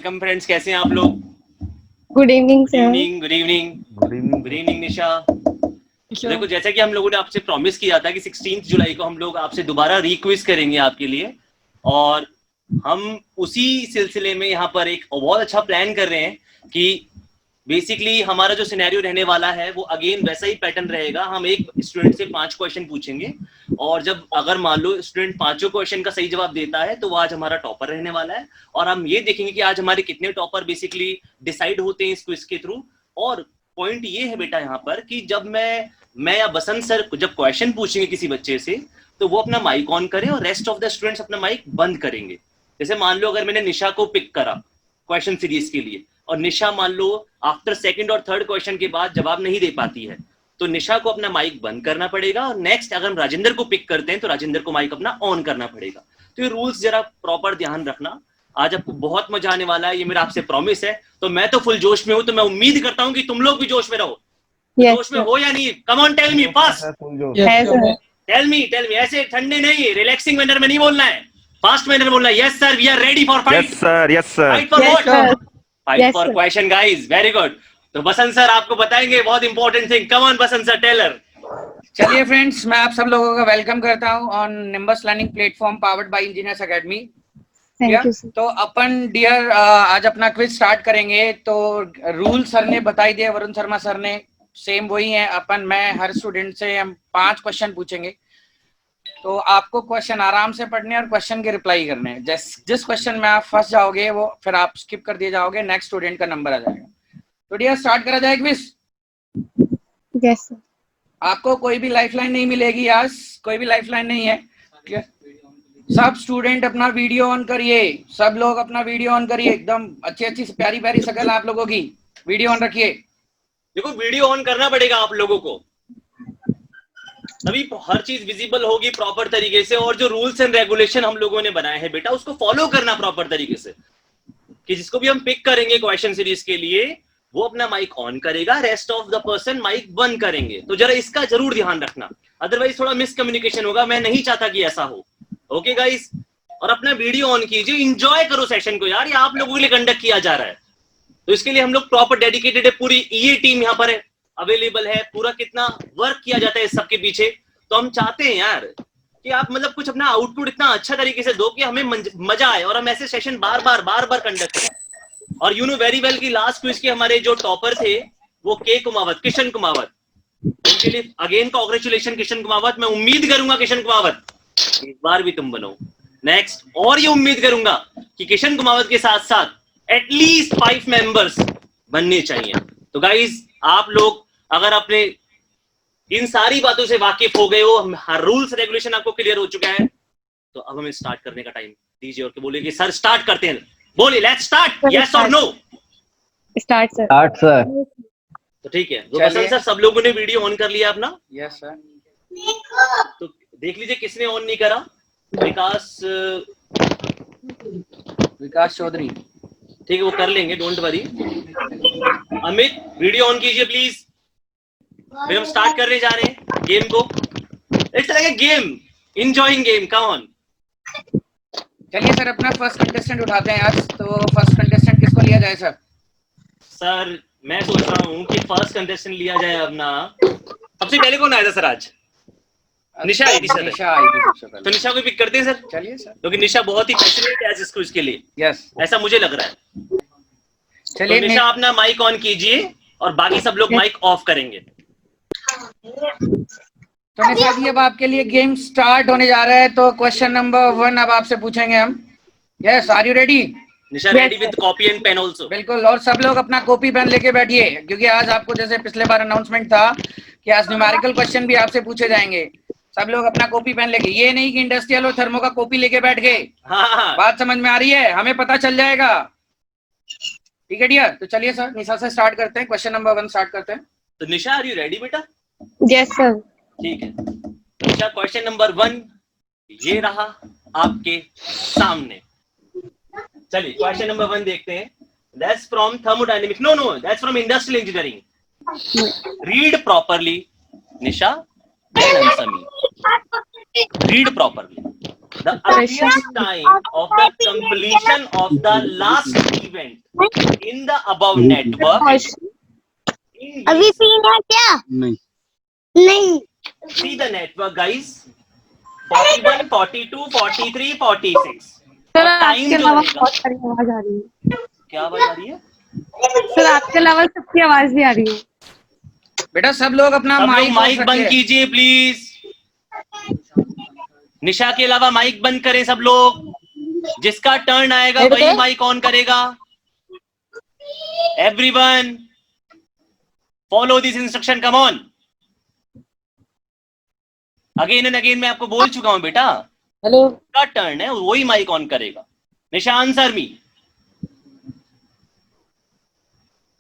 Welcome friends, कैसे हैं आप लोग? Good evening sir. Good evening Nisha. देखो, जैसा कि हम लोगों ने आपसे प्रॉमिस किया था कि 16 जुलाई को हम लोग आपसे दोबारा रिक्विज करेंगे आपके लिए, और हम उसी सिलसिले में यहाँ पर एक बहुत अच्छा प्लान कर रहे हैं कि बेसिकली हमारा जो सिनेरियो रहने वाला है वो अगेन वैसा ही पैटर्न रहेगा। हम एक स्टूडेंट से 5 क्वेश्चन पूछेंगे, और जब अगर मान लो स्टूडेंट 5 क्वेश्चन का सही जवाब देता है तो वो आज हमारा टॉपर रहने वाला है। और हम ये देखेंगे कि आज हमारे कितने टॉपर बेसिकली डिसाइड होते हैं इस क्विज के थ्रू। और पॉइंट ये है बेटा यहाँ पर कि जब मैं या बसंत सर जब क्वेश्चन पूछेंगे किसी बच्चे से, तो वो अपना माइक ऑन करें और रेस्ट ऑफ द स्टूडेंट्स अपना माइक बंद करेंगे। जैसे मान लो अगर मैंने निशा को पिक करा क्वेश्चन सीरीज के लिए, और निशा मान लो आफ्टर सेकंड और थर्ड क्वेश्चन के बाद जवाब नहीं दे पाती है, तो निशा को अपना माइक बंद करना पड़ेगा। और नेक्स्ट अगर हम राजेंद्र को पिक करते हैं तो राजेंद्र को माइक अपना ऑन करना पड़ेगा। तो ये रूल्स जरा प्रॉपर ध्यान रखना। आज आपको बहुत मजा आने वाला है, ये मेरा आपसे प्रॉमिस है। तो मैं तो फुल जोश में हूं, तो मैं उम्मीद करता हूं कि तुम लोग भी जोश में रहो। जोश में हो या नहीं? Come on, tell me fast. Tell me ऐसे ठंडे नहीं, रिलैक्सिंग मैनर में नहीं बोलना है, फास्ट मैनर बोलना है। Yes sir, we are ready for fight. Yes sir. Fight for what? Fight for question guys. Very good. तो बसंत सर आपको बताएंगे बहुत important thing. Come on Basant sir, टेलर। चलिए फ्रेंड्स, मैं आप सब लोगों का वेलकम करता हूं on Nimbus learning platform powered by engineers academy. तो अपन डियर आज अपना क्विज स्टार्ट करेंगे। तो रूल सर ने बताई दिए, वरुण शर्मा सर ने, सेम वही है। मैं हर स्टूडेंट से हम 5 क्वेश्चन पूछेंगे। तो आपको क्वेश्चन आराम से पढ़ने और क्वेश्चन के रिप्लाई करने हैं। जिस क्वेश्चन में आप फंस जाओगे वो फिर आप स्किप कर दिए जाओगे, नेक्स्ट स्टूडेंट का नंबर आ जाएगा। तो डियर स्टार्ट करा जाए क्विज। Yes sir. आपको कोई भी लाइफलाइन नहीं मिलेगी आज, कोई भी लाइफलाइन नहीं है। सब स्टूडेंट अपना वीडियो ऑन करिए, सब लोग अपना वीडियो ऑन करिए। एकदम अच्छी प्यारी प्यारी शक्ल आप लोगों की, वीडियो ऑन रखिए। देखो, वीडियो ऑन करना पड़ेगा आप लोगों को, तभी हर चीज विजिबल होगी प्रॉपर तरीके से। और जो रूल्स एंड रेगुलेशन हम लोगों ने बनाए हैं बेटा, उसको फॉलो करना प्रॉपर तरीके से। कि जिसको भी हम पिक करेंगे क्वेश्चन सीरीज के लिए, वो अपना माइक ऑन करेगा, rest of the person mic बंद करेंगे। तो जरा इसका जरूर ध्यान रखना, अदरवाइज थोड़ा मिसकम्युनिकेशन होगा। मैं नहीं चाहता कि ऐसा हो। ओके गाइस, और अपना वीडियो ऑन कीजिए, एंजॉय करो सेशन को यार, ये आप लोगों के लिए कंडक्ट किया जा रहा है। तो इसके लिए हम लोग प्रॉपर डेडिकेटेड है, पूरी ये टीम यहाँ पर है, अवेलेबल है। पूरा कितना वर्क किया जाता है इस सबके पीछे। तो हम चाहते हैं यार कि आप मतलब कुछ अपना आउटपुट इतना अच्छा तरीके से दो कि हमें मजा आए, और हम ऐसे सेशन बार बार कंडक्ट करें। और यू नो वेरी वेल कि लास्ट क्विज के हमारे जो टॉपर थे वो किशन कुमावत, उनके लिए अगेन कांग्रेचुलेशन किशन कुमावत। मैं उम्मीद करूंगा किशन कुमावत इस बार भी तुम बनो नेक्स्ट। और ये उम्मीद करूंगा कि किशन कुमावत के साथ साथ एटलीस्ट 5 मेंबर्स बनने चाहिए। तो गाइज, आप लोग अगर अपने इन सारी बातों से वाकिफ हो गए हो, हर रूल्स रेगुलेशन आपको क्लियर हो चुका है, तो अब हमें स्टार्ट करने का टाइम दीजिए। और बोलिए कि सर स्टार्ट करते हैं। बोलिए लेट्स स्टार्ट। यस और no? Start sir. Start sir. तो ठीक है, तो बसंत सर सब लोगों ने वीडियो ऑन कर लिया अपना? Yes sir. तो देख लीजिए किसने ऑन नहीं करा। विकास चौधरी, ठीक है, वो कर लेंगे, don't worry. Amit, video on कीजिए प्लीज। फिर हम स्टार्ट करने जा रहे हैं गेम को। It's like a game, enjoying game, come on. चलिए सर, अपना फर्स्ट कंटेस्टेंट उठाते हैं आज। तो फर्स्ट कंटेस्टेंट किसको लिया जाए सर? सर मैं सोच रहा हूँ कि फर्स्ट कंटेस्टेंट लिया जाए अपना, सबसे पहले कौन आया था सर आज? निशा आई थी सर। निशा आई थी सबसे पहले। तो निशा को पिक करते हैं सर। चलिए सर, क्योंकि निशा बहुत ही पैशनेट है इस क्विज के लिए। यस, ऐसा मुझे लग रहा है। चलिए तो निशा अपना माइक ऑन कीजिए और बाकी सब लोग माइक ऑफ करेंगे। तो निशा जी, अब आपके लिए गेम स्टार्ट होने जा रहा है। तो क्वेश्चन नंबर 1 अब आपसे पूछेंगे हम। Yes, are you ready? Nisha ready with copy and pen also? बिल्कुल, और सब लोग अपना कॉपी पेन लेके बैठिए, क्योंकि आज आपको जैसे पिछले बार अनाउंसमेंट था कि आज न्यूमेरिकल क्वेश्चन भी आपसे पूछे जाएंगे। सब लोग अपना कॉपी पेन लेके, ये नहीं कि इंडस्ट्रियल और थर्मो का कॉपी लेके बैठ गए। हाँ। बात समझ में आ रही है? हमें पता चल जाएगा। ठीक है डियर, तो चलिए सर निशा से स्टार्ट करते हैं। क्वेश्चन नंबर 1 स्टार्ट करते हैं। तो निशा, आर यू रेडी बेटा? Yes sir. ठीक है निशा, क्वेश्चन नंबर 1 ये रहा आपके सामने। चलिए क्वेश्चन नंबर 1 देखते हैं। That's from thermodynamics. No, that's from industrial engineering. Read properly Nisha and Ansami. Read properly. The earliest time of the completion of the last event in the above network. अभी पीना क्या? नहीं. See the network, guys. 41, 42, 43, 46. Sir और आपके time जो अलावा रहेगा, बहुत सारी आवाज आ रही है. क्या आवाज आ रही है? सर आपके अलावा सबकी आवाज भी आ रही है. बेटा सब लोग अपना सब लोग माइक ऑफ बंद रखिए. कीजिए प्लीज. निशा के अलावा माइक बंद करें सब लोग. जिसका टर्न आएगा वही माइक ऑन करेगा. Everyone follow this instruction. Come on. Again and again मैं आपको बोल चुका हूं बेटा. हेलो. का टर्न है वही माइक ऑन करेगा. निशा आंसर मी.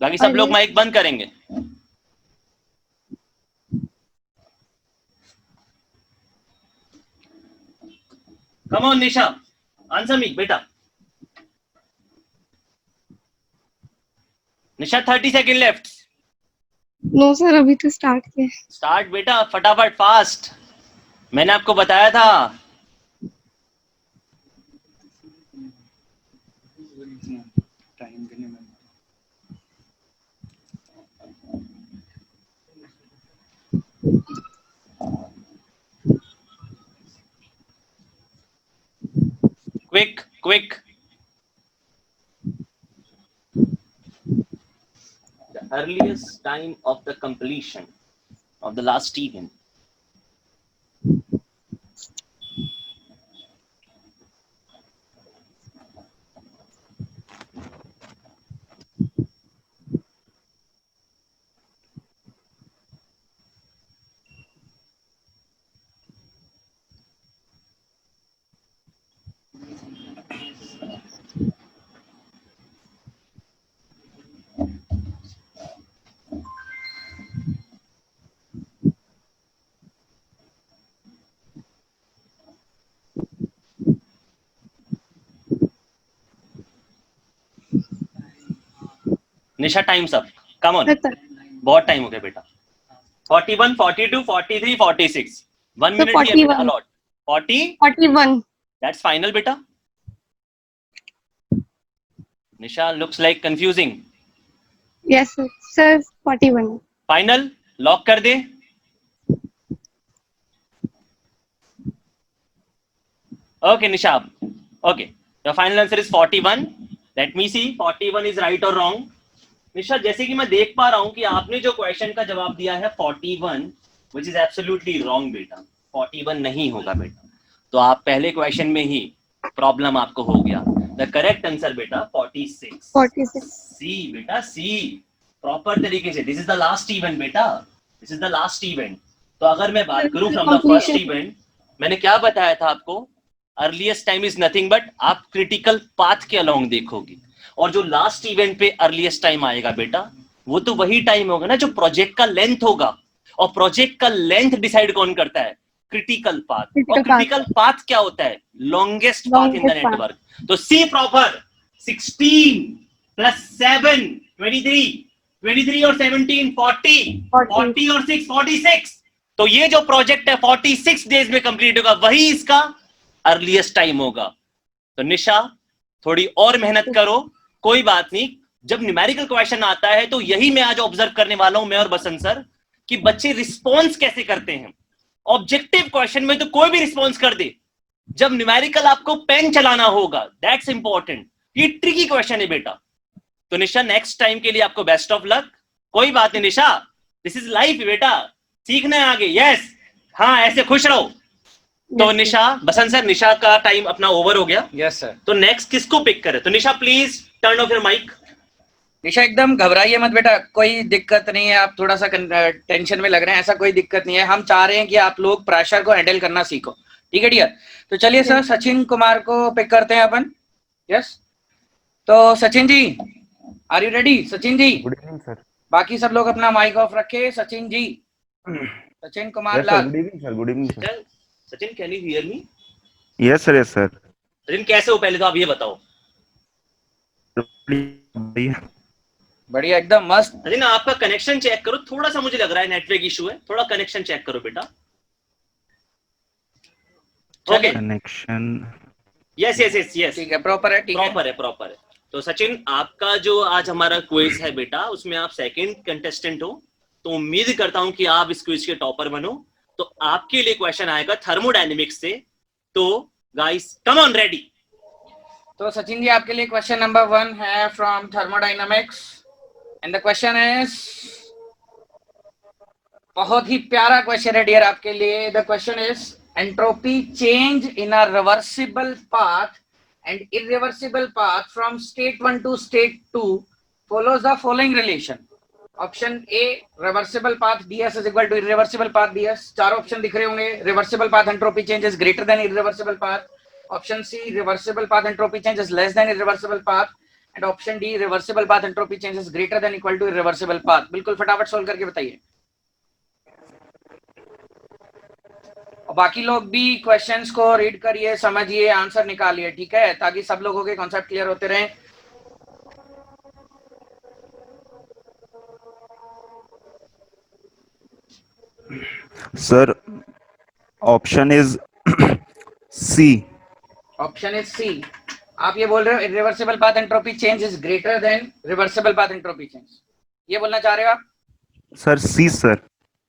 बाकी सब लोग माइक बंद करेंगे. Come on Nisha answer me बेटा. निशा 30 सेकंड लेफ्ट. नो सर अभी तो स्टार्ट किया. स्टार्ट बेटा फटाफट फास्ट. मैंने आपको बताया था. Quick quick. The earliest time of the completion of the last event. Nisha times up. Come on. बहुत टाइम हो गया बेटा. 41, 42, 43, 46. 1 minute here बेटा. अलॉट 41. That's final बेटा. निशा looks like confusing. Yes sir. Sir 41. Final lock कर दे. Okay Nisha. Okay. The final answer is 41. Let me see 41 is right or wrong. निशा जैसे कि मैं देख पा रहा हूं कि आपने जो क्वेश्चन का जवाब दिया है 41, which is absolutely wrong बेटा. 41 नहीं होगा बेटा. तो आप पहले क्वेश्चन में ही प्रॉब्लम आपको हो गया. द करेक्ट आंसर बेटा 46. 46. सी बेटा सी. प्रॉपर तरीके से. This is the last event बेटा. This is the last event. तो अगर मैं बात करूं फ्रॉम द फर्स्ट इवेंट, मैंने क्या बताया था आपको? Earliest time is nothing but आप क्रिटिकल पाथ के अलोंग देखोगे. और जो लास्ट इवेंट पे अर्लीस्ट टाइम आएगा बेटा, वो तो वही टाइम होगा ना जो प्रोजेक्ट का लेंथ होगा. और प्रोजेक्ट का लेंथ डिसाइड कौन करता है? Critical path. और क्रिटिकल पाथ क्या होता है? Longest path in the network. तो सी प्रॉपर 16 प्लस 7 23 और 17 40 और 6 46. तो ये जो प्रोजेक्ट है 46 डेज में कंप्लीट होगा, वही इसका अर्लीस्ट टाइम होगा. तो निशा थोड़ी और मेहनत करो. कोई बात नहीं. जब न्यूमेरिकल क्वेश्चन आता है तो यही मैं आज ऑब्जर्व करने वाला हूं, मैं और बसंत सर, कि बच्चे रिस्पॉन्स कैसे करते हैं. ऑब्जेक्टिव क्वेश्चन में तो कोई भी रिस्पॉन्स कर दे. जब न्यूमेरिकल आपको पेन चलाना होगा, दैट्स इंपॉर्टेंट. ये ट्रिकी क्वेश्चन है बेटा. तो निशा नेक्स्ट टाइम के लिए आपको बेस्ट ऑफ लक. कोई बात नहीं निशा, दिस इज लाइफ बेटा. सीखना है आगे. यस हाँ ऐसे खुश रहो. तो निशा, बसंत सर निशा का टाइम अपना ओवर हो गया. Yes sir. तो नेक्स्ट किसको पिक करे? तो Nisha please turn off your mic. Nisha एकदम घबराइए मत बेटा. कोई दिक्कत नहीं है. आप थोड़ा सा टेंशन में लग रहे हैं, ऐसा कोई दिक्कत नहीं है. हम चाह रहे हैं कि आप लोग प्रेशर को हैंडल करना सीखो. ठीक है डियर. तो चलिए सर सचिन कुमार को पिक करते हैं अपन. यस. तो Sachin ji are you ready? Sachin ji. Good evening sir. बाकी सब लोग अपना माइक ऑफ रखे. Sachin ji. Sachin Kumar Lal. Good evening sir. Good evening sir. Sachin can you hear me? Yes sir. Yes sir. Sachin कैसे हो पहले तो आप ये बताओ. बढ़िया एकदम मस्त. सचिन आपका कनेक्शन चेक करो. थोड़ा सा मुझे लग रहा है नेटवर्क इशू है. थोड़ा कनेक्शन चेक करो बेटा. Okay connection yes yes yes yes ठीक है, प्रॉपर है, ठीक है, प्रॉपर है। तो सचिन, आपका जो आज हमारा क्विज है बेटा, उसमें आप सेकंड कंटेस्टेंट हो, तो उम्मीद करता हूं कि आप इस क्विज के टॉपर बनो। तो आपके लिए क्वेश्चन आएगा थर्मोडायनेमिक्स से, तो गाइस कम ऑन रेडी। तो सचिन जी आपके लिए क्वेश्चन नंबर 1 है from thermodynamics and the question is, बहुत ही प्यारा क्वेश्चन है डियर आपके लिए। The question is entropy change in a reversible path and irreversible path from state 1 to state 2 follows the following relation. Option A, reversible path ds is equal to irreversible path ds. चार option दिख रहे होंगे। reversible path entropy change is greater than irreversible path. Option C, reversible path entropy change is less than irreversible path. And option D, reversible path entropy change is greater than equal to irreversible path. बिल्कुल फटाफट solve करके बताइए। और बाकी लोग भी questions को read करिए, समझिए, आंसर निकालिए, ठीक है, ताकि सब लोगों के कॉन्सेप्ट क्लियर होते रहें। Sir option is C. Option is C. आप ये बोल रहे हो irreversible path entropy change is greater than reversible path entropy change, ये बोलना चाह रहे हो आप? Sir C sir,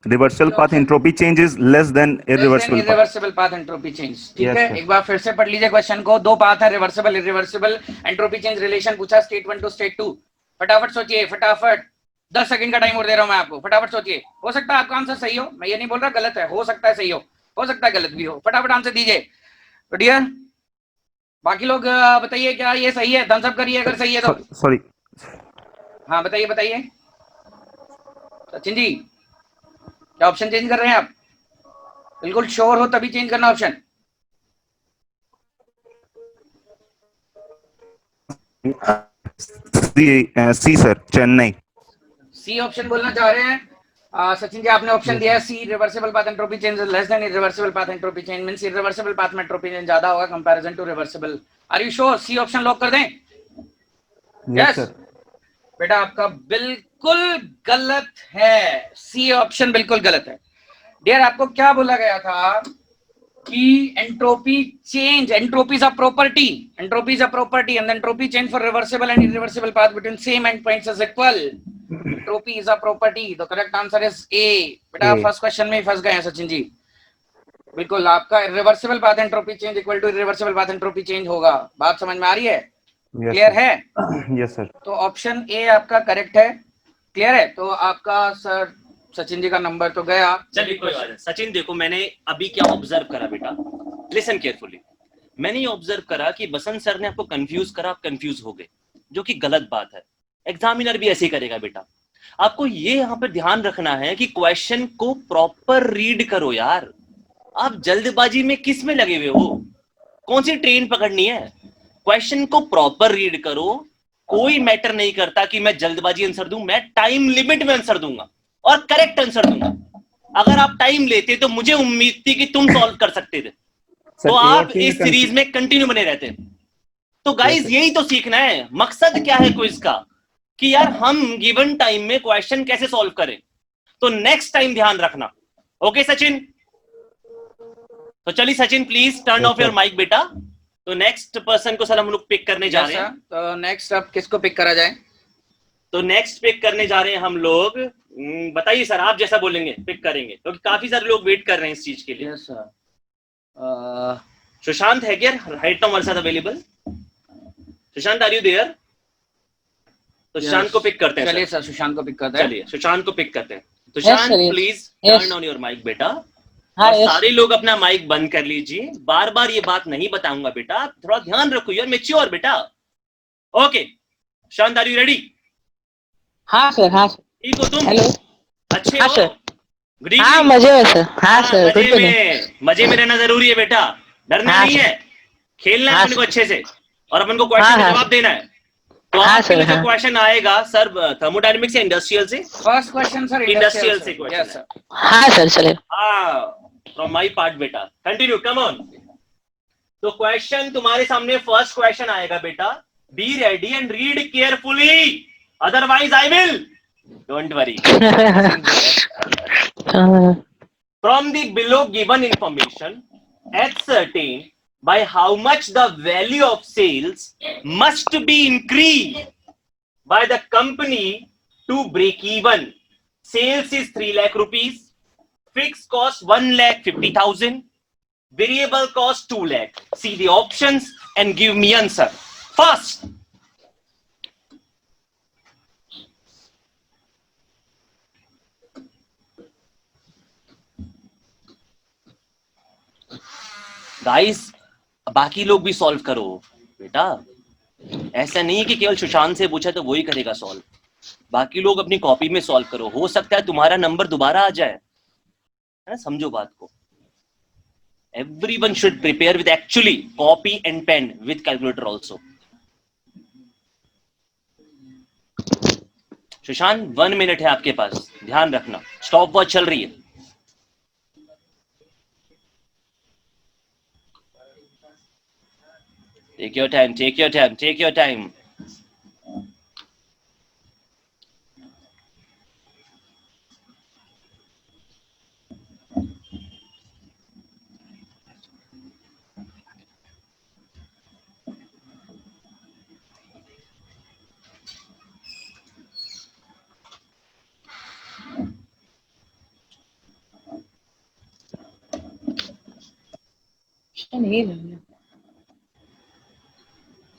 reversal path entropy change is less than irreversible path entropy change, ठीक है। एक बार फिर से पढ़ लीजिए क्वेश्चन को। दो पाथ है, reversible irreversible, entropy change relation पूछा स्टेट 1 टू स्टेट 2। फटाफट सोचिए, फटाफट, 10 सेकंड का टाइम और दे रहा हूं मैं आपको, फटाफट सोचिए। हो सकता है आपका आंसर सही हो, मैं ये नहीं बोल रहा गलत है, हो सकता है सही हो सकता है गलत भी हो। फटाफट आंसर दीजिए। तो डियर बाकी लोग बताइए क्या ये सही है, थम्स अप करिए अगर सही है तो। सॉरी, हाँ बताइए बताइए सचिन जी, क्या ऑप्शन चेंज कर रहे हैं आप? बिल्कुल श्योर हो तभी चेंज करना ऑप्शन। सी सर, चेन्नई। सी ऑप्शन बोलना चाह रहे हैं। सचिन जी आपने ऑप्शन दिया है C, reversible path entropy change is less than irreversible path entropy change, means irreversible path में एंट्रोपी चेंज ज्यादा होगा comparison to reversible. Are you sure? C option lock कर दें? यस बेटा आपका बिल्कुल गलत है, सी ऑप्शन बिल्कुल गलत है। डियर आपको क्या बोला गया था कि entropy change, entropy is a property, entropy is a property and entropy change for reversible and irreversible path between same and points is equal. Entropy is a property, the correct answer is a. बेटा आप first question में ही फंस गए हैं सचिन जी, बिल्कुल आपका reversible path entropy change equal to irreversible path entropy change होगा। बात समझ में आ रही है? क्लियर है? Yes sir. तो ऑप्शन ए आपका करेक्ट है, क्लियर है। तो आपका सर सचिन जी का नंबर तो गया। चलिए कोई बात नहीं। सचिन देखो, मैंने अभी क्या ऑब्जर्व करा बेटा, लिसन केयरफुली। मैंने ये ऑब्जर्व करा कि बसंत सर ने आपको कंफ्यूज करा, आप कंफ्यूज हो गए, जो कि गलत बात है। एग्जामिनर भी ऐसे ही करेगा बेटा। आपको ये यहाँ पे ध्यान रखना है कि क्वेश्चन को प्रॉपर रीड करो यार। आप जल्दबाजी में किस में लगे हुए हो? कौन सी ट्रेन पकड़नी है? क्वेश्चन को प्रॉपर रीड करो। कोई मैटर नहीं करता कि मैं जल्दबाजी आंसर दूं, मैं टाइम लिमिट में आंसर दूंगा और करेक्ट आंसर दूंगा। अगर आप टाइम लेते तो मुझे उम्मीद थी कि तुम सॉल्व कर सकते थे, तो आप इस सीरीज में कंटिन्यू बने रहते। तो गाइस यही तो सीखना है। मकसद क्या है क्विज का कि यार हम गिवन टाइम में क्वेश्चन कैसे सॉल्व करें। तो नेक्स्ट टाइम ध्यान रखना। ओके सचिन? तो चलिए Sachin please turn off your mic बेटा। तो नेक्स्ट पर्सन को सर हम लोग पिक करने जा रहे हैं। तो नेक्स्ट अब किसको पिक करा जाए? तो नेक्स्ट पिक करने जा रहे हैं हम लोग। बताइए सर, आप जैसा बोलेंगे पिक करेंगे, क्योंकि काफी सारे लोग वेट कर रहे हैं इस चीज के लिए। Yes sir. सुशांत है क्या राइट नाउ हमारे साथ available? Sushant are you there? तो सुशांत को पिक करते हैं। चलिए सर सुशांत को पिक करते हैं। चलिए सुशांत को पिक करते हैं। Sushant please turn on your mic बेटा। और सारे लोग अपना माइक बंद कर लीजिए। बार बार ये बात नहीं बताऊंगा बेटा, थोड़ा ध्यान रखो यार, मैच्योर बेटा। Okay Sushant are you ready? हाँ सर, हाँ सर। ठीक हो तुम? हेलो। अच्छे हाँ हो? सर। गुड हाँ इवनिंग। मजे में सर। हाँ सर, मजे में रहना जरूरी है बेटा, डरना हाँ नहीं है, खेलना है अपन को अच्छे से और अपन को हाँ, क्वेश्चन का हाँ, जवाब देना है। तो हाँ, आपके लिए सर, जो हाँ। क्वेश्चन आएगा सर, थर्मोडायनेमिक्स से, इंडस्ट्रियल से? फर्स्ट क्वेश्चन सर इंडस्ट्रियल से क्वेश्चन यस है। सर। हाँ सर चले। फ्रॉम माय पार्ट बेटा, कंटिन्यू, कम ऑन। तो क्वेश्चन तुम्हारे सामने फर्स्ट क्वेश्चन आएगा बेटा। Be ready and read carefully, otherwise I will, don't worry. From the below given information, ascertain by how much the value of sales must be increased by the company to break even. Sales is 3 lakh rupees, fixed cost 1,50,000, variable cost 2 lakh. See the options and give me answer. First, guys बाकी लोग भी solve करो बेटा, ऐसा नहीं कि केवल सुशांत से पूछा तो वही करेगा सॉल्व, बाकी लोग अपनी कॉपी में सॉल्व करो, हो सकता है तुम्हारा नंबर दोबारा आ जाए, है ना? समझो बात को। Everyone should prepare with actually copy and pen with calculator also. Sushant 1 minute है आपके पास, ध्यान रखना, स्टॉप वॉच चल रही है। Take your time, take your time, take your time.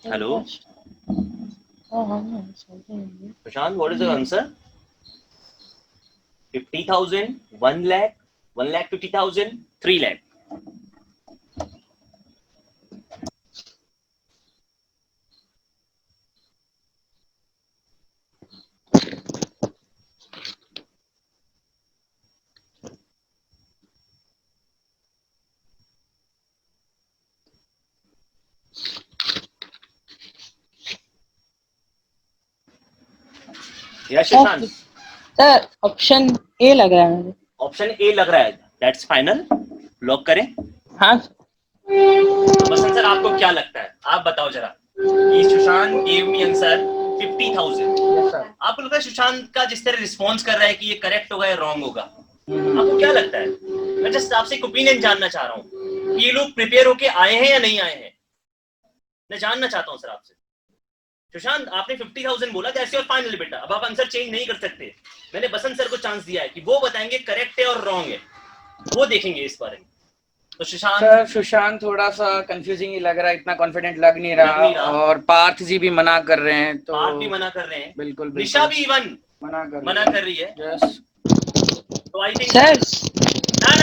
Hello? Prashant, what is your answer? 50,000, 1 lakh, 1,50,000, 3 lakh. Yes, Shashank. Sir option A लग रहा है मुझे। ऑप्शन ए लग रहा है, दैट्स फाइनल, लॉक करें? हाँ बसंत सर आपको क्या लगता है, आप बताओ जरा। ये Sushant gave me answer 50,000। Yes, sir. आपको लगता है सुशांत का जिस तरह रिस्पॉन्स कर रहा है कि ये करेक्ट होगा या रॉन्ग होगा, आपको क्या लगता है? मैं जस्ट आपसे एक ओपिनियन जानना चाह रहा हूँ, ये लोग प्रिपेयर होके आए हैं या नहीं आए हैं, मैं जानना चाहता हूँ सर आपसे। सुशांत आपने 50,000 बोला, दैट्स योर फाइनल बेटा, अब आप आंसर चेंज नहीं कर सकते। मैंने बसंत सर को चांस दिया है कि वो बताएंगे करेक्ट है और रॉन्ग है, वो देखेंगे इस बारे में। तो सुशांत थोड़ा सा कंफ्यूजिंग ही लग रहा है, इतना कॉन्फिडेंट लग नहीं रहा। और पार्थ जी भी मना कर रहे हैं, तो पार्थ भी मना कर रहे हैं, बिल्कुल निशा भी इवन मना कर रही है। यस, तो आई थिंक सर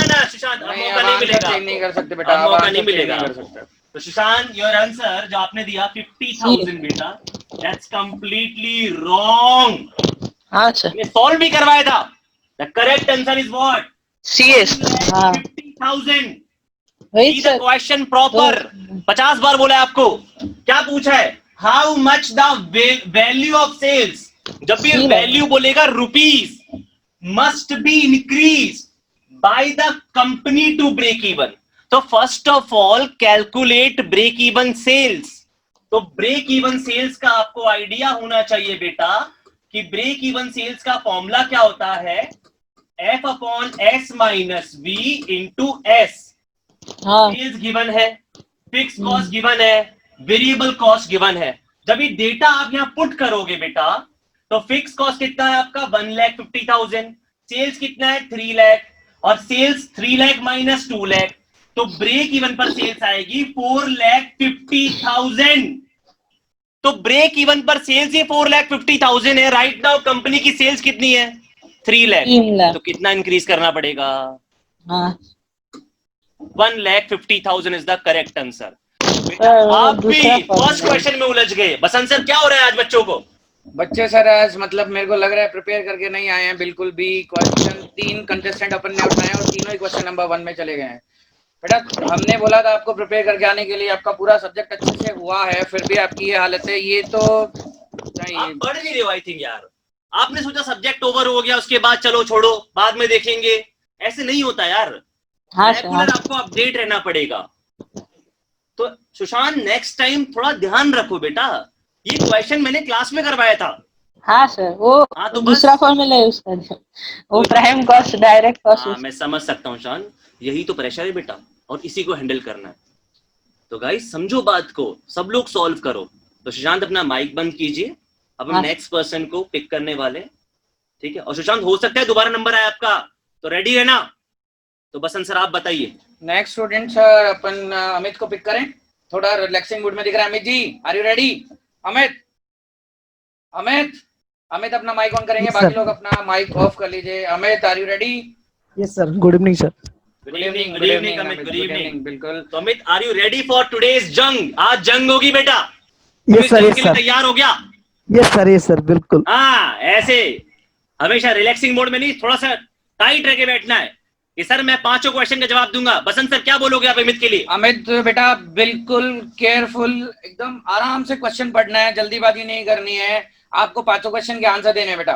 ना सुशांत अब मौका नहीं मिलेगा, नहीं कर सकते बेटा, अब मौका नहीं मिलेगा। कर सकते। तो सुशांत योर आंसर जो आपने दिया 50,000 बेटा, दैट्स कंप्लीटली रॉन्ग। हाँ सर, ये सॉल्व भी करवाया था। The correct answer is what? CS। हाँ 50,000। वही सर, क्वेश्चन प्रॉपर 50 बार बोला है आपको। क्या पूछा है? How much the value of sales, जब भी वैल्यू बोलेगा rupees, must be increase by the company to break even. तो first of all calculate break even sales. तो ब्रेक इवन सेल्स का आपको आइडिया होना चाहिए बेटा कि ब्रेक इवन सेल्स का फॉर्मूला क्या होता है, F/S - V into S। Sales given है, फिक्स कॉस्ट गिवन है, वेरिएबल कॉस्ट गिवन है। जब ये डेटा आप यहां पुट करोगे बेटा, तो फिक्स कॉस्ट कितना है आपका 1,50,000, सेल्स कितना है 3 लाख, और सेल्स 3 लाख माइनस 2 लाख, तो ब्रेक इवन पर सेल्स आएगी 4,50,000। तो ब्रेक इवन पर सेल्स ये 4,50,000 है। राइट नाउ कंपनी की सेल्स कितनी है? 3 लाख। तो कितना इंक्रीज करना पड़ेगा? 1,50,000 इज द करेक्ट आंसर। आप भी फर्स्ट क्वेश्चन में उलझ गए। बसंत सर क्या हो रहा है आज बच्चों को? बच्चे सर आज मतलब मेरे को लग रहा है प्रिपेयर करके नहीं आए हैं बिल्कुल भी। क्वेश्चन 3 कंटेस्टेंट अपन ने उठाए और तीनों ही क्वेश्चन नंबर 1 में चले गए हैं। बेटा हमने बोला था आपको प्रिपेयर करके आने के लिए, आपका पूरा सब्जेक्ट अच्छे से हुआ है, फिर भी आपकी ये हालत है। ये तो आप पढ़ नहीं रहे हो आई थिंक यार। आपने सोचा सब्जेक्ट ओवर हो गया, उसके बाद चलो छोड़ो बाद में देखेंगे, ऐसे नहीं होता यार। रेगुलर आपको अपडेट रहना पड़ेगा। तो सुशांत नेक्स्ट टाइम थोड़ा ध्यान रखो बेटा, ये क्वेश्चन मैंने क्लास में करवाया था। हाँ सर, वो तो दूसरा फॉर्मूला है उसका, वो प्राइम कॉस्ट डायरेक्ट कॉस्ट। मैं समझ सकता हूँ शान, यही तो प्रेशर है बेटा। और इसी को हैंडल करना है। तो गाइस समझो बात को, सब लोग सॉल्व करो। तो सुशांत अपना माइक बंद कीजिए, अब हम नेक्स्ट पर्सन को पिक करने वाले, ठीक है। और सुशांत हो सकता है दोबारा नंबर आए आपका, तो रेडी है ना? तो बसंत सर आप बताइए। नेक्स्ट स्टूडेंट सर अपन अमित को पिक करें, थोड़ा रिलैक्सिंग मूड में दिख रहा है। Amit ji are you ready? Amit Amit Amit अपना माइक ऑन करेंगे, बाकी लोग अपना माइक ऑफ कर लीजिए। Amit are you ready? Yes sir, good evening sir. Good evening Amit, good evening. बिल्कुल। तो Amit are you ready for today's जंग? आज जंग होगी बेटा। Yes sir, yes sir. तैयार हो गया? यस सर, यस सर, बिल्कुल। हाँ, ऐसे हमेशा रिलैक्सिंग मोड में नहीं, थोड़ा सा टाइट रह के बैठना है कि सर मैं 5 क्वेश्चन का जवाब दूंगा। बसंत सर क्या बोलोगे आप अमित के लिए? अमित बेटा बिल्कुल केयरफुल, एकदम आराम से क्वेश्चन पढ़ना है, जल्दीबाजी नहीं करनी है। आपको 5 क्वेश्चन के आंसर देने हैं बेटा।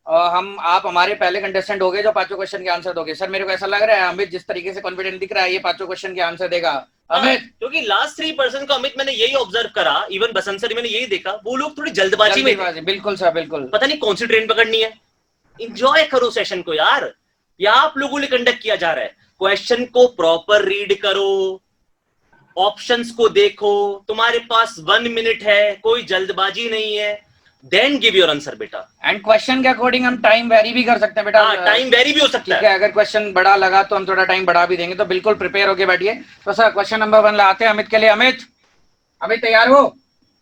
आप हमारे पहले कंटेस्टेंट हो गए जो 5 क्वेश्चन के आंसर दोगे। सर मेरे को ऐसा लग रहा है अमित जिस तरीके से कॉन्फिडेंट दिख रहा है ये 5 क्वेश्चन के आंसर देगा। अमित क्योंकि लास्ट 3% का अमित मैंने यही ऑब्जर्व करा, इवन बसंत सर मैंने यही देखा, वो लोग थोड़ी जल्दबाजी में थे। बिल्कुल सर, बिल्कुल। पता नहीं कौन सी ट्रेन पकड़नी है। इंजॉय करो सेशन को यार, या आप लोगों ने कंडक्ट किया जा रहा है। क्वेश्चन को प्रॉपर रीड करो, ऑप्शंस को देखो, तुम्हारे पास 1 मिनट है, कोई जल्दबाजी नहीं है, देन गिव योर आंसर बेटा। एंड क्वेश्चन के अकॉर्डिंग हम टाइम वेरी भी कर सकते हैं बेटा। टाइम वेरी भी हो सकता है। अगर क्वेश्चन बड़ा लगा तो हम थोड़ा टाइम बढ़ा भी देंगे, तो बिल्कुल प्रिपेयर होके बैठिए। तो सर क्वेश्चन नंबर 1 लाते हैं अमित के लिए। अमित तैयार हो?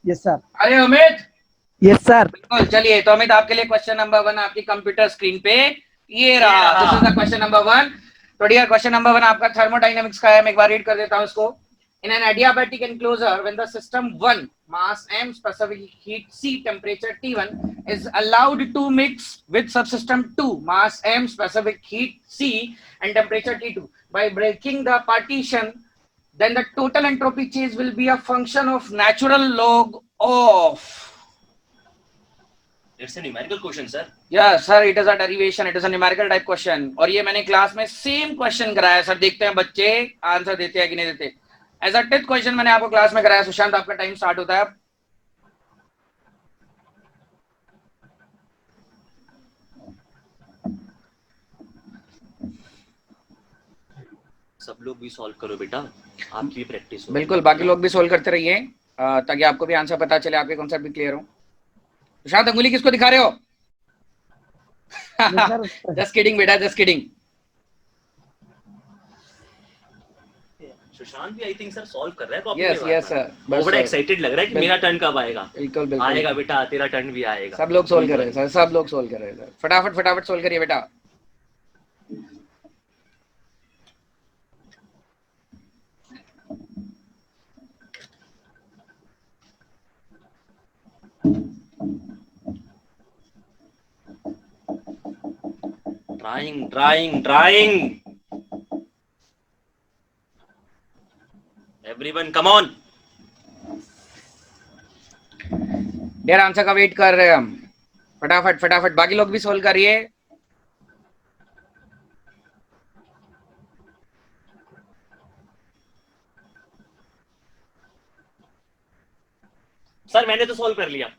Yes sir. अरे अमित। Yes sir. बिल्कुल, चलिए तो अमित आपके लिए क्वेश्चन नंबर 1 आपकी कंप्यूटर स्क्रीन पे ये रहा। This is the question number 1। तो डियर क्वेश्चन नंबर 1 आपका थर्मोडायनामिक्स का है। मैं एक बार रीड कर देता हूं इसको। In an adiabatic enclosure, when the system 1, mass m, specific heat C, temperature T1, is allowed to mix with subsystem 2, mass m, specific heat C, and temperature T2, by breaking the partition, then the total entropy change will be a function of natural log of. It's a numerical question, sir. Yeah, sir, it is a derivation. It is a numerical type question. और ये मैंने class में same question कराया sir. देखते हैं बच्चे answer देते हैं कि नहीं देते। एज अ 10th क्वेश्चन मैंने आपको क्लास में कराया। सुशांत आपका टाइम स्टार्ट होता है। सब लोग भी सॉल्व करो बेटा, आपकी प्रैक्टिस हो। बिल्कुल, बाकी लोग भी सॉल्व करते रहिए ताकि आपको भी आंसर पता चले, आपके कॉन्सेप्ट भी क्लियर हो। सुशांत अंगुली किसको दिखा रहे हो? जस्ट किडिंग बेटा, जस्ट किडिंग। सुशांत भी आई थिंक सर सॉल्व कर रहा है कॉपी में। यस सर, बड़ा एक्साइटेड लग रहा है कि मेरा टर्न कब आएगा। बिल्कुल बिल्कुल आएगा बेटा, तेरा टर्न भी आएगा। सब लोग सॉल्व कर रहे हैं सर, सब लोग सॉल्व कर रहे हैं सर। फटाफट फटाफट सॉल्व करिए बेटा। Trying. Everyone, come on. यार आंसर का वेट कर रहे हैं हम। फटाफट फटाफट बाकी लोग भी सॉल्व करिए। सर मैंने तो सॉल्व कर लिया।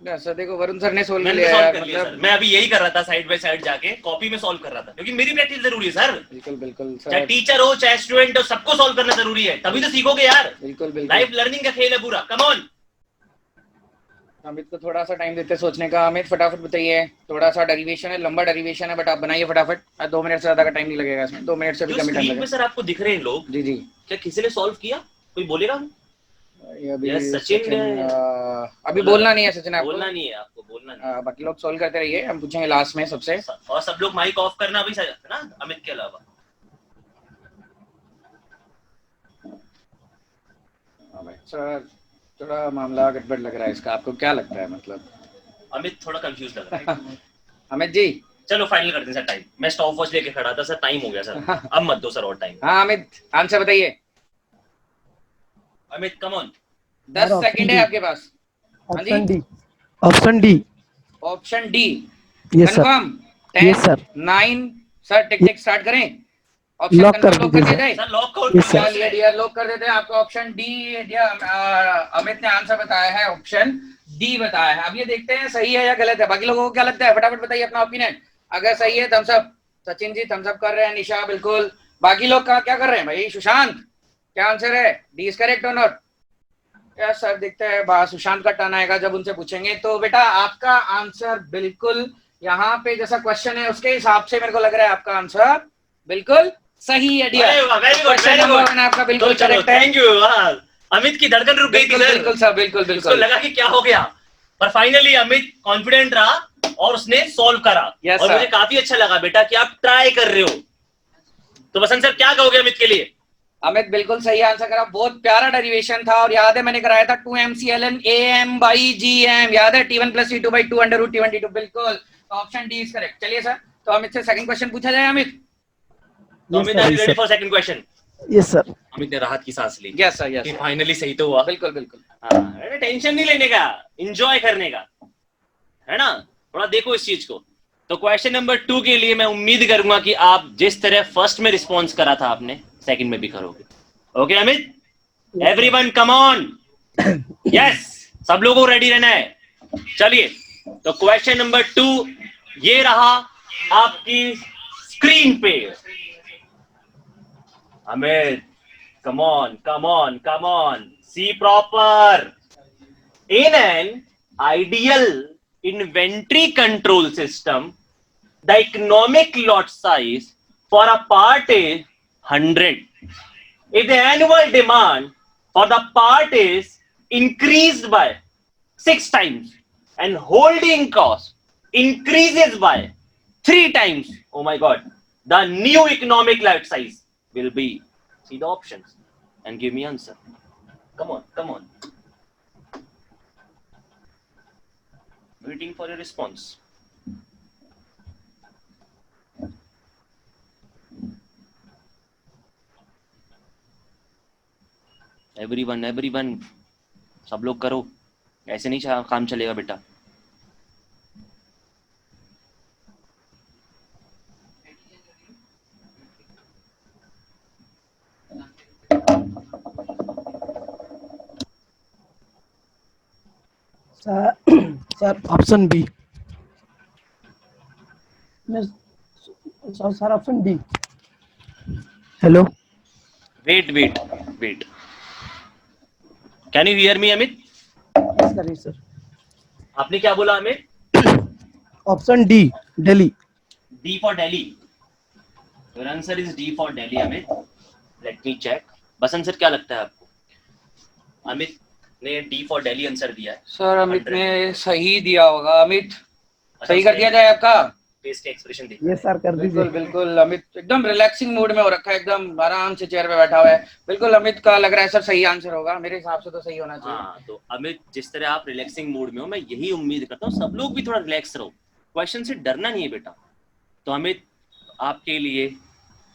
सर देखो वरुण सर ने सॉल्व कर लिया। मतलब मैं अभी यही कर रहा था, साइड बाय साइड जाके कॉपी में सॉल्व कर रहा था, क्योंकि मेरी प्रैक्टिस जरूरी है सर। बिल्कुल बिल्कुल सर, चाहे टीचर हो चाहे स्टूडेंट हो, सबको सॉल्व करना जरूरी है, तभी तो सीखोगे यार। बिल्कुल बिल्कुल, लाइफ लर्निंग का खेल है पूरा। कम ऑन। अमित को थोड़ा सा टाइम देते सोचने का। अमित फटाफट बताइए। थोड़ा सा डेरिवेशन है, लंबा डेरिवेशन है, बट आप बनाइए फटाफट। 2 मिनट से ज्यादा का टाइम नहीं लगेगा इसमें। 2 मिनट से भी कम टाइम लगेगा। सर आपको दिख रहे हैं लोग? जी जी। क्या किसी ने सॉल्व किया? कोई बोलेगा? सचिन अभी बोलना नहीं है। सचिन आपको बोलना नहीं है, आपको बोलना नहीं। बाकी लोग सॉल्व करते रहिए, हम पूछेंगे लास्ट में सबसे। और सब लोग माइक ऑफ करना भी है ना अमित के अलावा। सर थोड़ा मामला गड़बड़ लग रहा है इसका, आपको क्या लगता है? मतलब अमित थोड़ा कंफ्यूज लग रहा है। अमित जी चलो फाइनल करते हैं सर टाइम। मैं स्टॉप वॉच लेके खड़ा था सर, टाइम हो गया सर। अब मत दो सर और टाइम। हाँ अमित आंसर बताइए। Amit come on. 10 सेकंड है आपके पास। Option D. Option D. Option D confirm? 10 9 sir tick tick start करें। ऑप्शन लॉक कर दिया जाए सर। लॉक कर देते हैं। आपका ऑप्शन डी अमित ने आंसर बताया है, ऑप्शन डी बताया है। अब ये देखते हैं सही है या गलत है। बाकी लोगों को क्या लगता है? फटाफट बताइए अपना ओपिनियन। अगर सही है Thums up. Sachin ji Thums up कर रहे हैं। निशा बिल्कुल। बाकी लोग क्या कर रहे हैं भाई? सुशांत, क्या आंसर है? डी इज करेक्ट और नॉट? क्या सर, देखते हैं सुशांत का टर्न आएगा जब उनसे पूछेंगे। तो बेटा आपका आंसर बिल्कुल यहाँ पे जैसा क्वेश्चन है उसके हिसाब से मेरे को लग रहा है आपका आंसर बिल्कुल सही है डियर। क्वेश्चन नंबर 1 आपका बिल्कुल करेक्ट है। Thank you. अमित की धड़कन रुक गई थी सर। बिल्कुल सर, बिल्कुल उसको बिल्कुल लगा कि क्या हो गया, पर फाइनली अमित कॉन्फिडेंट रहा और उसने सॉल्व करा। Yes, और sir. मुझे काफी अच्छा लगा बेटा कि आप ट्राई कर रहे हो। तो बसंत सर क्या कहोगे अमित के लिए? अमित बिल्कुल सही आंसर करा, बहुत प्यारा डेरिवेशन था। और याद है मैंने कराया था 2mcln am/gm, याद है T1 + T2 / 2 √ T1 T2, बिल्कुल। Option D is correct. चलिए सर, तो अमित से सेकंड क्वेश्चन पूछा जाए। Amit, Amit are you ready for second question? Yes sir. Amit ने राहत की सांस ली। Yes sir, yes. फाइनली सही तो हुआ। बिल्कुल बिल्कुल। हाँ, टेंशन नहीं लेने का, एंजॉय करने का, है ना? थोड़ा देखो इस चीज को। तो क्वेश्चन नंबर 2 के लिए मैं उम्मीद करूंगा कि आप जिस तरह फर्स्ट में रिस्पॉन्स करा था आपने, सेकंड में भी करोगे। Okay Amit, everyone come on. Yes, सब लोगों को रेडी रहना है। चलिए, तो क्वेश्चन नंबर 2 ये रहा आपकी स्क्रीन पे। Amit, come on, see proper. In an ideal inventory control system, the economic lot size for a part is 100. If the annual demand for the part is increased by 6 times and holding cost increases by 3 times, oh my god, the new economic lot size will be, see the options and give me answer. Come on. Waiting for your response. Everyone, सब लोग करो, ऐसे नहीं काम चलेगा बेटा। Sir option B. Sir option D. Hello, wait, can you hear me Amit? Yes sir. आपने क्या बोला Amit? Option D, Delhi. D for Delhi. Your answer is D for Delhi, Amit. Let me check. Basant sir क्या लगता है आपको? अमित ने D for Delhi answer दिया है। सर अमित ने सही दिया होगा। अमित, सही कर दिया जाए आपका? फेस के एक्सप्रेशन देखिए। यस सर, कर दीजिए। बिल्कुल। अमित एकदम रिलैक्सिंग मूड में हो रखा है, एकदम आराम से चेयर पे बैठा हुआ है। बिल्कुल अमित का लग रहा है सर सही आंसर होगा, मेरे हिसाब से तो सही होना चाहिए। हाँ, तो अमित जिस तरह आप रिलैक्सिंग मूड में हो, मैं यही उम्मीद करता हूँ सब लोग भी थोड़ा रिलैक्स रहो। क्वेश्चन से डरना नहीं है बेटा। तो अमित, आपके लिए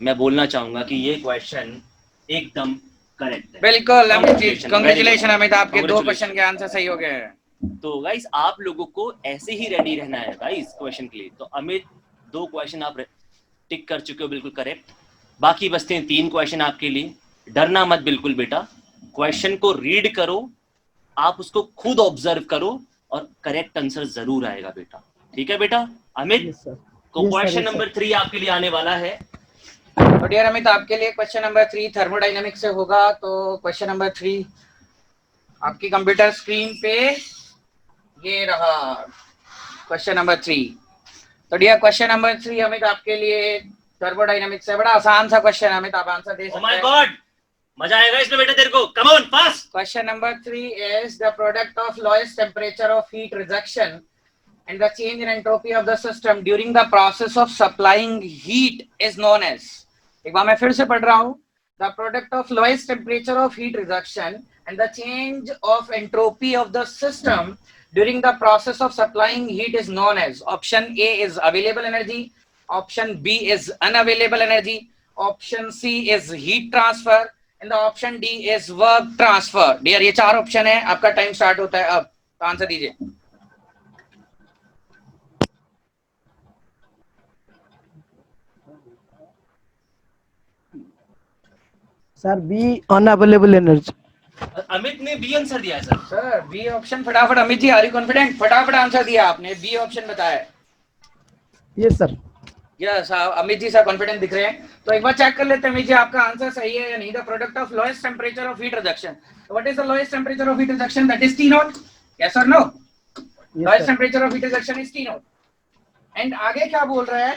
मैं बोलना चाहूंगा कि ये क्वेश्चन एकदम करेक्ट है। बिल्कुल अमित जी, कांग्रेचुलेशन अमित, आपके 2 क्वेश्चन के आंसर सही हो गए हैं। तो गाइस आप लोगों को ऐसे ही रेडी रहना है गाइस क्वेश्चन के लिए। तो अमित 2 क्वेश्चन आप टिक कर चुके हो, बिल्कुल करेक्ट। बाकी बचते हैं 3 क्वेश्चन आपके लिए। डरना मत बिल्कुल बेटा, क्वेश्चन को रीड करो, आप उसको खुद ऑब्जर्व करो और करेक्ट आंसर जरूर आएगा बेटा। ठीक है बेटा? अमित को क्वेश्चन नंबर 3 आपके लिए आने वाला है। तो डियर अमित, आपके लिए क्वेश्चन नंबर 3 थर्मोडायनेमिक्स से होगा। तो क्वेश्चन नंबर 3 आपकी कंप्यूटर स्क्रीन पे ये रहा, क्वेश्चन नंबर 3। तो डियर क्वेश्चन नंबर 3 अमित आपके लिए थर्मोडायनेमिक्स से, बड़ा आसान सा क्वेश्चन है अमित, आप आंसर दे सकते हैं। ओह माय गॉड, मजा आएगा इसमें बेटा तेरे को। Come on fast. Question number 3 is the product of lowest temperature of heat rejection and the change in entropy of the system during the process of supplying heat is known as। एक बार मैं फिर से पढ़ रहा हूँ। The product of lowest temperature of heat rejection and the change of entropy of the system during the process of supplying heat is known as। Option A is available energy, option B is unavailable energy, option C is heat transfer and the option D is work transfer। Dear ये 4 option है, आपका time start होता है अब। तो answer दीजिए। Sir B, unavailable energy. Amit ने B answer दिया है सर। सर बी ऑप्शन फटाफट। Amit ji are you confident? फटाफट आंसर दिया आपने, बी ऑप्शन बताया। Yes sir. Yes Amit ji sir confident दिख रहे हैं, तो एक बार चेक कर लेते हैं अमित जी आपका आंसर सही है या नहीं। The product of lowest temperature of heat reduction, what is the lowest temperature of heat reduction? That is T0, yes और no? Lowest temperature of heat reduction is T0। And आगे क्या बोल रहा है?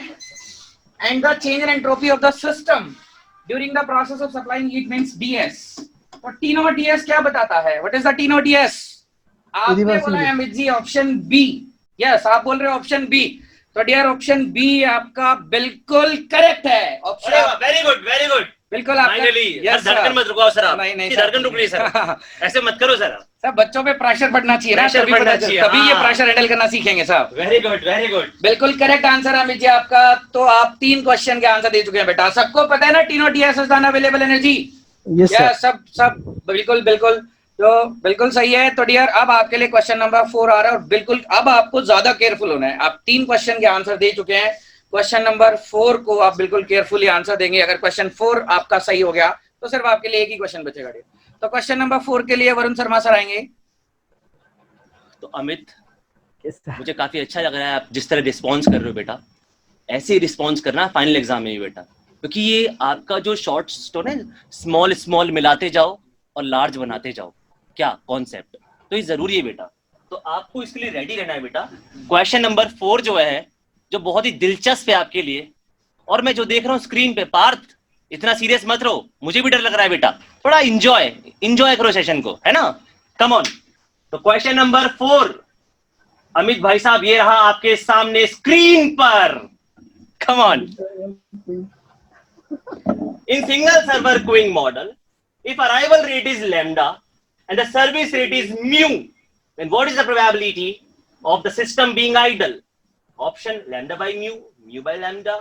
And the change in entropy of the system during the process of supplying heat means DS। तो T0 DS क्या बताता है? What is the T0 DS? आपने बोला है अमित जी ऑप्शन बी, यस आप बोल रहे हो ऑप्शन बी, तो डियर ऑप्शन बी आपका बिल्कुल करेक्ट है। Option very good very good, बिल्कुल आपका धड़कन मत रुकाओ सर, आप नहीं धड़कन रुक रही सर, ऐसे मत करो सर। सर बच्चों पे प्रेशर बढ़ना चाहिए ना, प्रेशर बढ़ना चाहिए, तभी ये हाँ। प्रेशर हैंडल करना सीखेंगे साहब। वेरी गुड वेरी गुड, बिल्कुल करेक्ट आंसर अमित जी आपका। तो आप 3 क्वेश्चन के आंसर दे चुके हैं बेटा। सबको पता है ना T0 DS is the available energy? Yes sir. सब बिल्कुल बिल्कुल, तो बिल्कुल सही है। तो डियर अब आपके लिए क्वेश्चन नंबर 4 आ रहा है और बिल्कुल अब आपको ज्यादा केयरफुल होना है। आप 3 क्वेश्चन के आंसर दे चुके हैं, क्वेश्चन नंबर 4 को आप बिल्कुल केयरफुली आंसर देंगे। अगर क्वेश्चन 4 आपका सही हो गया तो सिर्फ आपके लिए एक ही क्वेश्चन बचेगा। तो क्वेश्चन नंबर 4 के लिए वरुण शर्मा सर आएंगे। तो अमित मुझे काफी अच्छा लग रहा है आप जिस तरह रिस्पॉन्स कर रहे हो बेटा, ऐसे ही रिस्पॉन्स करना फाइनल एग्जाम में भी बेटा, क्योंकि ये आपका जो शॉर्ट्स तो ना स्मॉल स्मॉल मिलाते जाओ और लार्ज बनाते जाओ, क्या कॉन्सेप्ट, तो ये जरूरी है बेटा। तो आपको इसके लिए रेडी रहना है बेटा। क्वेश्चन नंबर 4 जो है, जो बहुत ही दिलचस्प है आपके लिए, और मैं जो देख रहा हूँ स्क्रीन पे, पार्थ इतना सीरियस मत रहो, मुझे भी डर लग रहा है बेटा, थोड़ा इंजॉय करो सेशन को, है ना? Come on. तो क्वेश्चन नंबर 4 अमित भाई साहब ये रहा आपके सामने स्क्रीन पर, come on. In single server queuing model, if arrival rate is lambda and the service rate is mu, then what is the probability of the system being idle? Option lambda by mu, mu by lambda,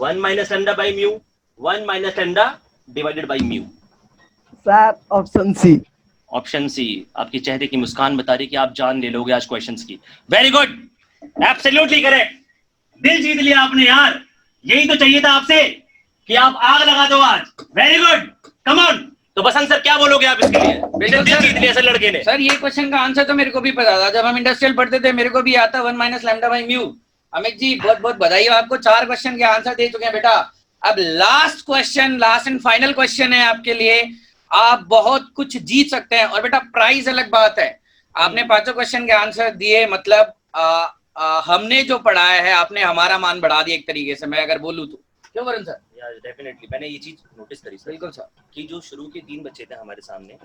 1 minus lambda by mu, 1 minus lambda divided by mu. Sir option C. Option C, आपकी चेहरे की मुस्कान बता रही कि आप जान ले लोगे आज क्वेश्चंस की। वेरी गुड, एब्सोल्युटली करेक्ट, दिल जीत लिया आपने यार, यही तो चाहिए था आपसे कि आप आग लगा दो आज। Very good, come on. तो बसंत सर क्या बोलोगे आप इसके लिए? दिल जीत लिया सर लड़के ने। सर ये क्वेश्चन का आंसर तो मेरे को भी पता था, जब हम इंडस्ट्रियल पढ़ते थे मेरे को भी आता 1 minus lambda by mu. Amit ji बहुत बहुत बधाई हो आपको, 4 क्वेश्चन के आंसर दे चुके हैं बेटा। अब last question, last and final question है आपके लिए, आप बहुत कुछ जीत सकते हैं। और बेटा प्राइज अलग बात है, आपने 5 क्वेश्चन के आंसर दिए, मतलब हमने जो पढ़ाया है आपने हमारा मान बढ़ा दिया एक तरीके से, मैं अगर बोलूँ तो। क्यों वरुण सर? डेफिनेटली मैंने ये चीज नोटिस करी सर। बिल्कुल सर, कि जो शुरू के 3 बच्चे थे हमारे सामने,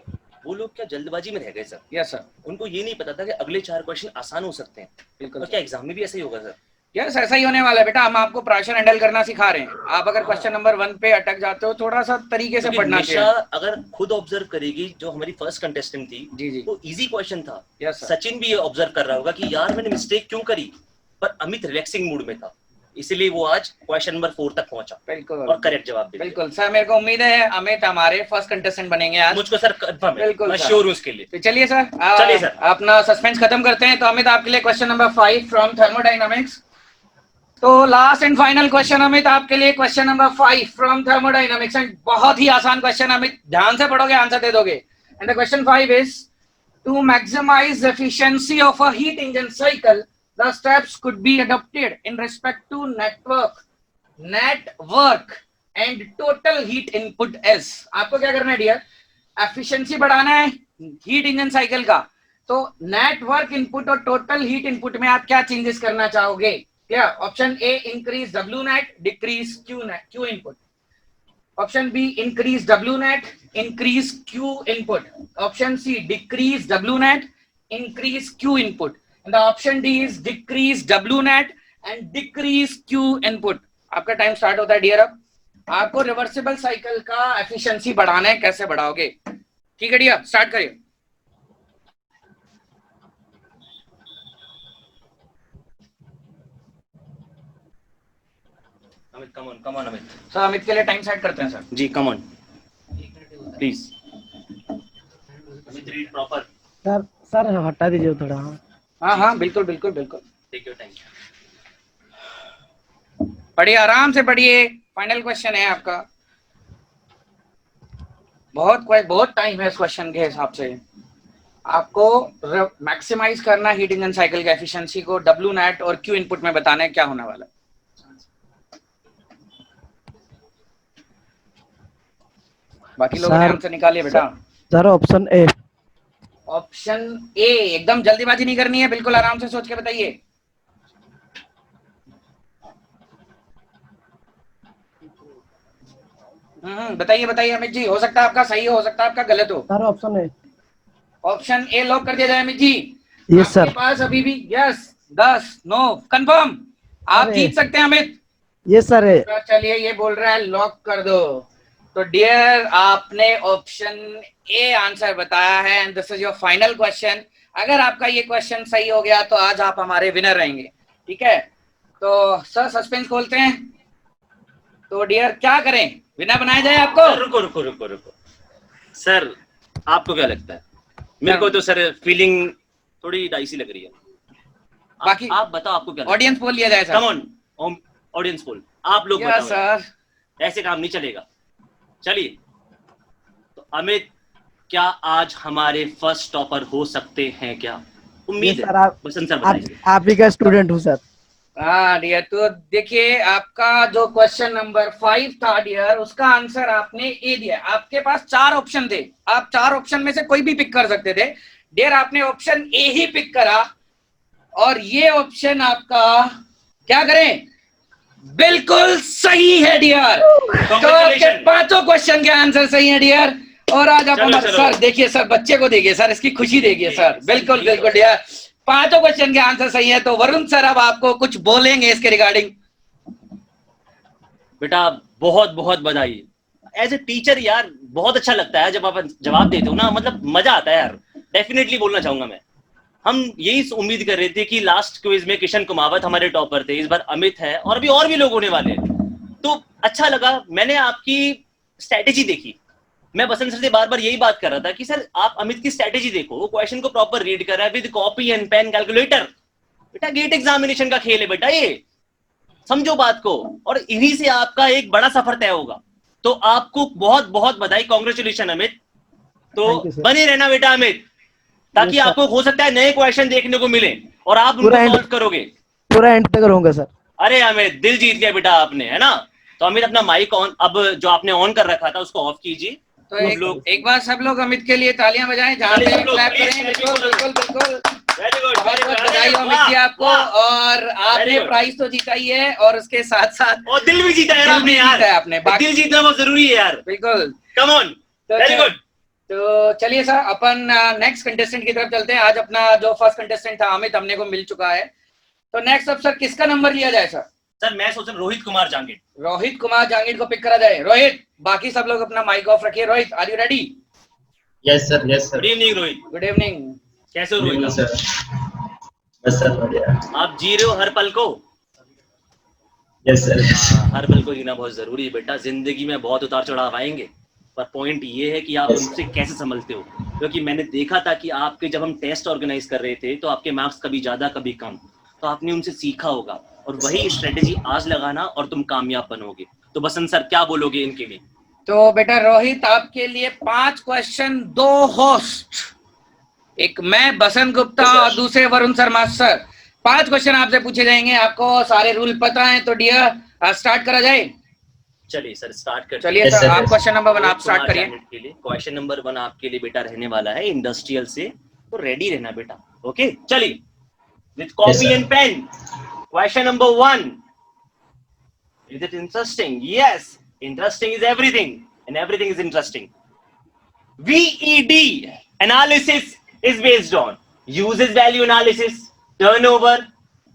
वो लोग क्या जल्दबाजी में रह गए सर। यस सर, उनको ये नहीं पता था कि अगले 4 क्वेश्चन आसान हो सकते हैं। बिल्कुल। और क्या एग्जाम में भी ऐसा ही होगा सर? यस ऐसा ही होने वाला है बेटा, हम आपको प्रेशर हैंडल करना सिखा रहे हैं। आप अगर क्वेश्चन नंबर 1 पे अटक जाते हो, थोड़ा सा तरीके से पढ़ना चाहिए। अगर खुद ऑब्जर्व करेगी, जो हमारी फर्स्ट कंटेस्टेंट थी, जी जी, वो इजी क्वेश्चन था। Yes sir. सचिन भी ये ऑब्जर्व कर रहा होगा कि यार मैंने मिस्टेक क्यों करी, पर अमित रिलैक्सिंग मूड में था, इसलिए वो आज क्वेश्चन नंबर 4 तक पहुंचा। बिल्कुल, और करेक्ट जवाब दे। बिल्कुल सर, मेरे को उम्मीद है अमित हमारे फर्स्ट कंटेस्टेंट बनेंगे आज। मुझको सर कंफर्म है, बिल्कुल मैं श्योर हूं उसके लिए। तो चलिए सर, चलिए सर, अपना सस्पेंस खत्म करते हैं। तो अमित आपके लिए क्वेश्चन नंबर 5 फ्रॉम थर्मोडायनामिक्स। तो last and final question Amit आपके लिए, question number 5 from thermodynamics. And बहुत ही आसान क्वेश्चन, अमित ध्यान से पढ़ोगे आंसर दे दोगे। And the question 5 is to maximise efficiency of a heat engine cycle, the steps could be adopted in respect to net work and total heat input S। आपको क्या करना है डियर? एफिशिएंसी बढ़ाना है हीट इंजन साइकिल का, तो net work input और total heat input में आप क्या चेंजेस करना चाहोगे? क्या option A increase W net, decrease Q input. Option B increase W net, increase Q input. Option C decrease W net, increase Q input. And the option D is decrease W net and decrease Q input। आपका time start होता है dear. अब आपको reversible cycle का efficiency बढ़ाना है, कैसे बढ़ाओगे? ठीक है डियर, स्टार्ट करिए। Amit come on Amit. Sir Amit के लिए टाइम सेट करते हैं सर। जी come on please. Amit read proper. Sir हटा दीजिए थोड़ा। हाँ बिल्कुल बिल्कुल बिल्कुल, टेक योर टाइम, पढ़िए आराम से पढ़िए। फाइनल क्वेश्चन है आपका, बहुत टाइम है इस क्वेश्चन के हिसाब से। आपको मैक्सिमाइज करना हीट इंजन साइकिल के एफिशिएंसी को, डब्ल्यू नेट और क्यू इनपुट में बताना है क्या होने वाला है। बाकी लोगों ने सर, आंसर निकालिए बेटा। Sir option A. Option A, एकदम जल्दीबाजी नहीं करनी है, बिल्कुल आराम से सोच के बताइए। बताइए बताइए अमित जी, हो सकता है आपका सही हो सकता है आपका गलत हो। Sir option A. Option A lock कर दिया जाए अमित जी। Yes sir. आपके पास अभी भी यस 10 9 कंफर्म, आप अरे। जीत सकते हैं अमित। यस सर ए। तो चलिए ये बोल रहा है लॉक कर दो। तो डियर आपने ऑप्शन ए आंसर बताया है and this is your final question. अगर आपका ये क्वेश्चन सही हो गया तो आज आप हमारे विनर रहेंगे, ठीक है। तो सर सस्पेंस खोलते हैं, तो डियर क्या करें, विनर बनाया जाए आपको? रुको रुको रुको रुको सर, आपको क्या लगता है? मेरे को तो सर फीलिंग थोड़ी डाइसी लग रही है। बाकी आप बताओ आपको क्या लगता है? ऑडियंस पोल लिया जाए sir. Come on audience poll, आप लोग बताओ सर। ऐसे काम नहीं चलेगा। चलिए तो अमित, क्या आज हमारे फर्स्ट टॉपर हो सकते हैं क्या? उम्मीद सर, है। आप बसंत सर बताइए। आप ही का स्टूडेंट हूँ सर। हाँ डियर, तो देखिए आपका जो क्वेश्चन नंबर 5 था डियर, उसका आंसर आपने ए दिया। आपके पास 4 ऑप्शन थे, आप 4 ऑप्शन में से कोई भी पिक कर सकते थे। डियर आपने ऑप्शन ए ही पिक करा और ये ऑप्शन आपका क्या करें, बिल्कुल सही है डियर। तो आपके 5 क्वेश्चन के आंसर सही है डियर। और आज आप हमारे सर देखिए, सर बच्चे को देखिए, सर इसकी खुशी देखिए सर। बिल्कुल बिल्कुल डियर, 5 क्वेश्चन के आंसर सही है। तो वरुण सर अब आपको कुछ बोलेंगे इसके रिगार्डिंग। बेटा बहुत बहुत बधाई। एज ए टीचर यार बहुत अच्छा लगता है जब आप जवाब देते हो ना, मतलब मजा आता है यार। डेफिनेटली बोलना चाहूंगा मैं, हम यही उम्मीद कर रहे थे कि लास्ट क्विज में किशन कुमावत हमारे टॉपर थे, इस बार अमित है और अभी और भी लोग होने वाले हैं। तो अच्छा लगा, मैंने आपकी स्ट्रेटेजी देखी। मैं बसंत सर से बार बार यही बात कर रहा था कि सर आप अमित की स्ट्रेटेजी देखो, वो क्वेश्चन को प्रॉपर रीड कर रहा है with copy and pen calculator. बेटा गेट एग्जामिनेशन का खेल है बेटा, ये समझो बात को, और इन्हीं से आपका एक बड़ा सफर तय होगा। तो आपको बहुत बहुत बधाई, कॉन्ग्रेचुलेशन अमित। तो बने रहना बेटा अमित, ताकि आपको हो सकता है नए क्वेश्चन देखने को मिले और आप उनको सॉल्व करोगे। पूरा एंड तक रहूंगा सर। अरे अमित दिल जीत गया बेटा आपने, है ना। तो अमित अपना माइक ऑन, अब जो आपने ऑन कर रखा था उसको ऑफ कीजिए। तो एक बार सब लोग अमित के लिए तालियां बजाएं, जहां पे क्लैप करें। बिल्कुल बिल्कुल बिल्कुल, वेरी गुड, बहुत बहुत बधाई अमित जी आपको। और आपने प्राइज तो जीता ही है और उसके साथ साथ और दिल भी जीता है आपने यार। आपने दिल जीतना बहुत जरूरी है यार। बिल्कुल, कम ऑन, वेरी गुड। तो चलिए सर अपन नेक्स्ट कंटेस्टेंट की तरफ चलते हैं। आज अपना जो फर्स्ट कंटेस्टेंट था अमित हमने को मिल चुका है। तो नेक्स्ट अब सर किसका नंबर लिया जाए सर? सर मैं सोच रहा हूं रोहित कुमार जांगिड। रोहित कुमार जांगिड को पिक करा जाए। रोहित, बाकी सब लोग अपना माइक ऑफ रखिए। Rohit are you ready? Yes sir, yes sir. Good evening Rohit. Good evening, कैसे हो रोहित? सर बस सर बढ़िया। आप जी रहे हो हर पल को? Yes sir. हर पल को जीना बहुत जरूरी है बेटा। जिंदगी में बहुत उतार चढ़ाव आएंगे, पर पॉइंट ये है कि आप उनसे कैसे संभलते हो। क्योंकि मैंने देखा था कि आपके जब हम टेस्ट ऑर्गेनाइज कर रहे थे तो आपके मार्क्स कभी ज्यादा कभी कम, तो आपने उनसे सीखा होगा और वही स्ट्रेटेजी आज लगाना और तुम कामयाब बनोगे। तो बसंत सर क्या बोलोगे इनके लिए? तो बेटा रोहित आपके लिए 5 क्वेश्चन, 2 होस्ट, एक मैं बसंत गुप्ता और दूसरे वरुण शर्मा सर। 5 क्वेश्चन आपसे पूछे जाएंगे, आपको सारे रूल पता है। तो डियर स्टार्ट करा जाए। चलिए सर स्टार्ट कर। चलिए सर, आप क्वेश्चन नंबर 1 आप स्टार्ट करिए। क्वेश्चन नंबर 1 आपके लिए बेटा रहने वाला है इंडस्ट्रियल से, तो रेडी रहना बेटा। ओके चलिए, with copy and pen. Question number 1, is it interesting? Yes, interesting is everything and everything is interesting. VED analysis is based on uses value analysis, turnover,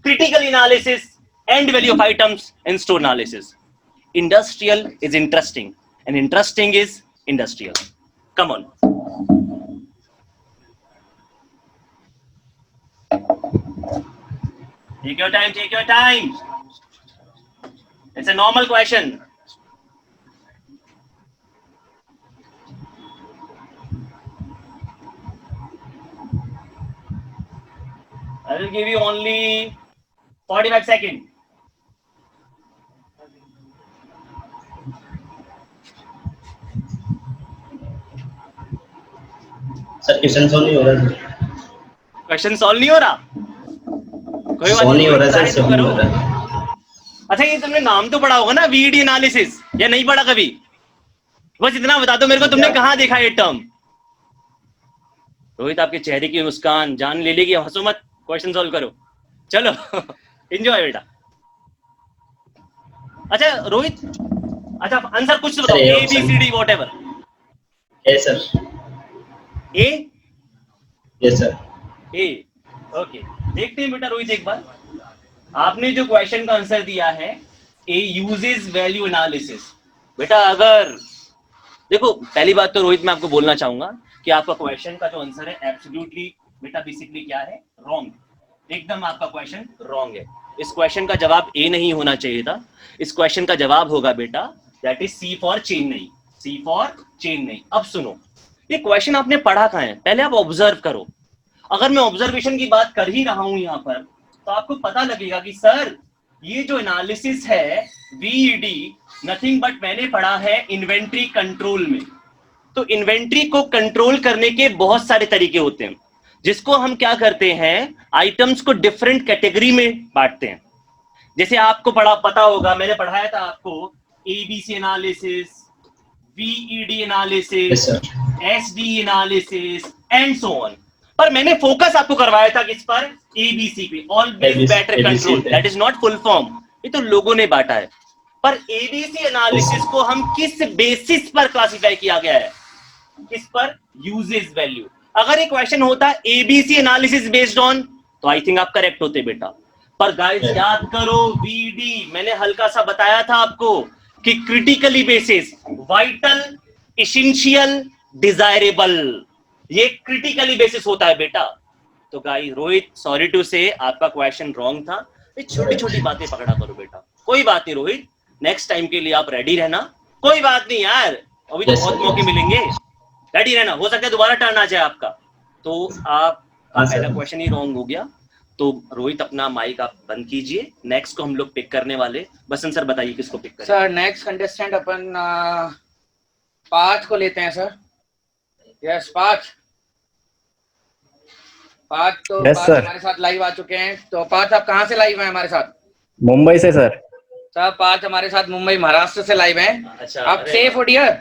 critical analysis, end value of items, and store analysis. Industrial is interesting and interesting is industrial. Come on. Take your time, take your time. It's a normal question. I will give you only 45 seconds. Sir question solve नहीं हो रहा। Question solve नहीं हो रहा? कोई बात नहीं हो रहा सर, सॉल्व नहीं हो रहा। अच्छा ये तुमने नाम तो पढ़ा होगा ना, वीडी एनालिसिस, या नहीं पढ़ा कभी? बस इतना बता दो मेरे को, तुमने कहाँ देखा ये टर्म? रोहित आपके चेहरे की मुस्कान जान ले लेगी, हंसो मत, क्वेश्चन सॉल्व करो, चलो एंजॉय बेटा। अच्छा रोहित, अच्छा आंसर कुछ तो बताओ, A B C D whatever. A sir. A? Yes sir. A, okay. देखते हैं बेटा रोहित, एक बार आपने जो क्वेश्चन का आंसर दिया है, ए यूजेस वैल्यू एनालिसिस। बेटा अगर देखो, पहली बात तो रोहित मैं आपको बोलना चाहूंगा कि आपका क्वेश्चन का जो आंसर है एब्सोल्युटली बेटा बेसिकली क्या है, रॉन्ग, एकदम आपका क्वेश्चन रॉन्ग है। इस क्वेश्चन का जवाब ए नहीं होना चाहिए था, इस क्वेश्चन का जवाब होगा बेटा that is C for Chennai, C for Chennai. अब सुनो, ये क्वेश्चन आपने पढ़ा कहाँ है, पहले आप ऑब्जर्व करो। अगर मैं ऑब्जर्वेशन की बात कर ही रहा हूं यहाँ पर, तो आपको पता लगेगा कि सर ये जो एनालिसिस है वीईडी नथिंग बट मैंने पढ़ा है इन्वेंट्री कंट्रोल में। तो इन्वेंट्री को कंट्रोल करने के बहुत सारे तरीके होते हैं, जिसको हम क्या करते हैं, आइटम्स को डिफरेंट कैटेगरी में बांटते हैं। जैसे आपको पता होगा, मैंने पढ़ाया था आपको ABC analysis, VED analysis, SD analysis and so on. पर मैंने फोकस आपको करवाया था किस पर, एबीसी पे, always better control, that is not full form, ये तो लोगों ने बांटा है। पर एबीसी एनालिसिस को हम किस बेसिस पर क्लासिफाई किया गया है, किस पर, यूजेस वैल्यू। अगर एक क्वेश्चन होता एबीसी एनालिसिस बेस्ड ऑन, तो आई थिंक आप करेक्ट होते बेटा। पर गाइस याद करो, वीडी मैंने हल्का सा बताया था आपको कि critically basis, vital, essential, desirable, ये क्रिटिकली बेसिस होता है बेटा। तो गाइस रोहित, सॉरी टू से आपका क्वेश्चन रॉन्ग था। ये छोटी छोटी बातें पकड़ा करो बेटा, कोई बात नहीं रोहित, नेक्स्ट टाइम के लिए आप रेडी रहना। कोई बात नहीं यार, अभी तो बहुत मौके मिलेंगे, रेडी रहना, हो सकता है दोबारा टर्न आ जाए आपका। तो आप पहला क्वेश्चन ही रॉन्ग हो गया, तो रोहित अपना माइक आप बंद कीजिए। नेक्स्ट को हम लोग पिक करने वाले, बसंत सर बताइए किसको पिक करें। सर नेक्स्ट कंटेस्टेंट अपन पार्थ को लेते हैं सर। यस पार्थ। पार्थ तो yes, पार्थ हमारे साथ लाइव आ चुके हैं। तो पार्थ आप कहाँ से लाइव हैं हमारे साथ? मुंबई से सर। सर पार्थ हमारे साथ मुंबई महाराष्ट्र से लाइव हैं। अच्छा, आप सेफ हो डियर?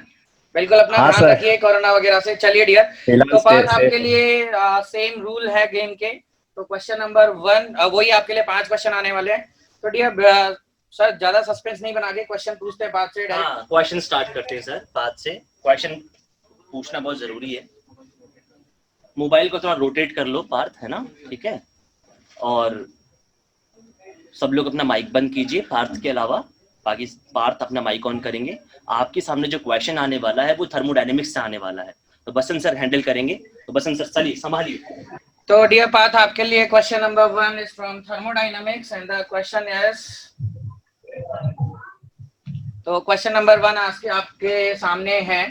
बिल्कुल अपना हाँ, ध्यान रखिए कोरोना वगैरह से। चलिए डियर, तो पार्थ आपके लिए सेम रूल है गेम के। तो क्वेश्चन नंबर 1 वही आपके लिए 5 क्वेश्चन आने वाले हैं। तो डियर सर ज्यादा सस्पेंस नहीं बना के क्वेश्चन पूछते हैं पार्थ से। क्वेश्चन स्टार्ट करते हैं सर पार्थ से। क्वेश्चन पूछना बहुत जरूरी है। मोबाइल को थोड़ा रोटेट कर लो पार्थ, है ना, ठीक है। और सब लोग अपना माइक बंद कीजिए पार्थ के अलावा, बाकी पार्थ अपना माइक ऑन करेंगे। आपके सामने जो क्वेश्चन आने वाला है वो थर्मोडायनेमिक्स से आने वाला है, तो बसंत सर हैंडल करेंगे। तो बसंत सर चलिए संभालिए। तो डियर पार्थ आपके लिए question number 1 is from thermodynamics and the question is, तो क्वेश्चन नंबर 1 आपके सामने है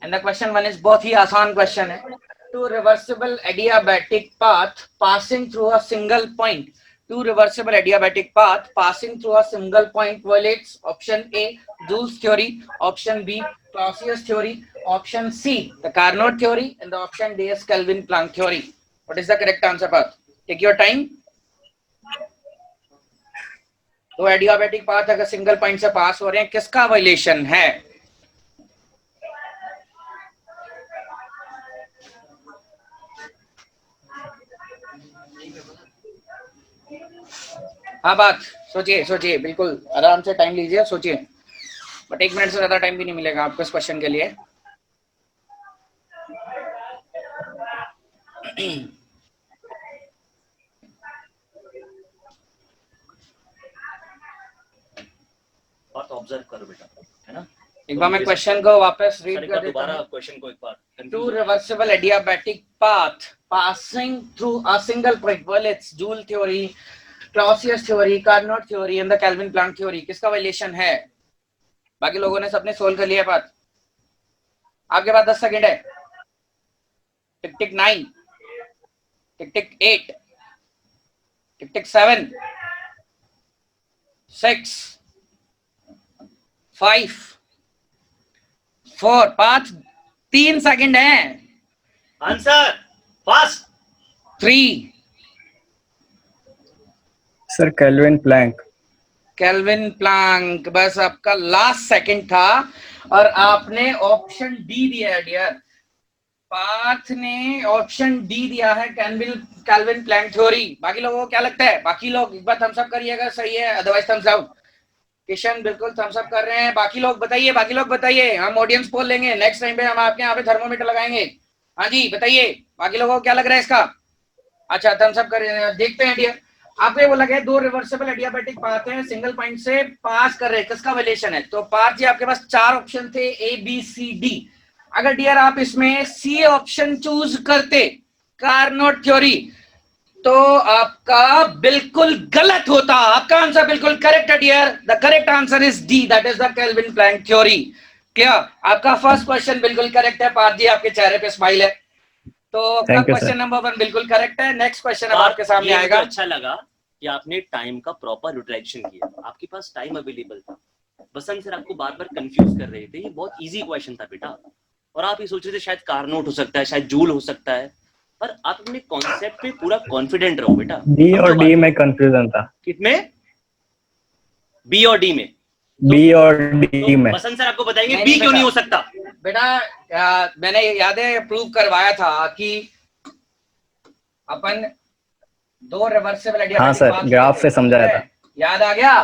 एंड द क्वेश्चन 1 इज बहुत ही आसान क्वेश्चन है। Two reversible adiabatic path passing through a single point, two reversible adiabatic path passing through a single point violates option A Joule's theory, option B Clausius theory, option C the Carnot theory and the option D is Kelvin Planck theory. What is the correct answer Parth? Take your time. तो adiabatic path अगर single point से pass हो रहे हैं, किसका violation है? हाँ बात सोचिए सोचिए, बिल्कुल आराम से टाइम लीजिए, सोचिए, बट 1 मिनट से ज्यादा टाइम भी नहीं मिलेगा आपको इस क्वेश्चन के लिए। बात ऑब्जर्व करो बेटा, है ना। एक बार मैं क्वेश्चन को वापस रीड कर देता हूं। क्वेश्चन को एक बार, two reversible adiabatic path passing through a single point violates Joule theory, Clausius theory, Carnot theory and the Kelvin Planck theory. किसका वायलेशन है? बाकी लोगों ने सबने सोल्व कर लिया बात। आपके पास 10 सेकंड है। Tick tick 9, tick tick 8, tick tick 7, 6, 5, 4, 5, 3 second है। Answer fast. 3, sir Kelvin Planck. Kelvin Planck, बस आपका लास्ट सेकंड था और आपने ऑप्शन डी दिया है डियर। पार्थ ने ऑप्शन डी दिया है, केल्विन प्लैंक थ्योरी। बाकी लोगों को क्या लगता है? बाकी लोग एक बार थम्स अप करिएगा, सही है, अदरवाइज थम्स आउट। किशन बिल्कुल थम्स अप कर रहे हैं। बाकी लोग बताइए, बाकी लोग बताइए, हम ऑडियंस पोल लेंगे नेक्स्ट टाइम पे, हम आपके यहाँ पे थर्मोमीटर लगाएंगे। हाँ जी बताइए, बाकी लोगों को क्या लग रहा है इसका? अच्छा थम्स अप कर, देखते हैं डियर। आपको ये बोला गया 2 रिवर्सिबल एडियाबेटिक पाथ है, सिंगल पॉइंट से पास कर रहे हैं, किसका वैल्यूएशन है? तो पार्थ जी आपके पास 4 ऑप्शन थे, ए बी सी डी। अगर डियर आप इसमें सी ऑप्शन चूज करते, कार्नोट थ्योरी, तो आपका बिल्कुल गलत होता। आपका आंसर बिल्कुल करेक्ट है dear. The correct answer is D, that is the Kelvin Planck theory. क्या आपका फर्स्ट क्वेश्चन बिल्कुल करेक्ट है पार्थ जी, आपके चेहरे पे स्माइल है। तो आपका क्वेश्चन नंबर 1 बिल्कुल करेक्ट है। नेक्स्ट क्वेश्चन अब आपके सामने आएगा। अच्छा लगा कि आपने टाइम का प्रॉपर यूटिलाइजेशन किया, आपके पास टाइम अवेलेबल था। बसंत सर आपको बार बार कंफ्यूज कर रहे थे, ये बहुत इजी क्वेश्चन था बेटा, और आप ये सोच रहे थे शायद कार्नोट हो सकता है, शायद जूल हो सकता है, पर आप अपने कॉन्सेप्ट पे पूरा कॉन्फिडेंट रहो बेटा। बी और डी में कंफ्यूजन था। कितने? बी और डी में? बी और डी में। बसंत सर आपको बताएंगे बी क्यों नहीं हो सकता। बेटा मैंने याद है प्रूव करवाया था कि अपन 2 रिवर्सिबल एडियाबेटिक, हाँ सर, ग्राफ से समझाया था, याद आ गया।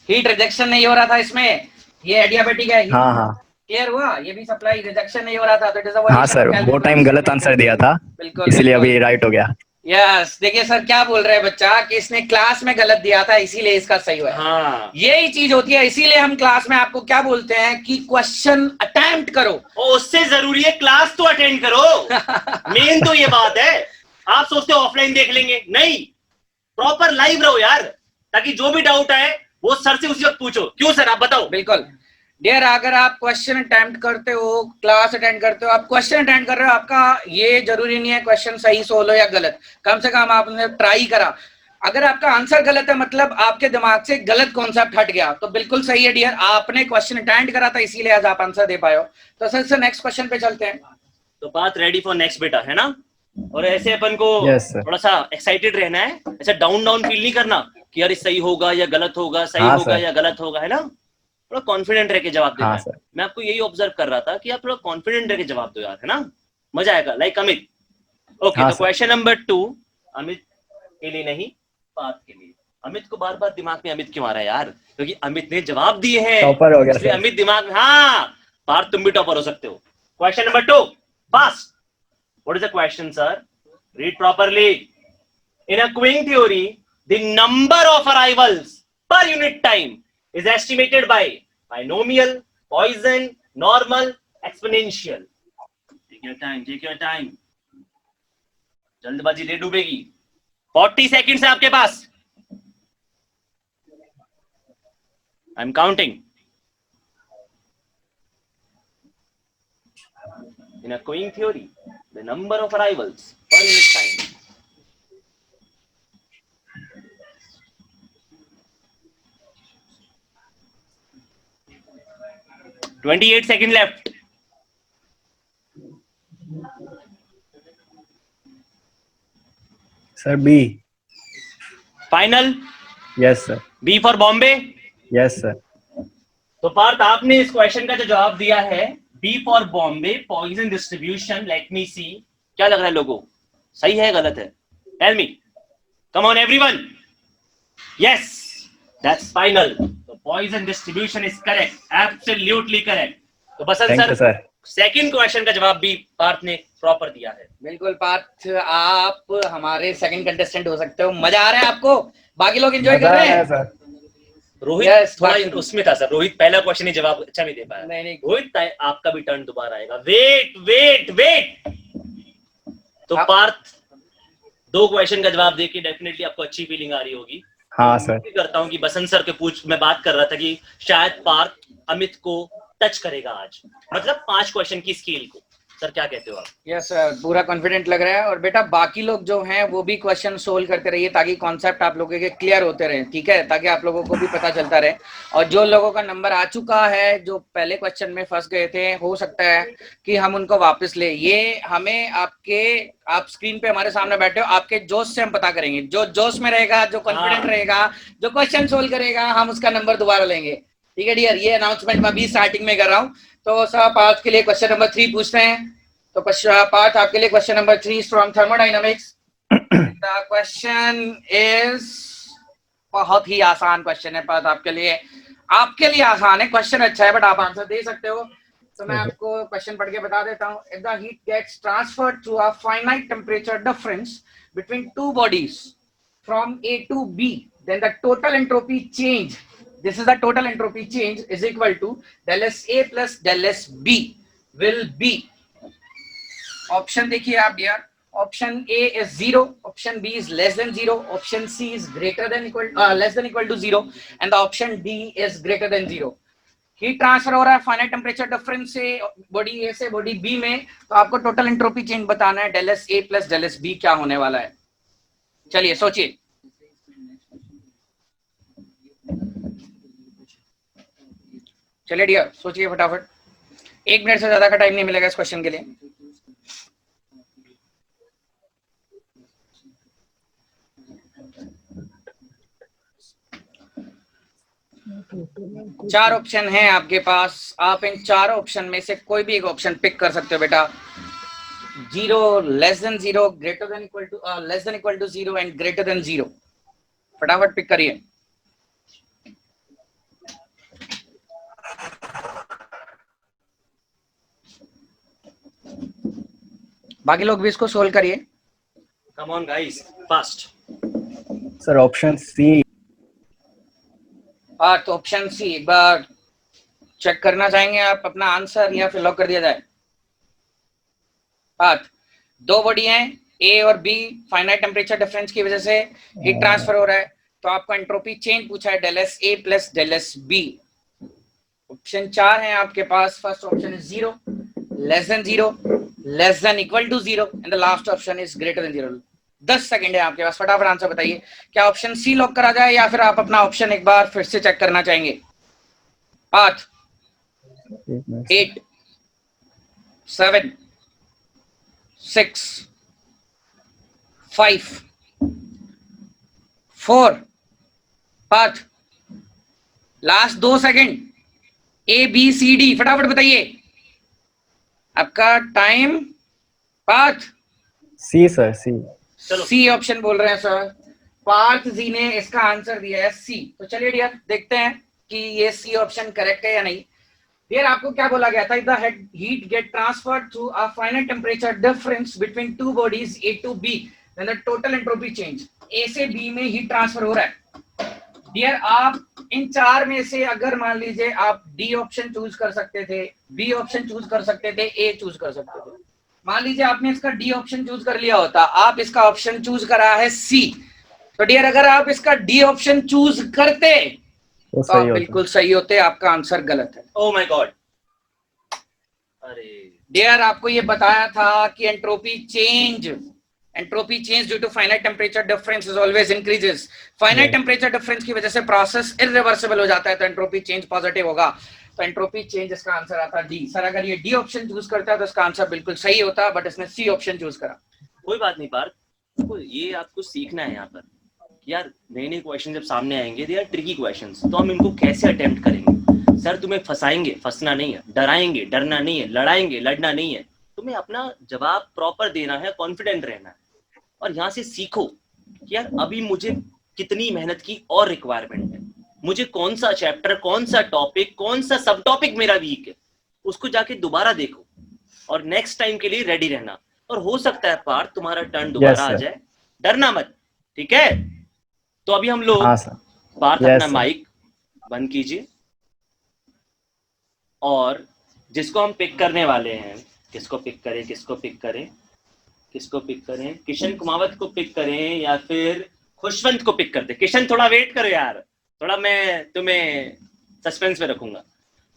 हीट रिजेक्शन नहीं हो रहा था इसमें, ये एडियाबेटिक है। हाँ हाँ क्लियर हुआ? ये भी सप्लाई रिजेक्शन नहीं हो रहा था, तो इट इज अ हाँ सर, वो टाइम गलत आंसर दिया था, इसलिए अभी राइट हो गया। यस, देखिए सर क्या बोल रहे हैं बच्चा कि इसने क्लास में गलत दिया था इसीलिए इसका सही हुआ। हाँ, यही चीज होती है, इसीलिए हम क्लास में आपको क्या बोलते हैं कि क्वेश्चन अटेम्प्ट करो। उससे जरूरी है क्लास तो अटेंड करो। मेन तो ये बात है। आप सोचते हो ऑफलाइन देख लेंगे, नहीं, प्रॉपर लाइव रहो यार, ताकि जो भी डाउट आए वो सर से उसी वक्त पूछो। क्यों सर, आप बताओ। बिल्कुल डियर, अगर आप क्वेश्चन अटेम्प्ट करते हो, क्लास अटेंड करते हो, आप क्वेश्चन अटेंड कर रहे हो, आपका ये जरूरी नहीं है क्वेश्चन सही सोल्व हो या गलत, कम से कम आपने ट्राई करा। अगर आपका आंसर गलत है मतलब आपके दिमाग से गलत कॉन्सेप्ट हट गया, तो बिल्कुल सही है डियर, आपने क्वेश्चन अटेंड करा था इसीलिए आज आप आंसर दे पाए हो। तो सर नेक्स्ट क्वेश्चन पे चलते हैं। तो बात रेडी फॉर नेक्स्ट बेटा, है ना? और ऐसे अपन को थोड़ा सा एक्साइटेड रहना है, ऐसा डाउन फील नहीं करना कि यार सही होगा या गलत होगा, सही होगा या गलत होगा, है ना? थोड़ा कॉन्फिडेंट रह के जवाब देना है। मैं आपको यही ऑब्जर्व कर रहा था कि आप थोड़ा कॉन्फिडेंट रह के जवाब दो यार, है ना? मजा आएगा। लाइक अमित। ओके, तो क्वेश्चन नंबर 2 अमित के लिए नहीं, पार्थ के लिए। अमित को बार बार दिमाग में अमित क्यों आ रहा है यार? क्योंकि अमित ने जवाब दिए हैं, टॉपर हो गया इसलिए अमित दिमाग में। हाँ पार्थ, तुम भी टॉपर हो सकते हो। Question number 2 fast. What is the question, sir? Read properly. In a queuing theory, the number of arrivals per unit time is estimated by binomial, Poisson, normal, exponential. Take your time, take your time. जल्दबाजी दे डूबेगी। 40 seconds है आपके पास। I'm counting. In a queuing theory, the number of arrivals per unit time. "28 seconds left." Sir, B. Final? Yes sir. B for Bombay? Yes sir. तो पार्थ, आपने इस question का जो जवाब दिया है B for Bombay, Poisson distribution. Let me see. क्या लग रहा है लोगों, सही है गलत है? Tell me. Come on everyone. Yes, that's final. So Poisson distribution is correct. Absolutely correct. तो बसंत सर, सेकंड क्वेश्चन का जवाब भी पार्थ ने प्रॉपर दिया है। बिल्कुल पार्थ, आप हमारे सेकंड कंटेस्टेंट हो सकते हो। मजा आ रहा है आपको? बाकी लोग एंजॉय कर रहे हैं? रोहित थोड़ा उसमें था सर, रोहित पहला क्वेश्चन ही जवाब अच्छा नहीं दे पाया। नहीं रोहित, आपका भी टर्न दोबारा आएगा। Wait wait wait. तो पार्थ 2 क्वेश्चन का जवाब देके डेफिनेटली आपको अच्छी फीलिंग आ रही होगी। हाँ सर। करता हूँ कि बसंत सर के मैं बात कर रहा था कि शायद पार्थ अमित को टच करेगा आज, मतलब 5 क्वेश्चन की स्केल को। सर क्या कहते हो आप? यस सर, पूरा कॉन्फिडेंट लग रहा है। और बेटा बाकी लोग जो हैं वो भी क्वेश्चन सोल्व करते रहिए ताकि कॉन्सेप्ट आप लोगों के क्लियर होते रहे, ठीक है, ताकि आप लोगों को भी पता चलता रहे। और जो लोगों का नंबर आ चुका है, जो पहले क्वेश्चन में फंस गए थे, हो सकता है कि हम उनको वापस ले। ये हमें आप स्क्रीन पे हमारे सामने बैठे हो, आपके जोश से हम पता करेंगे। जो जोश में रहेगा, जो कॉन्फिडेंट रहेगा, जो क्वेश्चन सोल्व करेगा, हम उसका नंबर दोबारा लेंगे, ठीक है डियर। ये अनाउंसमेंट मैं अभी स्टार्टिंग में कर रहा हूँ। तो सब आज के लिए क्वेश्चन नंबर 3 पूछते हैं। तो पार्थ आपके लिए question number 3 from thermodynamics. The question is, बहुत ही आसान क्वेश्चन है पार्थ आपके लिए आसान है क्वेश्चन, अच्छा है, बट आप आंसर दे सकते हो। तो मैं आपको क्वेश्चन पढ़ के बता देता हूँ। If the heat gets transferred through a finite temperature difference between two bodies from A to B, then the total entropy change, this is the total entropy change, is equal to del S A plus del S B will be, option देखिए आप dear. Option A is 0, option B is less than 0, option C is less than equal to 0, and the option D is greater than 0। Heat transfer हो रहा है finite temperature difference से body A से body B में, तो आपको total entropy change बताना है, del S A plus del S B क्या होने वाला है। चलिए सोचिए। चलिए डियर सोचिए फटाफट, 1 मिनट से ज्यादा का टाइम नहीं मिलेगा इस क्वेश्चन के लिए। चार ऑप्शन हैं आपके पास, आप इन 4 ऑप्शन में से कोई भी एक ऑप्शन पिक कर सकते हो बेटा। 0, less than 0, greater than equal to, less than equal to 0 and greater than 0। फटाफट पिक करिए। बाकी लोग भी इसको सोल्व करिए। Come on guys, fast. Sir option C. तो ऑप्शन सी, एक बार चेक करना चाहेंगे आप अपना आंसर या फिर लॉक कर दिया जाए? बात, 2 बॉडी हैं ए और बी, फाइनाइट टेम्परेचर डिफरेंस की वजह से हीट ट्रांसफर हो रहा है, तो आपको एंट्रोपी चेंज पूछा है, del S A plus del S B. Option 4 है आपके पास। First option is 0, less than 0, less than equal to 0, and the last option is greater than 0। 10 second है आपके पास, फटाफट आंसर बताइए। क्या ऑप्शन सी लॉक करा जाए या फिर आप अपना ऑप्शन एक बार फिर से चेक करना चाहेंगे? पाथ, 8, 7, 6, 5, 4, पाथ, last 2 second. A B C D, फटाफट बताइए आपका टाइम। पाथ, C sir, C. C option बोल रहे हैं सर। पार्थ जी ने इसका आंसर दिया है सी। तो चलिए डियर देखते हैं कि ये सी ऑप्शन करेक्ट है या नहीं। डियर आपको क्या बोला गया था? The heat get transferred through a finite temperature difference between two bodies A to B, then the total entropy change. A से B में हीट ट्रांसफर हो रहा है। डियर आप इन 4 में से अगर मान लीजिए आप डी ऑप्शन चूज कर सकते थे, बी ऑप्शन चूज कर सकते थे, ए चूज कर सकते थे। मान लीजिए आपने इसका डी ऑप्शन चूज कर लिया होता, आप इसका ऑप्शन चूज करा है सी। तो डियर अगर आप इसका डी ऑप्शन चूज करते तो आप बिल्कुल सही होते, आपका आंसर गलत है। Oh my God. अरे डियर आपको ये बताया था कि entropy change due to finite temperature difference is always increases. Finite temperature difference की वजह से प्रोसेस इरिवर्सिबल हो जाता है, तो एंट्रोपी चेंज पॉजिटिव होगा। तो एंट्रोपी चेंज इसका आंसर आता डी। सर अगर ये डी ऑप्शन चूज करता है तो इसका आंसर बिल्कुल सही होता, बट इसने सी ऑप्शन चूज करा। कोई बात नहीं पार्थ, ये आपको सीखना है यहाँ पर यार। नए नए क्वेश्चन जब सामने आएंगे, दे आर ट्रिकी क्वेश्चंस, तो हम इनको कैसे अटेम्प्ट करेंगे? सर तुम्हें फंसाएंगे, फंसना नहीं है, डराएंगे, डरना नहीं है, लड़ाएंगे, लड़ना नहीं है। तुम्हें अपना जवाब प्रॉपर देना है, कॉन्फिडेंट रहना है, और यहाँ से सीखो कि यार अभी मुझे कितनी मेहनत की और रिक्वायरमेंट है, मुझे कौन सा चैप्टर, कौन सा टॉपिक, कौन सा सब टॉपिक मेरा वीक है, उसको जाके दोबारा देखो और नेक्स्ट टाइम के लिए रेडी रहना। और हो सकता है पार्थ तुम्हारा टर्न दोबारा आ जाए, डरना मत, ठीक है? तो अभी हम लोग पार्थ अपना माइक बंद कीजिए, और जिसको हम पिक करने वाले हैं, किसको पिक करें, किसको पिक करें, किसको पिक करें? किशन कुमावत को पिक करें या फिर खुशवंत को पिक करते? किशन थोड़ा वेट करो यार, थोड़ा मैं तुम्हें सस्पेंस में रखूंगा।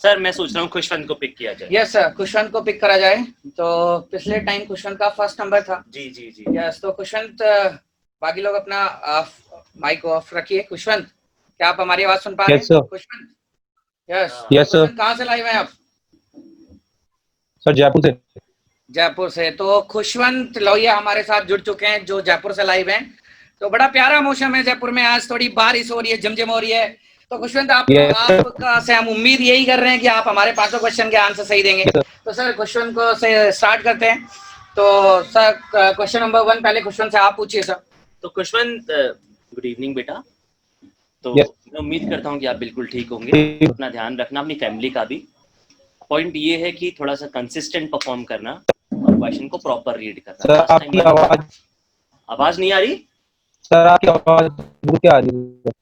सर मैं सोच रहा हूँ खुशवंत को पिक किया जाए। यस सर, खुशवंत को पिक करा जाए। तो पिछले टाइम खुशवंत का फर्स्ट नंबर था। जी जी जी। यस, तो खुशवंत बाकी लोग अपना माइक ऑफ रखिए। खुशवंत, क्या आप हमारी आवाज सुन पा रहे हैं? Yes, sir. Khushwant, yes Yes, sir. कहाँ से लाइव हैं आप? सर जयपुर से। जयपुर से। तो खुशवंत लोहिया हमारे साथ जुड़ चुके हैं जो जयपुर से लाइव हैं। तो बड़ा प्यारा मौसम है जयपुर में, आज थोड़ी बारिश हो रही है, झमझम हो रही है। तो खुशवंत आपका से हम उम्मीद यही कर रहे हैं कि आप हमारे 5 क्वेश्चन के आंसर सही देंगे। तो सर खुशवंत को से स्टार्ट करते हैं। तो सर क्वेश्चन नंबर 1 पहले खुशवंत से आप पूछिए सर। तो खुशवंत गुड इवनिंग बेटा। तो Yes. मैं उम्मीद करता हूँ कि आप बिल्कुल ठीक होंगे। अपना ध्यान रखना, अपनी फैमिली का भी। पॉइंट ये है कि थोड़ा सा कंसिस्टेंट परफॉर्म करना और क्वेश्चन को प्रॉपर रीड करना। सर आपकी आवाज नहीं आ रही? सर आपकी आवाज रुक के आ रही है।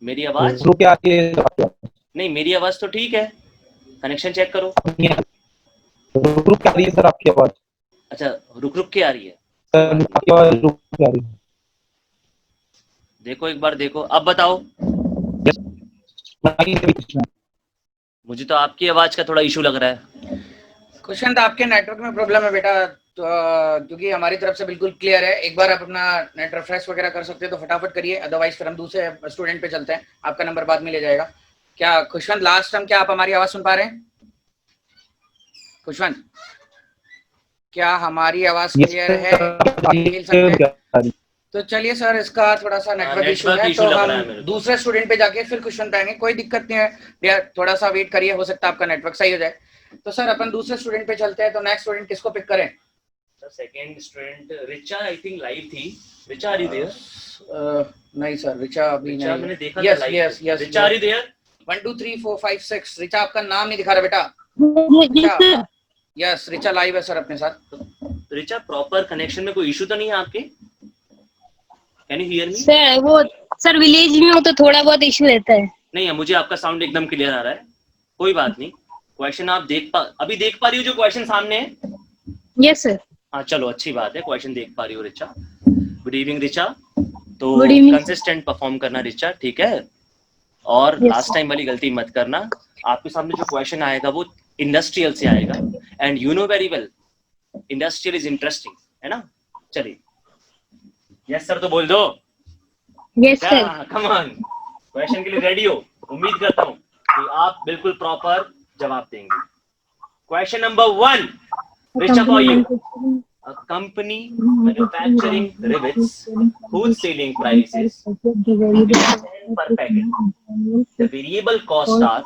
मेरी आवाज रुक के आती है? नहीं, मेरी आवाज तो ठीक है। कनेक्शन चेक करो। रुक के आ रही है सर आपकी आवाज। अच्छा, रुक रुक के आ रही है सर, आपकी आवाज रुक के आ रही है। देखो एक बार देखो, अब बताओ। मुझे तो आपकी आवाज का थोड़ा इशू लग रहा है। खुशवंत, आपके नेटवर्क में प्रॉब्लम है बेटा, तो क्योंकि हमारी तरफ से बिल्कुल क्लियर है। एक बार आप अपना नेट रिफ्रेश वगैरह कर सकते हैं तो फटाफट करिए, अदरवाइज फिर हम दूसरे स्टूडेंट पे चलते हैं। आपका नंबर बाद में ले जाएगा। क्या खुशवंत लास्ट टाइम क्या आप हमारी आवाज सुन पा रहे हैं? खुशवंत, क्या हमारी आवाज क्लियर है? मिल सकते हैं? तो चलिए सर, इसका थोड़ा सा नेटवर्क इशू है, तो हम दूसरे स्टूडेंट पे जाके फिर खुशवंत आएंगे। कोई दिक्कत नहीं है, थोड़ा सा वेट करिए, हो सकता है आपका नेटवर्क सही हो जाए। तो सर अपन दूसरे स्टूडेंट पे चलते हैं। तो नेक्स्ट स्टूडेंट किसको पिक करें? Sir second student Richa I think live थी। Richa are you there? नहीं सर, रिचा अभी नहीं। मैंने देखा यस था yes yes, Richa are you there? 1 2 3 4 5 6। Richa आपका नाम नहीं दिखा रहा बेटा। यस, रिचा लाइव है सर अपने साथ। रिचा प्रॉपर कनेक्शन में कोई इशू तो नहीं है आपके? Can you hear me? Sir वो सर विलेज में हो तो थोड़ा बहुत इशू रहता है। नहीं, मुझे आपका साउंड एकदम क्लियर आ रहा है। कोई बात नहीं। क्वेश्चन आप अभी देख पा रही हो जो क्वेश्चन सामने है? Yes sir. हाँ चलो, अच्छी बात है, क्वेश्चन देख पा रही हो रिचा। Good evening Richa. तो Good evening. कंसिस्टेंट परफॉर्म करना रिचा, ठीक है? और लास्ट टाइम वाली गलती मत करना। आपके सामने जो क्वेश्चन आएगा वो इंडस्ट्रियल से आएगा, and you know very well industrial is interesting, है ना? चलिए, यस सर तो बोल दो। Yes sir. Come on, question के लिए रेडी हो? उम्मीद करता हूँ कि आप बिल्कुल प्रॉपर जवाब देंगे। Question number 1 Richa for you. A company manufacturing rivets whose selling price is ₹10 per packet. The variable costs are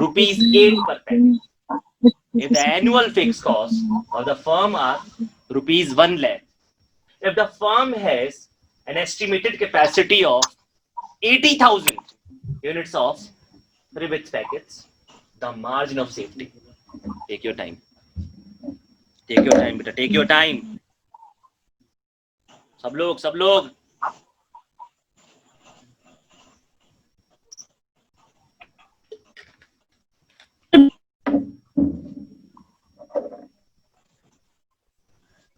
₹8 per packet. If the annual fixed cost of the firm are ₹1 lakh, if the firm has an estimated capacity of 80,000 units of rivets packets, the margin of safety. Take your time. Take your time, बेटा, take your time. सब लोग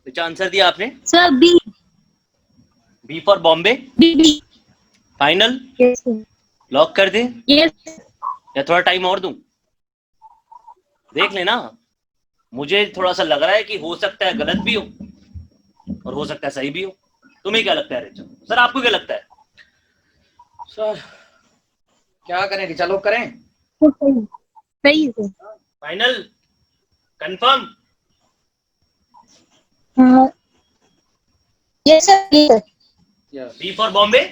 Richa answer दिया आपने? Sir B for Bombay. B. Final? Yes sir. Lock कर दे yes. या थोड़ा time और दूं? देख लेना, मुझे थोड़ा सा लग रहा है कि हो सकता है गलत भी हो और हो सकता है सही भी हो। तुम्हें क्या लगता है रिचा? सर आपको क्या लगता है? सर क्या करें, रिचा लोग करें? सही है सर। Final confirm? Yes sir. B for Bombay.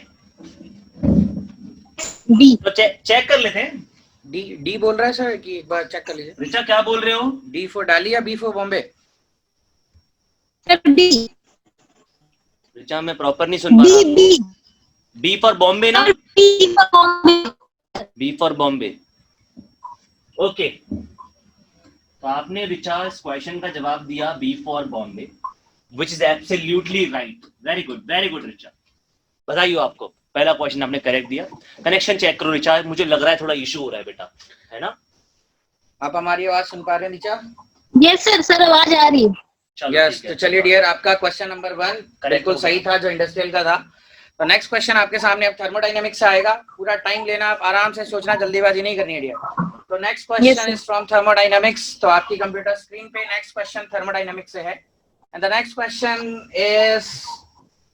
B. तो चेक कर लेते हैं। डी बोल रहा है सर, कि एक बार चेक कर लीजिए। रिचा क्या बोल रहे हो? डी फॉर डाली या B for Bombay? Sir D. Richa मैं प्रॉपर नहीं सुन पा रहा। बी। बी फॉर बॉम्बे ना? B for Bombay. B for Bombay, okay. तो आपने रिचा इस क्वेश्चन का जवाब दिया B for Bombay, which is absolutely right. Very good Richa, बधाई हो आपको। पहला क्वेश्चन आपने करेक्ट दिया। कनेक्शन चेक करो रिचा, मुझे लग रहा है थोड़ा इशू हो रहा है बेटा, है ना? आप हमारी आवाज सुन पा रहे हैं रिचा? Yes sir. सर आवाज आ रही है। यस, तो चलिए डियर, आपका क्वेश्चन नंबर 1 बिल्कुल सही था, जो इंडस्ट्रियल का था। तो नेक्स्ट क्वेश्चन आपके सामने अब थर्मोडायनेमिक्स से आएगा, पूरा टाइम लेना, आप आराम से सोचना, जल्दीबाजी नहीं करनी है डियर। तो next question is from thermodynamics. तो आपकी कंप्यूटर स्क्रीन पे नेक्स्ट क्वेश्चन थर्मोडायनेमिक्स से है, and the next question is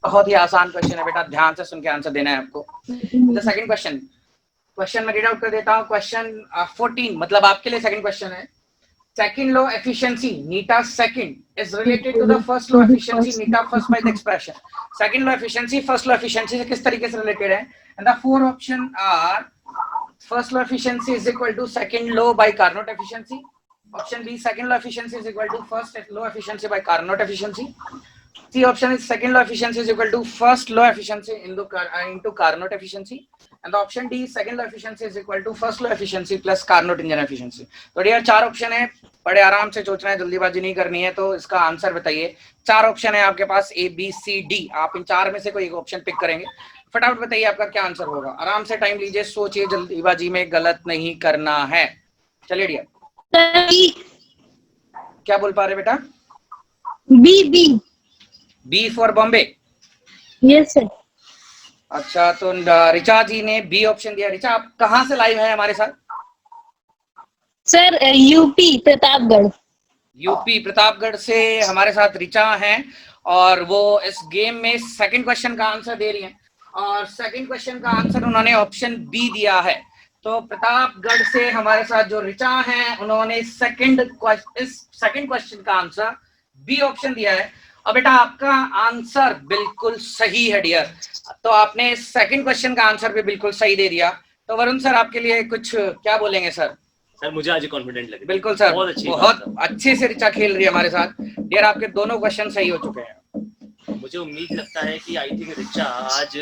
बहुत ही आसान क्वेश्चन है बेटा, ध्यान से सुन के आंसर देना है आपको। द सेकंड क्वेश्चन मैं रीड आउट कर देता हूँ। क्वेश्चन 14 मतलब आपके लिए सेकंड क्वेश्चन है। Second law efficiency neta second is related to the first law efficiency neta first by the expression. Second law efficiency first law efficiency से किस तरीके से related है? And the four option are: first law efficiency is equal to second law by Carnot efficiency. Option B, second law efficiency is equal to first law efficiency by Carnot efficiency. C option is second law efficiency is equal to first law efficiency into Carnot efficiency. And the option D, second law efficiency is equal to first law efficiency plus Carnot engine efficiency. तो dear 4 option है, बड़े आराम से सोचना है, जल्दीबाजी नहीं करनी है। तो इसका आंसर बताइए। 4 ऑप्शन है आपके पास, A B C D, आप इन 4 में से कोई एक ऑप्शन पिक करेंगे। फटाफट बताइए आपका क्या आंसर होगा, आराम से टाइम लीजिए, सोचिए, जल्दीबाजी में गलत नहीं करना है। चलिए डियर, क्या बोल पा रहे बेटा? B for Bombay. Yes sir. अच्छा, तो रिचा जी ने बी ऑप्शन दिया। रिचा, आप कहाँ से लाइव है हमारे साथ? Sir UP Pratapgarh. UP Pratapgarh से हमारे साथ रिचा हैं, और वो इस गेम में सेकंड क्वेश्चन का आंसर दे रही हैं, और सेकंड क्वेश्चन का आंसर उन्होंने ऑप्शन बी दिया है। तो प्रतापगढ़ से हमारे साथ जो रिचा हैं, उन्होंने सेकंड क्वेश्चन का आंसर बी ऑप्शन दिया है। और बेटा आपका आंसर बिल्कुल सही है डियर, तो आपने सेकंड क्वेश्चन का आंसर भी बिल्कुल सही दे दिया। तो वरुण सर आपके लिए कुछ क्या बोलेंगे सर? सर मुझे आज कॉन्फिडेंट लगे। बिल्कुल सर, बहुत अच्छे से रिचा खेल रही है हमारे साथ डियर, आपके दोनों क्वेश्चन सही हो चुके हैं। मुझे उम्मीद लगता है कि आई थिंक रिचा आज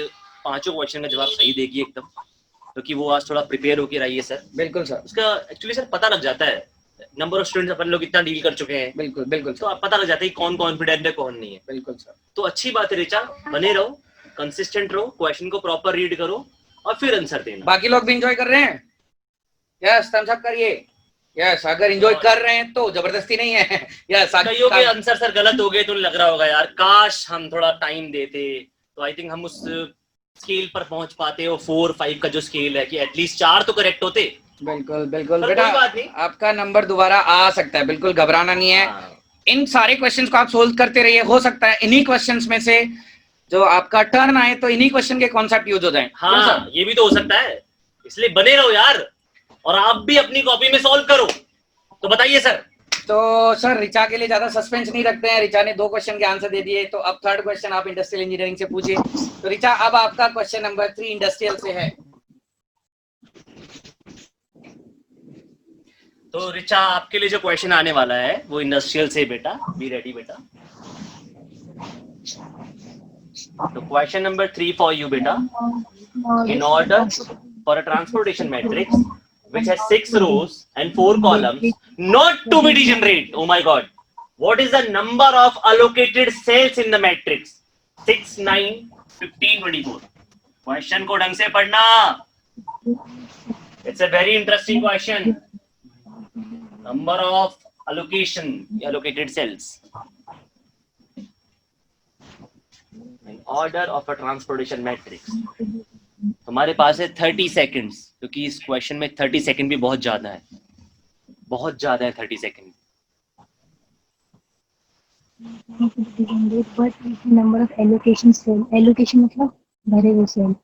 5 क्वेश्चन का जवाब सही देगी एकदम, क्योंकि वो आज थोड़ा प्रिपेयर होकर आई है सर। बिल्कुल सर, उसका एक्चुअली सर पता लग जाता है, नंबर ऑफ स्टूडेंट्स अपन लोग इतना डील कर चुके हैं। बिल्कुल बिल्कुल, तो आप पता लग जाता है कौन कॉन्फिडेंट है कौन नहीं है। बिल्कुल सर, तो अच्छी बात है रिचा, बने रहो, कंसिस्टेंट रहो, क्वेश्चन को प्रॉपर रीड करो और फिर आंसर देना। बाकी लोग भी एंजॉय कर रहे हैं? यस, थम्स अप करिए। यस, अगर एंजॉय कर रहे हैं तो जबरदस्ती नहीं है। यस, कईयों के आंसर सर गलत हो गए तो लग रहा होगा यार काश हम थोड़ा टाइम देते, तो आई थिंक हम उस स्केल पर पहुंच पाते हो 4-5 का जो स्केल है, कि एटलीस्ट 4 तो करेक्ट होते। बिल्कुल बिल्कुल बेटा, आपका नंबर दोबारा आ सकता है, बिल्कुल घबराना नहीं है। इन सारे क्वेश्चंस को आप सोल्व करते रहिए, हो सकता है इन्हीं क्वेश्चंस में से जो आपका टर्न आए तो इन्हीं क्वेश्चन के कॉन्सेप्ट यूज हो जाएं। हाँ, ये भी तो हो सकता है, इसलिए बने रहो यार, और आप भी अपनी कॉपी में सॉल्व करो। तो बताइए सर। तो सर रिचा के लिए ज्यादा सस्पेंस नहीं रखते हैं, रिचा ने 2 क्वेश्चन के आंसर दे दिए, तो अब थर्ड क्वेश्चन आप इंडस्ट्रियल इंजीनियरिंग से पूछिए। तो रिचा, अब आपका क्वेश्चन नंबर 3 इंडस्ट्रियल से है। तो रिचा आपके लिए जो क्वेश्चन आने वाला है वो इंडस्ट्रियल से बेटा, बी रेडी बेटा। तो क्वेश्चन नंबर 3 फॉर यू बेटा। In order for a transportation matrix which has 6 rows and 4 columns not to be degenerate, oh my god, what is the number of allocated cells in the matrix? 6, 9, 15, 24. Question को ढंग से पढ़ना, it's a very interesting question. Number of allocated cells in order of a transportation matrix. हमारे पास है 30 seconds, क्योंकि इस question में 30 second भी बहुत ज्यादा है, बहुत ज्यादा है 30 second. Number of allocation cell, allocation मतलब भरे हुए cell.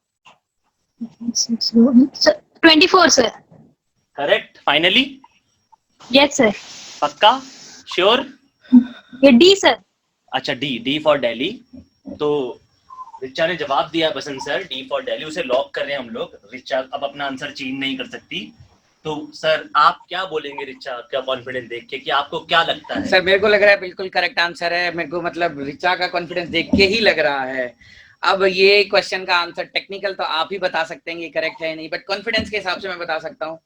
24 sir. Correct, finally? Yes sir. पक्का? श्योर? ये डी सर। अच्छा, डी फॉर दिल्ली। तो रिचा ने जवाब दिया Basant sir, D for Delhi, उसे लॉक कर रहे हैं हम लोग। रिचा अब अपना आंसर चेंज नहीं कर सकती। तो सर आप क्या बोलेंगे रिचा, क्या कॉन्फिडेंस देख के, कि आपको क्या लगता है? सर मेरे को लग रहा है बिल्कुल करेक्ट आंसर है, मेरे को मतलब रिचा का कॉन्फिडेंस देख के ही लग रहा है। अब ये क्वेश्चन का आंसर टेक्निकल तो आप ही बता सकते हैं ये करेक्ट है नहीं, बट कॉन्फिडेंस के हिसाब से मैं बता सकता हूँ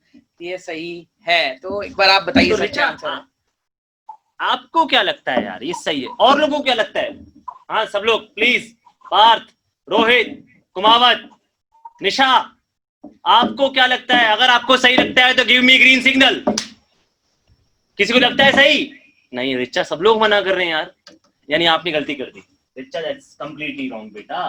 ये सही है। तो एक बार आप बताइए तो रिचा, आपको क्या लगता है यार ये सही है? और लोगों को क्या लगता है? हाँ सब लोग प्लीज, पार्थ, रोहित, कुमावत, निशा, आपको क्या लगता है? अगर आपको सही लगता है तो गिव मी ग्रीन सिग्नल। किसी को लगता है सही? नहीं रिचा, सब लोग मना कर रहे हैं यार, यानी आपने गलती कर दी। रिचा दैट्स कंप्लीटली रॉन्ग बेटा,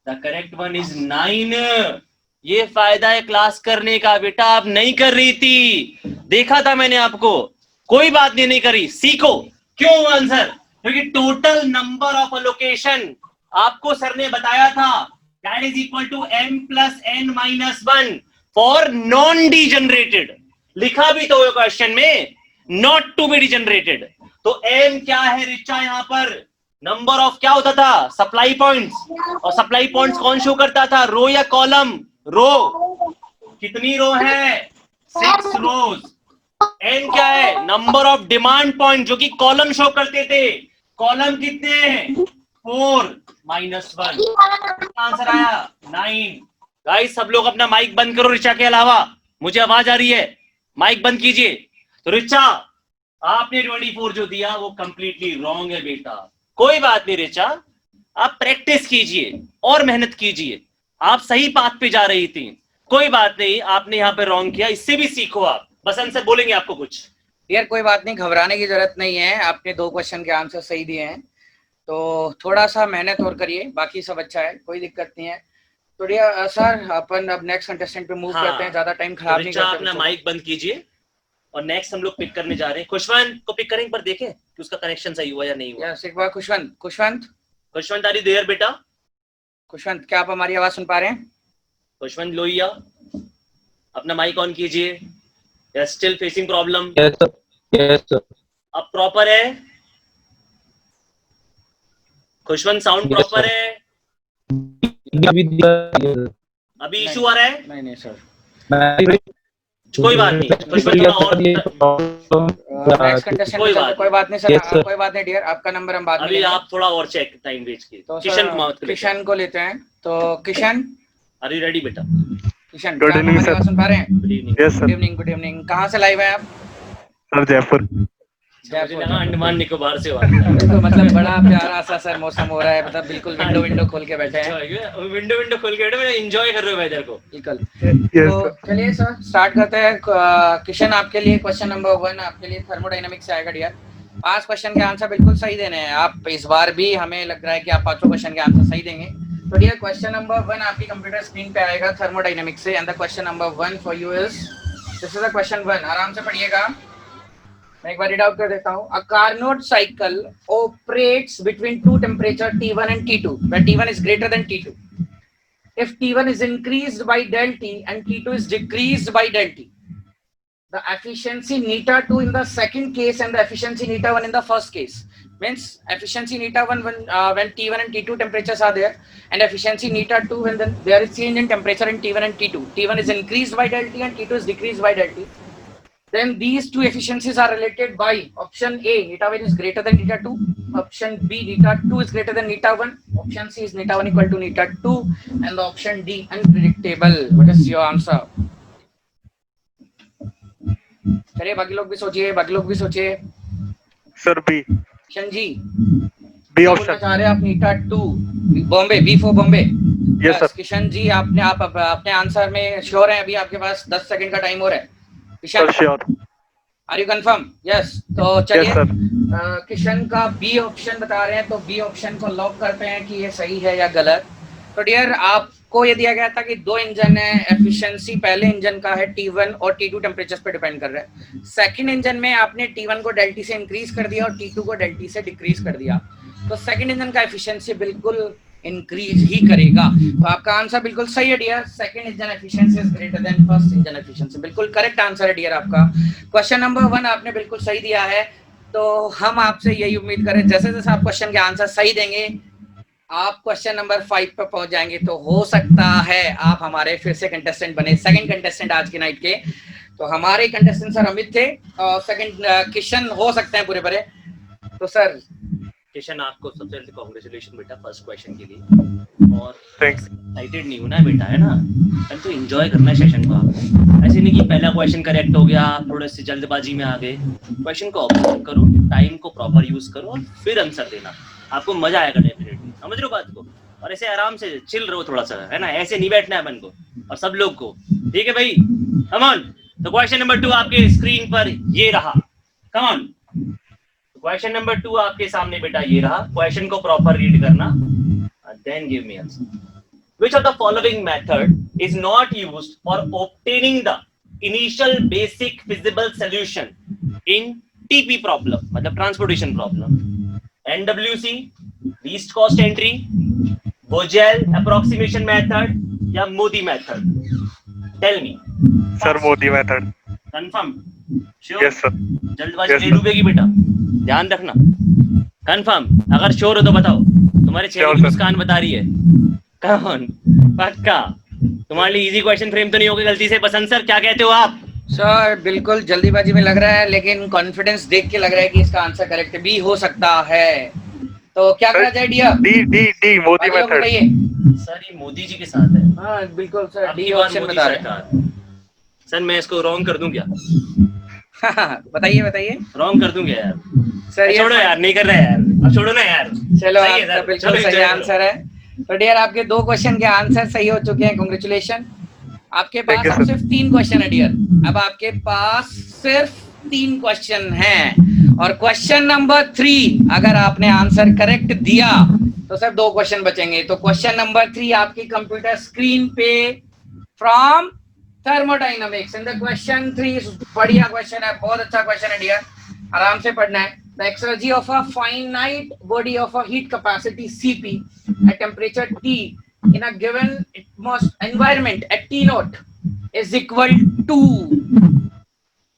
द करेक्ट वन इज 9। ये फायदा है क्लास करने का बेटा, आप नहीं कर रही थी, देखा था मैंने आपको। कोई बात नहीं, नहीं करी, सीखो। क्यों आंसर? क्योंकि टोटल नंबर ऑफ अलोकेशन आपको सर ने बताया था, that is equal to m plus n minus 1 for non degenerated. लिखा भी तो क्वेश्चन में, नॉट टू बी डिजेनरेटेड। तो m क्या है रिचा यहाँ पर? नंबर ऑफ क्या होता था? Supply points. और सप्लाई पॉइंट्स कौन शो करता था, रो या कॉलम? रो। कितनी रो है? 6 रोज। एन क्या है? नंबर ऑफ डिमांड पॉइंट, जो कि कॉलम शो करते थे। कॉलम कितने हैं? 4 माइनस 1। आंसर आया 9। गाइस सब लोग अपना माइक बंद करो, रिचा के अलावा। मुझे आवाज आ रही है, माइक बंद कीजिए। तो रिचा, आपने 24 जो दिया वो कंप्लीटली रॉन्ग है बेटा। कोई बात नहीं रिचा, आप प्रैक्टिस कीजिए और मेहनत कीजिए। आप सही पाथ पे जा रही थी, कोई बात नहीं, आपने यहाँ पे रॉन्ग किया, इससे भी सीखो आप। बसंत सर बोलेंगे आपको कुछ। यार कोई बात नहीं, घबराने की जरूरत नहीं है, आपने 2 क्वेश्चन के आंसर सही दिए हैं, तो थोड़ा सा मेहनत और करिए, बाकी सब अच्छा है, कोई दिक्कत नहीं है। तो डियर सर, अपन अब नेक्स्ट कंटेस्टेंट पे मूव करते हैं, ज्यादा टाइम खराब नहीं करते। अपना माइक बंद कीजिए और नेक्स्ट हम लोग पिक करने जा रहे हैं। खुशवंत को पिक करेंगे, पर देखें कि उसका कनेक्शन सही हुआ या नहीं हुआ। यस, एक बार खुशवंत आर यू देयर बेटा? खुशवंत, क्या आप हमारी आवाज सुन पा रहे हैं? खुशवंत लोहिया, अपना माइक ऑन कीजिए। Still facing problem? Yes sir, yes sir. अब प्रॉपर है खुशवंत? साउंड प्रॉपर है? अभी इशू आ रहा है? नहीं सर, कोई बात नहीं, कोई बात नहीं सर, कोई बात नहीं डियर, आपका नंबर हम बाद में अभी आप थोड़ा और चेक टाइम वेस्ट कीजिए। तो किशन को लेते हैं। तो किशन, आर यू रेडी बेटा? किशन, क्या आप हमारी आवाज सुन पा रहे हैं? Yes sir. Good evening. कहाँ से लाइव है आप? सर जयपुर। अंडमान निकोबार से तो मतलब बड़ा प्यारा सा सर मौसम हो रहा है, मतलब बिल्कुल विंडो खोल के बैठे हैं। विंडो खोल के बैठे, एंजॉय कर रहे हो वेदर को। बिल्कुल। तो चलिए सर स्टार्ट करते हैं। किशन, आपके लिए क्वेश्चन नंबर 1 आपके लिए थर्मोडायनामिक्स से आएगा डियर। 5 क्वेश्चन के आंसर बिल्कुल सही देने हैं आप। इस बार भी हमें लग रहा है कि आप 5 क्वेश्चन के आंसर सही देंगे। तो डियर क्वेश्चन नंबर 1 आपकी कंप्यूटर स्क्रीन पे आएगा थर्मोडायनामिक्स से, and the question number 1 for you is, this is the question 1। आराम से पढ़िएगा, मैं एक बार रीड आउट कर देता हूँ। अ Carnot cycle operates between 2 temperature T1 and T2, where T1 is greater than T2. If T1 is increased by del T and T2 is decreased by del T, the efficiency neta 2 in the second case and the efficiency neta 1 in the first case. Means efficiency neta 1 when T1 and T2 temperatures are there, and efficiency neta 2 when there is change in temperature in T1 and T2. T1 is increased by del T and T2 is decreased by del T. Then these two efficiencies are related by option A, neta 1 is greater than neta 2, option B, neta 2 is greater than neta 1, option C is neta 1 equal to neta 2, and the option D unpredictable. What is your answer? चलिए बाकी लोग भी सोचिए। Sir B. Option जी, B option चाह रहे हैं आप neta 2, Bombay, B for Bombay. Yes sir. Kishan ji, आप अपने आंसर में श्योर हैं? अभी आपके पास 10 सेकंड का टाइम हो रहा है। Kishan, sure. Are you confirm? Yes. तो चलिए किशन का बी ऑप्शन बता रहे हैं, तो बी ऑप्शन को लॉक करते हैं कि ये सही है या गलत। तो डियर आपको ये दिया गया था कि 2 इंजन है, एफिशिएंसी पहले इंजन का है T1 और T2 टेम्परेचर्स पे डिपेंड कर रहा है। सेकंड इंजन में आपने T1 को डेल्टी से इंक्रीज कर दिया और T2 को डेल्टी से डिक्रीज कर दिया, तो सेकंड इंजन का एफिशिएंसी बिल्कुल इंक्रीज ही करेगा। तो आपका आंसर बिल्कुल सही है dear, second engine efficiency is greater than first engine efficiency. बिल्कुल करेक्ट आंसर है डियर आपका। क्वेश्चन नंबर 1 आपने बिल्कुल सही दिया है, तो हम आपसे यही उम्मीद करें जैसे जैसे आप क्वेश्चन के आंसर सही देंगे आप क्वेश्चन नंबर 5 पे पहुंच जाएंगे, तो हो सकता है आप हमारे फिर से कंटेस्टेंट बने, सेकंड कंटेस्टेंट आज के नाइट के। तो हमारे कंटेस्टेंट सर अमित थे और सेकंड किशन हो सकते हैं पूरे भरे। तो सर किशन आपको सबसे पहले कांग्रेचुलेशन बेटा फर्स्ट क्वेश्चन के लिए, और थैंक्स। एक्साइटेड नहीं होना बेटा, है ना, तो एंजॉय करना है सेशन को। आप ऐसे नहीं कि पहला क्वेश्चन करेक्ट हो गया थोड़े से जल्दबाजी में आ गए। क्वेश्चन को ऑब्जर्व करो, टाइम को प्रॉपर यूज करो और फिर आंसर देना, आपको मजा आएगा डेफिनेटली। समझ रहे हो बात को? और ऐसे आराम से चिल रहो थोड़ा सा, है ना, ऐसे नहीं बैठना है मन को और सब लोग को, ठीक है भाई? Come on. तो क्वेश्चन नंबर 2 आपके स्क्रीन पर ये रहा, कम ऑन। क्वेश्चन नंबर 2 आपके सामने बेटा ये रहा, क्वेश्चन को प्रॉपर रीड करना, then give me answer. which of the following method is not used for obtaining the initial basic feasible solution in TP problem, मतलब transportation problem? NWC, least cost entry, Vogel approximation method या Modi method? Tell me. Sir Modi method. Confirm? Sure? Yes sir. जल्दबाजी Yes, ले sir. डूबेगी बेटा, ध्यान रखना. Confirm? अगर sure हो तो बताओ. तुम्हारे चेहरे Sure, की sir. मुस्कान बता रही है. कौन? पक्का? तुम्हारे लिए इजी क्वेश्चन फ्रेम तो नहीं होगा गलती से पसंद? सर क्या कहते हो आप? सर बिल्कुल जल्दीबाजी में लग रहा है, लेकिन कॉन्फिडेंस देख के लग रहा है कि इसका आंसर करेक्ट भी हो सकता है. तो क्या करा जाए डियर? D Modi method. बताइए. सर ये मोदी जी के साथ है. हाँ बिल्कुल सर, आपकी डी बात ऑप्शन मोदी बता रहे हैं. सरकार. सर मैं इसको रॉन्ग कर दूं क्या? बताइए बताइए रॉन्ग कर दूं क्या यार? सर. ये छोड़ो यार, नहीं कर रहे यार, अब छोड़ो ना यार. चलो सही है आपका सर, बिल्कुल चलो, सही चलो. आंसर है. तो डियर आपके 2 क्वेश्चन के आंसर सही हो चुके हैं. कांग्रेचुलेशन. आपके पास Thank you, अब sir. सिर्फ 3 क्वेश्चन है डियर. अब आपके पास सिर्फ 3 क्वेश्चन हैं और क्वेश्चन नंबर 3 अगर आपने आंसर करेक्ट दिया तो सिर्फ 2 क्वेश्चन बचेंगे. तो क्वेश्चन नंबर 3 आपकी कंप्यूटर स्क्रीन पे from thermodynamics. And the question 3 बढ़िया क्वेश्चन है, बहुत अच्छा क्वेश्चन है डियर, आराम से पढ़ना है. The exergy of a finite body of a heat capacity Cp at temperature T in a given environment at T naught is equal to.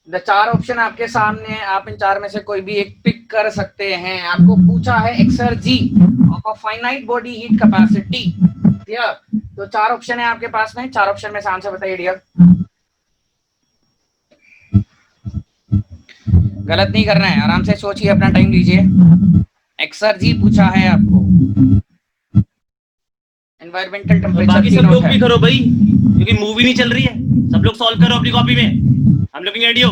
The 4 option आपके सामने है, आप इन 4 में से कोई भी एक पिक कर सकते हैं. आपको पूछा है exergy of a finite body heat capacity. Clear? तो 4 ऑप्शन है आपके पास में. 4 ऑप्शन में से आंसर बताइए डियर. गलत नहीं करना है, आराम से सोचिए, अपना टाइम लीजिए. एक्सर्जी पूछा है आपको. Environmental temperature. बाकी सब लोग भी करो भाई, क्योंकि मूवी नहीं चल रही है. सब लोग सॉल्व करो अपनी कॉपी में. हम लोग रेडी हो?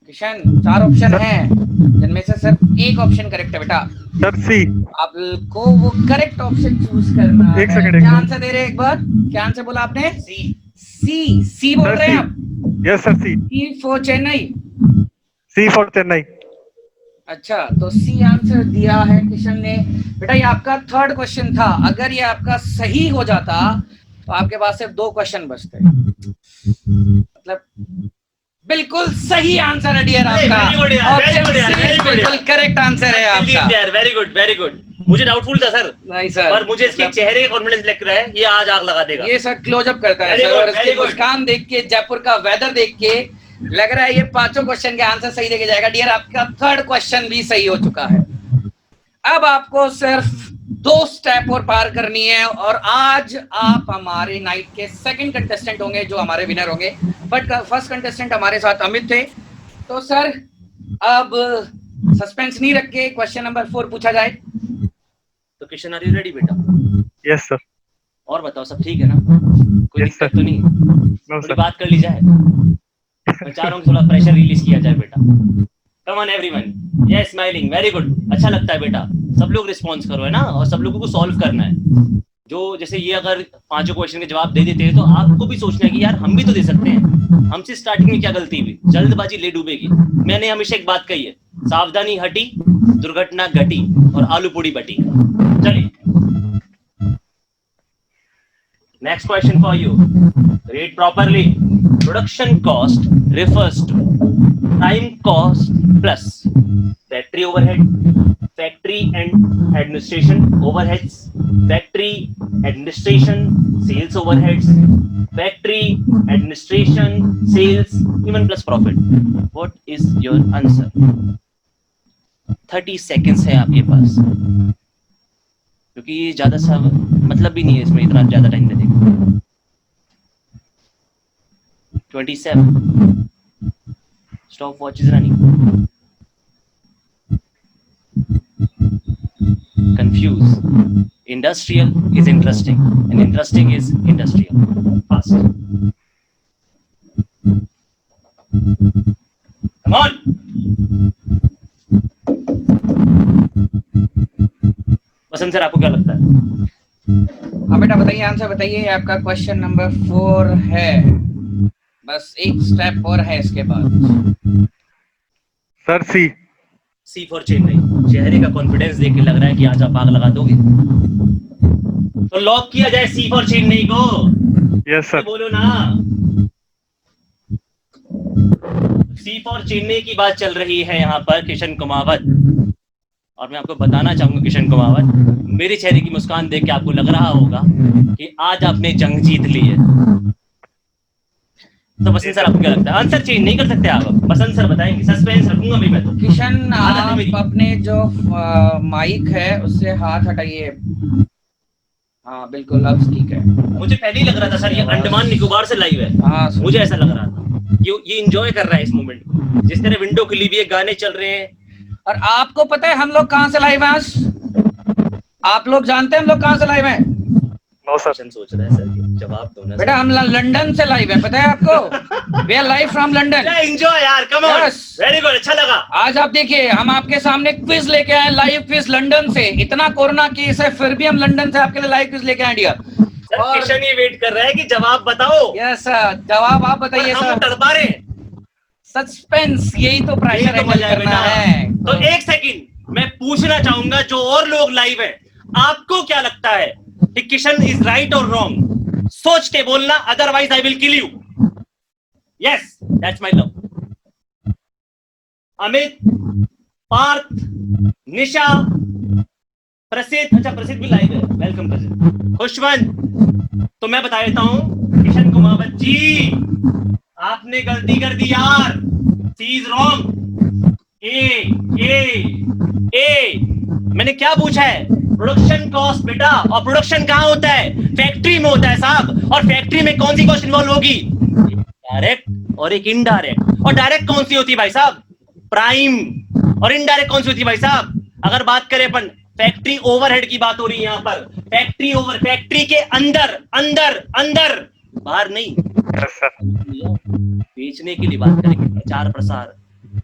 किशन 4 ऑप्शन है जिनमें से सिर्फ एक ऑप्शन करेक्ट है बेटा. सर सी. आपको वो करेक्ट ऑप्शन चूज करना है. एक सेकंड. क्या आंसर दे रहे हैं एक बार? क्या आंसर बोला आपने? सी. सी सी बोल रहे हैं आप? Yes sir C. C for Chennai. C for Chennai. अच्छा, तो सी आंसर दिया है किशन ने. बेटा ये आपका 3rd क्वेश्चन था. अगर ये आपका सही हो जाता तो आपके पास सिर्फ 2 क्वेश्चन बचते. मतलब बिल्कुल सही आंसर है डियर आपका. बिल्कुल करेक्ट आंसर है आपका. Very good, very good. मुझे डाउटफुल था सर. नहीं सर, पर मुझे इसके चेहरे का कॉन्फिडेंस लग रहा है, ये आज आग लगा देगा. ये सर क्लोजअप करता है सर, और इसकी मुस्कान देख के, जयपुर का वेदर देख के लग रहा है ये 5 क्वेश्चन के आंसर सही देके जाएगा. डियर आपका 3rd क्वेश्चन भी सही हो चुका है. अब आपको सिर्फ 2 स्टेप और पार करनी है और आज आप हमारे नाइट के 2nd कंटेस्टेंट होंगे जो हमारे विनर होंगे. बट फर्स्ट कंटेस्टेंट हमारे साथ अमित थे. तो सर अब सस्पेंस नहीं रख के क्वेश्चन नंबर 4 पूछा जाए. तो किशन आर यू रेडी बेटा? Yes sir. और बताओ सब ठीक है ना? कोई Yes, दिक्कत sir. तो नहीं? नो थोड़ी सर. बात कर ली जाए. मैं चाह रहा हूँ थोड़ा प्रेशर रिलीज किया जाए बेटा. Come on everyone. Yes, smiling. Very good. अच्छा लगता है बेटा. सब लोग रिस्पॉन्स करो, है ना? और सब लोगों को सॉल्व करना है. जो जैसे ये अगर 5 क्वेश्चन के जवाब दे देते हैं तो आपको भी सोचना है कि यार हम भी तो दे सकते हैं. हमसे स्टार्टिंग में क्या गलती हुई? जल्दबाजी ले डूबेगी. मैंने हमेशा एक बात कही है, सावधानी हटी, दुर्घटना घटी और आलू पूड़ी बटी. चलिए, next question for you. Read properly. Production cost refers to time cost plus factory overhead, factory and administration overheads, factory administration sales overheads, factory administration sales even plus profit. What is your answer? 30 seconds है आपके पास, क्योंकि ये ज्यादा सा मतलब भी नहीं है इसमें इतना ज्यादा टाइम देने का. 27. Stop watch is running. Confuse. Industrial is interesting and interesting is industrial. Fast. Come on. Vasant sir आपको क्या लगता है? हाँ बेटा बताइए, आंसर बताइए. आपका क्वेश्चन नंबर 4 है. बस एक स्टेप और है इसके बाद। Sir C for Chennai. चेहरे का कॉन्फिडेंस देख के लग रहा है कि आज आप आग लगा दोगे, तो लॉक किया जाए सी फॉर चेन्नई को। यस बोलो ना। सी फॉर चेन्नई की बात चल रही है यहाँ पर किशन कुमावत, और मैं आपको बताना चाहूंगा किशन कुमावत, मेरे चेहरे की मुस्कान देख के आपको लग रहा होगा कि आज आपने जंग जीत ली है। तो बसंत सर आपको क्या लगता है? आंसर चेंज नहीं कर सकते आप? बसंत सर बताएंगे, सस्पेंस रखूंगा भी मैं तो। किशन आप अपने जो माइक है उससे हाथ हटाइए। हाँ बिल्कुल अब ठीक है। मुझे पहले ही लग रहा था सर ये अंडमान निकोबार से लाइव है। हाँ मुझे ऐसा लग रहा था ये एंजॉय कर रहा है इस मोमेंट को, जिस तरह विंडो खुली हुई है, गाने चल रहे हैं। और आपको पता है हम लोग कहाँ से लाइव हैं आज? आप लोग जानते हैं हम लोग कहाँ से लाइव हैं? No sir. सोच रहा है सर, जवाब दो ना बेटा हम लंदन से लाइव है, पता है आपको? We are live from London. Enjoy यार, कम ऑन, वेरी गुड, अच्छा लगा। आज आप देखिए हम आपके सामने क्विज लेके आए, लाइव क्विज लंदन से। इतना कोरोना केस है फिर भी हम लंदन से आपके लिए लाइव क्विज लेके आए डियर। और किशन ये वेट कर रहा है कि जवाब बताओ। यस सर, जवाब आप बताइए सर। हम तड़पा रहे हैं। सस्पेंस, यही तो प्रेशर है करना है। तो एक सेकंड मैं पूछना चाहूंगा जो और लोग लाइव है, आपको क्या लगता है कि किशन इज राइट और रॉन्ग? सोच के बोलना, otherwise I will kill you. Yes, that's my love. Amit, Parth, Nisha, Prasiddh, अच्छा प्रसिद्ध भी लाइव है, वेलकम प्रसिद्ध, खुशवंत। तो मैं बता देता हूं किशन कुमावत जी, आपने गलती कर दी यार। सी इज रॉन्ग। ए मैंने क्या पूछा है? प्रोडक्शन कॉस्ट बेटा, और प्रोडक्शन कहाँ होता है? फैक्ट्री में होता है साहब। और फैक्ट्री में कौन सी कॉस्ट इन्वॉल्व होगी? डायरेक्ट और एक इनडायरेक्ट। और डायरेक्ट कौन सी होती है भाई साहब? प्राइम। और इनडायरेक्ट कौन सी होती है भाई साहब? अगर बात करें अपन फैक्ट्री ओवरहेड की बात हो रही है यहाँ पर, फैक्ट्री के अंदर अंदर अंदर, बाहर नहीं। बेचने के लिए बात करेंगे, प्रचार प्रसार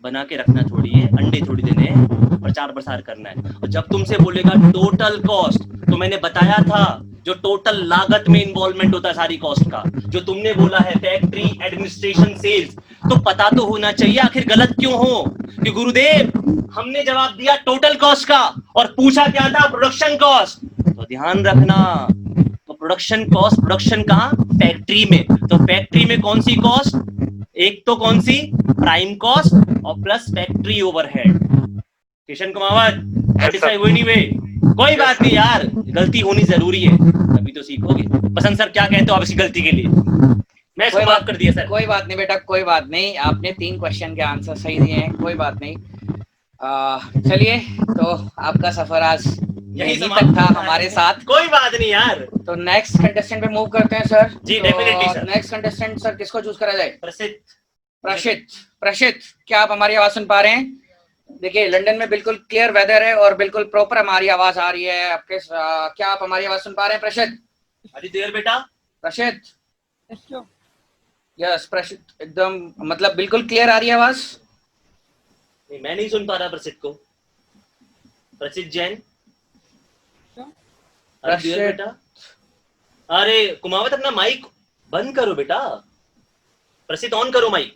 बना के रखना थोड़ी है, अंडे थोड़ी देने हैं, प्रचार प्रसार करना है। और जब तुमसे बोलेगा टोटल कॉस्ट, तो मैंने बताया था जो टोटल लागत में इन्वॉल्वमेंट होता है सारी कॉस्ट का, जो तुमने बोला है फैक्ट्री एडमिनिस्ट्रेशन सेल्स, तो पता तो होना चाहिए आखिर गलत क्यों हो। कि गुरुदेव हमने जवाब दिया टोटल कॉस्ट का और पूछा क्या था? Production cost. तो ध्यान रखना, तो प्रोडक्शन कॉस्ट, प्रोडक्शन कहाँ? फैक्ट्री में। तो फैक्ट्री में कौन सी कॉस्ट? एक तो कौन सी? प्राइम कॉस्ट और plus factory overhead. Kishan Kumawat satisfy हुई नहीं वे? कोई बात नहीं यार, गलती होनी जरूरी है, तभी तो सीखोगे। बसंत सर क्या कहते हो आप इसकी गलती के लिए? मैं इसको माफ कर दिया सर। कोई बात नहीं बेटा, कोई बात नहीं, आपने 3 क्वेश्चन के आंसर सही दिए हैं, कोई बात नहीं। चलिए, तो आपका सफर आज यही तक था हमारे साथ। कोई बात नहीं यार। तो नेक्स्ट कंटेस्टेंट पे मूव करते हैं सर। जी definitely sir. Next contestant sir किसको चूज करा जाए? प्रसिद्ध। प्रसिद्ध, क्या आप हमारी आवाज सुन पा रहे हैं? देखिए लंदन में बिल्कुल क्लियर वेदर है और बिल्कुल प्रॉपर हमारी आवाज आ रही है आपके। क्या आप हमारी आवाज सुन पा रहे हैं प्रसिद्ध? अरे देर बेटा। प्रसिद्ध, यस प्रसिद्ध, एकदम मतलब बिल्कुल क्लियर आ रही है आवाज। नहीं, मैं नहीं सुन पा रहा प्रसिद्ध को। प्रसिद्ध जैन, बेटा। अरे कुमावत अपना माइक बंद करो बेटा। प्रसिद्ध ऑन करो माइक।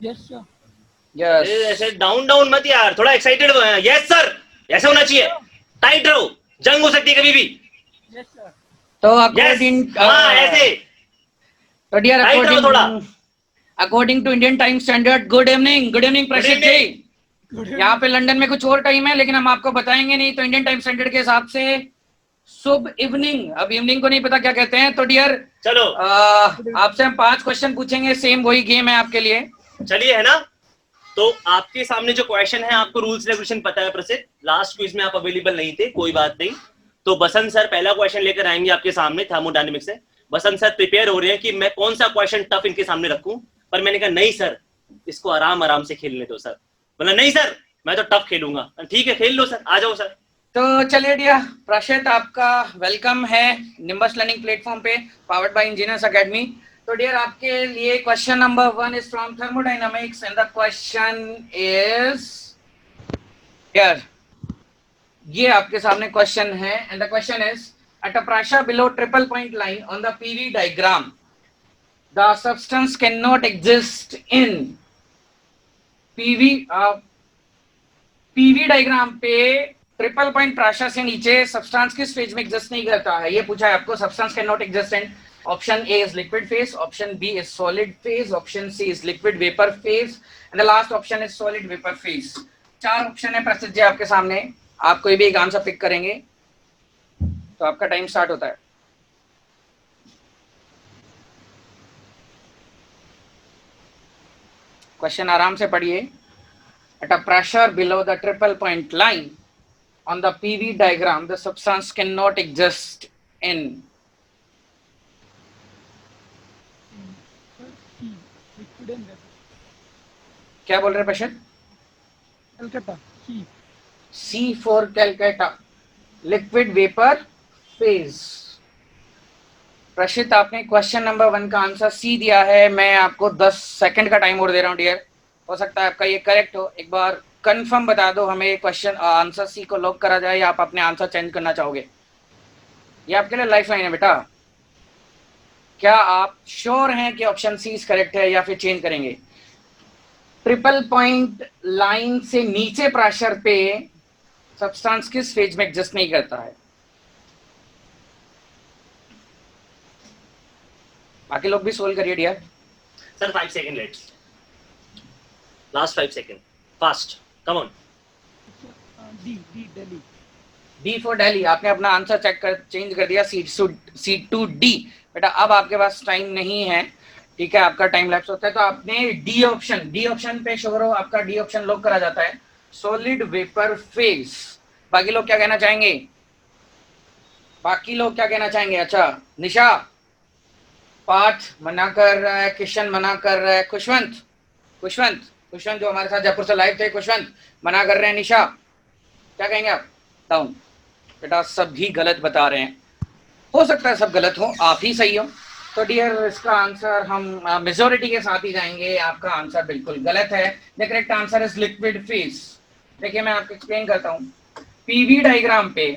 Yes sir. ऐसे डाउन डाउन मत यार, थोड़ा एक्साइटेड हो। यस सर, ऐसा होना चाहिए। टाइट रहो, जंग हो सकती है कभी भी। Yes sir. तो अकॉर्डिंग ऐसे तो dear according to Indian time standard, good evening Prasiddh ji. यहाँ पे लंदन में कुछ और टाइम है लेकिन हम आपको बताएंगे नहीं, तो इंडियन टाइम स्टैंडर्ड के हिसाब से शुभ इवनिंग। अब इवनिंग को नहीं पता क्या कहते हैं। तो डियर चलो आपसे हम 5 क्वेश्चन पूछेंगे, सेम वही गेम है आपके लिए। चलिए, है ना? तो आपके सामने जो क्वेश्चन है, आपको रूल्स रेगुलेशन पता है प्रसिद्ध। लास्ट क्विज में आप अवेलेबल नहीं थे, कोई बात नहीं। तो बसंत सर पहला क्वेश्चन लेकर आएंगे आपके सामने थर्मोडायनेमिक्स से। बसंत सर प्रिपेयर हो रहे हैं कि मैं कौन सा क्वेश्चन टफ इनके सामने रखूं, पर मैंने कहा नहीं सर, इसको आराम आराम से खेलने दो सर। बोला नहीं सर, मैं तो टफ खेलूंगा। ठीक है, खेल लो सर, आ जाओ सर। तो चलिए डियर प्रसिद्ध, आपका वेलकम है निम्बस लर्निंग प्लेटफॉर्म पे, पावर्ड बाय इंजीनियर्स एकेडमी। तो डियर आपके लिए question number 1 is from thermodynamics and the question is dear, ये आपके सामने क्वेश्चन है and the question is at a pressure below triple point line on the PV diagram the substance can not exist in PV diagram पे triple point pressure से नीचे substance किस phase में exist नहीं करता है, ये पूछा है आपको. Substance can not exist in option A is liquid phase, option B is solid phase, option C is liquid vapour phase and the last option is solid vapour phase. 4 option है प्रसिद्ध जी आपके सामने. आप कोई भी एक आंसर पिक करेंगे तो आपका टाइम स्टार्ट होता है. क्वेश्चन आराम से पढ़िए. At a pressure below the triple point line on the PV diagram, the substance cannot exist in. क्या बोल रहे प्रशांत? Calcutta. C for Calcutta. Liquid vapor phase. प्रशित आपने क्वेश्चन नंबर 1 का आंसर सी दिया है. मैं आपको 10 सेकंड का टाइम और दे रहा हूँ डियर. हो सकता है आपका ये करेक्ट हो. एक बार कंफर्म बता दो हमें, क्वेश्चन आंसर सी को लॉक करा जाए या आप अपने आंसर चेंज करना चाहोगे. ये आपके लिए लाइफ लाइन है बेटा. क्या आप श्योर हैं कि ऑप्शन सी इज करेक्ट है या फिर चेंज करेंगे? ट्रिपल पॉइंट लाइन से नीचे प्रेशर पे सब्सटेंस किस फेज में एग्जिस्ट नहीं करता है? बाकी लोग भी सोल्व करिए dear. Sir 5 second let's. Last 5 seconds. Fast. Come on. D for Delhi. आपने अपना आंसर चेंज कर दिया सी टू डी. बेटा अब आपके पास टाइम नहीं है, ठीक है, आपका टाइम लैप्स होता है. तो आपने डी ऑप्शन पे शुगर हो, आपका डी ऑप्शन लॉक करा जाता है, सॉलिड वेपर फेज. बाकी लोग क्या कहना चाहेंगे? अच्छा निशा पार्थ मना कर रहा है, किशन मना कर रहा है, खुशवंत जो हमारे साथ जयपुर से लाइव थे, खुशवंत मना कर रहे हैं. निशा क्या कहेंगे आप? डाउन. बेटा सभी गलत बता रहे हैं. हो सकता है सब गलत हो, आप ही सही हो. तो डियर इसका आंसर हम मेजॉरिटी के साथ ही जाएंगे. आपका आंसर बिल्कुल गलत है. The correct answer is liquid phase. देखिए मैं आपको एक्सप्लेन करता हूँ. पीवी डायग्राम पे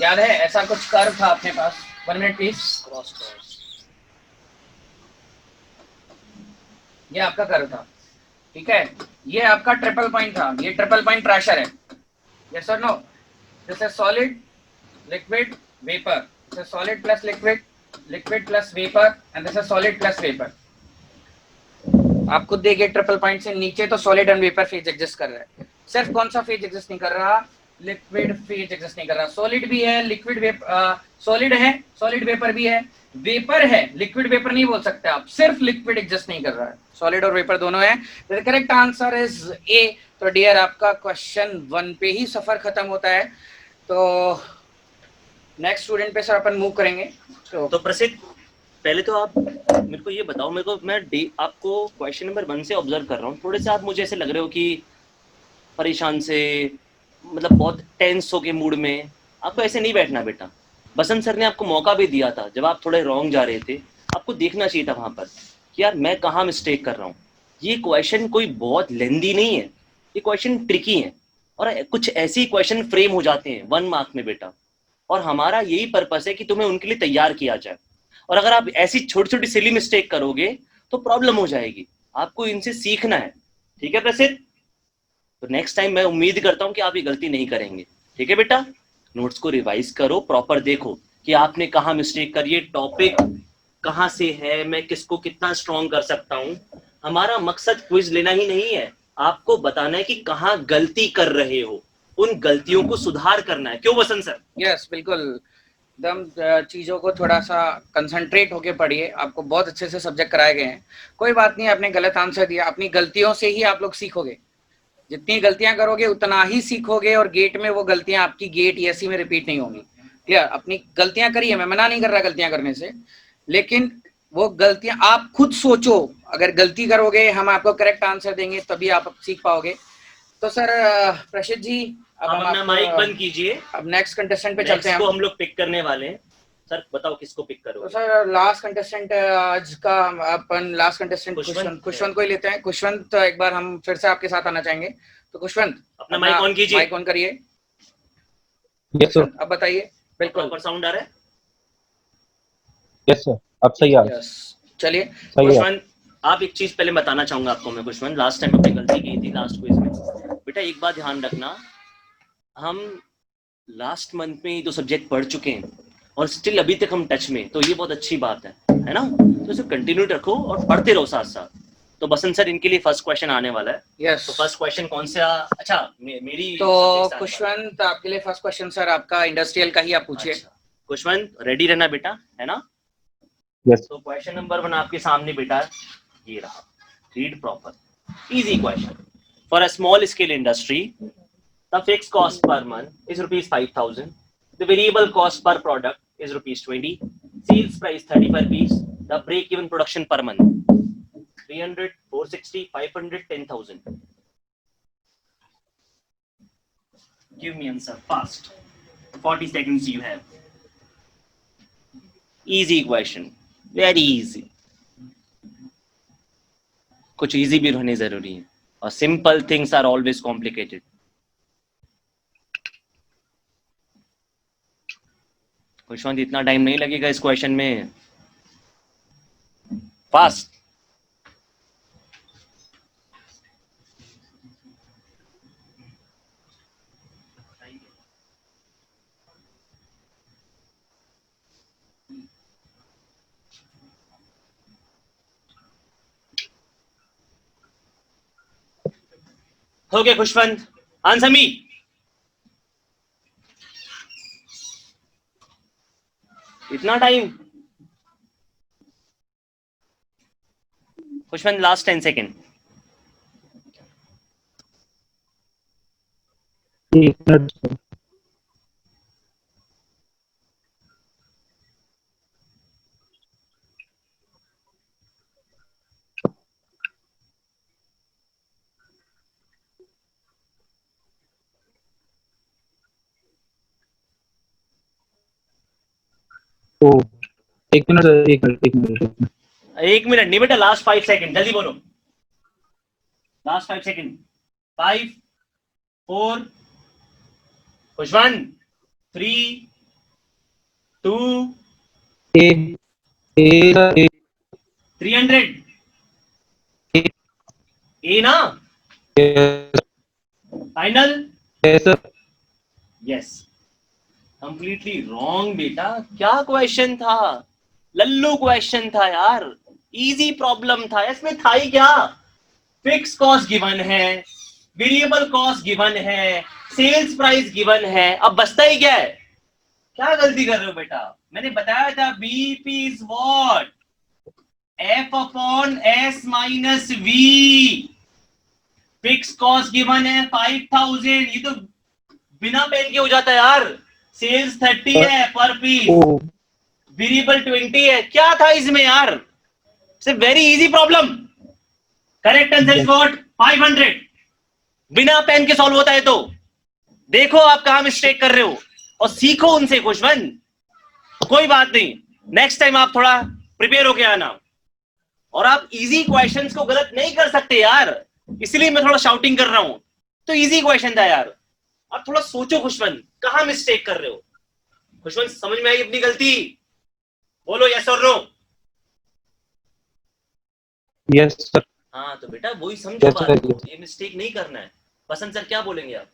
याद है ऐसा कुछ कर्व था अपने पास. 1 मिनट प्लीज. ये आपका कर्व था, ठीक है. ये आपका ट्रिपल पॉइंट था. ये ट्रिपल पॉइंट प्रेशर है. यस और no? This is solid, liquid, vapour. This is solid plus liquid, liquid plus vapour and this is solid plus vapour. आप खुद देखिए ट्रिपल पॉइंट से नीचे तो solid and vapour phase exist कर रहा है. सिर्फ कौन सा फेज एग्जिस्ट नहीं कर रहा? लिक्विड फेज एग्जिस्ट नहीं कर रहा. सॉलिड भी है, लिक्विड सॉलिड है, सॉलिड वेपर भी है, वेपर है, लिक्विड वेपर नहीं बोल सकते आप. सिर्फ लिक्विड एग्जिस्ट नहीं कर रहा है, सॉलिड और वेपर दोनों है. The correct answer is a. तो डियर आपका क्वेश्चन 1 पे ही सफर खत्म होता है. तो नेक्स्ट स्टूडेंट पे सर अपन मूव करेंगे. तो प्रसिद्ध पहले तो आप मेरे को ये बताओ, मैं आपको क्वेश्चन नंबर 1 से ऑब्जर्व कर रहा हूँ. थोड़े से आप मुझे ऐसे लग रहे हो कि परेशान से, मतलब बहुत टेंस हो के मूड में. आपको ऐसे नहीं बैठना बेटा. बसंत सर ने आपको मौका भी दिया था जब आप थोड़े रॉन्ग जा रहे थे. आपको देखना चाहिए था वहां पर कि यार मैं कहाँ मिस्टेक कर रहा हूँ. ये क्वेश्चन कोई बहुत लेंदी नहीं है, ये क्वेश्चन ट्रिकी है और कुछ ऐसे क्वेश्चन फ्रेम हो जाते हैं 1 मार्क में बेटा. और हमारा यही पर्पस है कि तुम्हें उनके लिए तैयार किया जाए. और अगर आप ऐसी छोटी छोटी सिली मिस्टेक करोगे तो प्रॉब्लम हो जाएगी. आपको इनसे सीखना है, ठीक है प्रसिद्ध? तो नेक्स्ट टाइम मैं उम्मीद करता हूं कि आप ये गलती नहीं करेंगे, ठीक है बेटा? नोट्स को रिवाइज करो, प्रॉपर देखो कि आपने कहाँ मिस्टेक करी है, टॉपिक कहाँ से है, मैं किसको कितना स्ट्रॉन्ग कर सकता हूँ. हमारा मकसद क्विज लेना ही नहीं है, आपको बताना है कि कहाँ गलती कर रहे हो, उन गलतियों को सुधार करना है. क्यों बसंत सर? यस बिल्कुल. दम चीजों को थोड़ा सा कंसंट्रेट होके पढ़िए. आपको बहुत अच्छे से सब्जेक्ट कराए गए हैं. कोई बात नहीं, आपने गलत आंसर दिया. अपनी गलतियों से ही आप लोग सीखोगे. जितनी गलतियां करोगे उतना ही सीखोगे और गेट में वो गलतियां आपकी गेट ईएससी में रिपीट नहीं होंगी. क्लियर? अपनी गलतियां करिए, मैं मना नहीं कर रहा गलतियां करने से, लेकिन वो गलतियां आप खुद सोचो. अगर गलती करोगे हम आपको करेक्ट आंसर देंगे तभी आप सीख पाओगे. तो सर प्रशित जी अब अपना माइक बंद कीजिए. अब नेक्स्ट कंटेस्टेंट पे चलते हैं. हम लोग पिक करने वाले हैं. सर बताओ किसको पिक करोगे? तो सर लास्ट कंटेस्टेंट आज का अपन लास्ट कंटेस्टेंट खुशवंत को ही लेते हैं. खुशवंत एक बार हम फिर से आपके साथ आना चाहेंगे. तो खुशवंत अपना माइक ऑन कीजिए. माइक ऑन करिए. Yes sir. अब बताइए। बिल्कुल प्रॉपर साउंड आ रहा है? यस सर, अब सही आ रहा है। यस, चलिए। सही है। खुशवंत, आप एक चीज पहले बताना चाहूंगा आपको मैं। खुशवंत, लास्ट टाइम अपनी गलती की थी लास्ट क्विज में। बेटा एक बात ध्यान रखना, हम लास्ट मंथ में दो सब्जेक्ट पढ़ चुके हैं और स्टिल अभी तक हम टच में, तो ये बहुत अच्छी बात है ना? तो इसे कंटिन्यू रखो और पढ़ते रहो साथ साथ। तो बसंत सर, इनके लिए फर्स्ट क्वेश्चन आने वाला है। यस। तो फर्स्ट क्वेश्चन कौन सा? अच्छा, मेरी तो खुशवंत, आपके लिए फर्स्ट क्वेश्चन सर आपका इंडस्ट्रियल का ही आप पूछिए। अच्छा, खुशवंत रेडी रहना बेटा, है ना? यस। तो क्वेश्चन नंबर 1 आपके सामने बेटा ये रहा, read proper. Easy question. For a small scale industry, the fixed cost per month is ₹5,000, the variable cost per product is ₹20, sales price 30 per piece, the break even production per month 300, 460, 500, 10,000. Give me answer fast. 40 seconds you have. Easy question. Very easy. कुछ easy भी होने जरूरी है और simple things are always complicated. Khushwant, इतना time नहीं लगेगा इस क्वेश्चन में। Fast. Okay, Khushwant, answer me. इतना time? Khushwant, last 10 second. 1 minute sir. Oh 1 minute sir, 1 minute 1 minute. 1 minute नहीं बेटा, लास्ट 5 सेकेंड, जल्दी बोलो। Last 5 second. 5, 4, खुशवंत, 3, 2, 300 ए ना? फाइनल? यस। कंप्लीटली रॉन्ग बेटा। क्या क्वेश्चन था? लल्लू क्वेश्चन था यार, इजी प्रॉब्लम था। इसमें था ही क्या? फिक्स कॉस्ट गिवन है, वेरिएबल कॉस्ट गिवन है, सेल्स प्राइस गिवन है, अब बचता ही क्या है? क्या गलती कर रहे हो बेटा? मैंने बताया था BP is what? F upon S minus V. Fix cost given है 5,000, ये तो बिना पेन के हो जाता है यार। सेल्स 30 है पर पीस, वेरिएबल 20 है। क्या था इसमें यार? It's a very easy problem. Correct answer is what? 500। बिना पेन के सॉल्व होता है। तो देखो आप कहां मिस्टेक कर रहे हो और सीखो उनसे खुशवंत। कोई बात नहीं, नेक्स्ट टाइम आप थोड़ा प्रिपेयर होके आना। और आप इजी क्वेश्चंस को गलत नहीं कर सकते यार, इसलिए मैं थोड़ा शाउटिंग कर रहा हूं। तो इजी क्वेश्चन था यार, आप थोड़ा सोचो खुशवंत, कहां मिस्टेक कर रहे हो? खुशवंत, समझ में आई अपनी गलती? बोलो यस और नो। Yes sir. हाँ तो बेटा वही समझो बात को, ये मिस्टेक नहीं करना है। बसंत सर क्या बोलेंगे आप?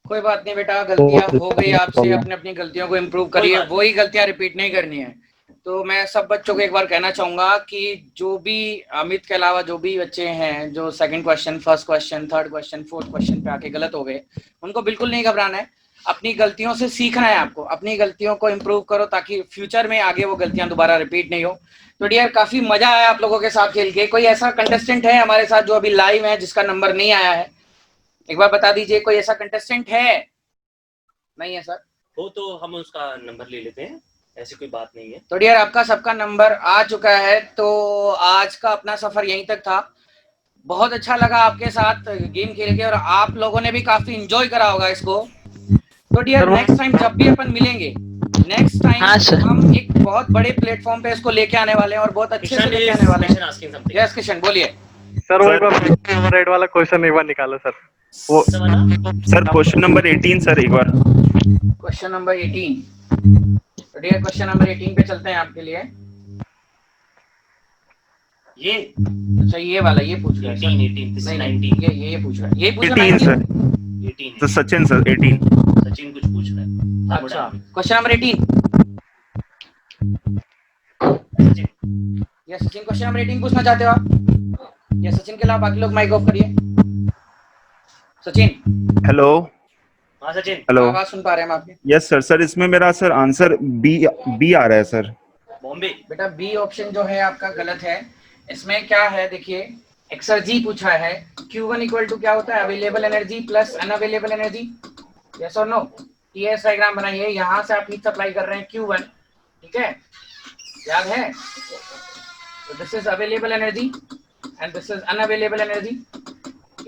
कोई बात नहीं बेटा, गलतियां हो गई आपसे, अपने अपनी गलतियों को इम्प्रूव करिए, वही गलतियां रिपीट नहीं करनी है। तो मैं सब बच्चों को एक बार कहना चाहूंगा कि जो भी अमित के अलावा जो भी बच्चे हैं जो second question, first question, third question, fourth question पे आके गलत हो गए, उनको बिल्कुल नहीं घबराना है। अपनी गलतियों से सीखना है आपको, अपनी गलतियों को इम्प्रूव करो ताकि फ्यूचर में आगे वो गलतियां दोबारा रिपीट नहीं हो। तो डियर, काफी मजा आया आप लोगों के साथ खेल के। कोई ऐसा कंटेस्टेंट है हमारे साथ जो अभी लाइव है जिसका नंबर नहीं आया है? एक बार बता दीजिए, कोई ऐसा कंटेस्टेंट है? नहीं है सर? हो तो हम उसका नंबर ले लेते हैं, ऐसी कोई बात नहीं है। तो डियर, आपका सबका नंबर आ चुका है। तो आज का अपना सफर यहीं तक था। बहुत अच्छा लगा आपके साथ गेम खेल के और आप लोगों ने भी काफी एंजॉय करा होगा इसको। तो डियर, नेक्स्ट टाइम जब भी अपन मिलेंगे, नेक्स्ट टाइम हम एक बहुत बड़े प्लेटफॉर्म पे इसको लेके आने वाले हैं और बहुत अच्छे से लेके आने वाले हैं। यस किशन, बोलिए। सर वो एक बार फेवरेट वाला क्वेश्चन एक बार निकालो सर। वो सर क्वेश्चन नंबर 18 सर एक बार। Question number 18। तो डियर क्वेश्चन नंबर 18 पे चलते हैं आपके लिए। ये अच्छा ये वाला ये पूछ रहा है 18 this is 19 ये पूछ रहा है यही पूछ रहा 18 है सर 18 तो सचिन सर 18 सचिन कुछ पूछ रहा है। अच्छा क्वेश्चन नंबर 18। या सचिन क्वेश्चन नंबर 18 पूछना चाहते हो आप? या सचिन के अलावा बाकी लोग माइक ऑफ करिए। सचिन हेलो हाँ सचिन हेलो आवाज सुन पा रहे हैं हम आपके? यस सर सर इसमें मेरा सर आंसर बी आ रहा है सर। बॉम्बे बेटा बी ऑप्शन जो है आपका गलत है। इसमें क्या है देखिए एक्सर्जी पूछा है। Q1 इक्वल टू क्या होता है? Available energy plus unavailable energy. Yes और नो? टीएस डायग्राम बनाइए। यहाँ से आप हीट सप्लाई कर रहे हैं Q1, ठीक है, याद है? तो this is available energy and this is unavailable energy.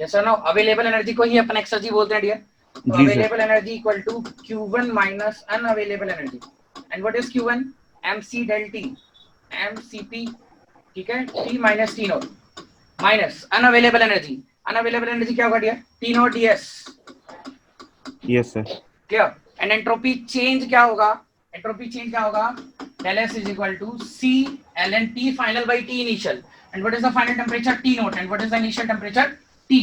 Yes और नो? अवेलेबल एनर्जी को ही अपन एक्सर्जी बोलते हैं डियर। तो available energy equal to Q1 minus unavailable energy. And what is Q1? MC del T, MCP, ठीक है, T minus T naught minus unavailable energy. Unavailable energy क्या होगा dear? T naught DS। Yes sir clear? And entropy change क्या होगा? Entropy change क्या होगा? del S is equal to C ln T final by T initial. And what is the final temperature? T note. And what is the initial temperature? T.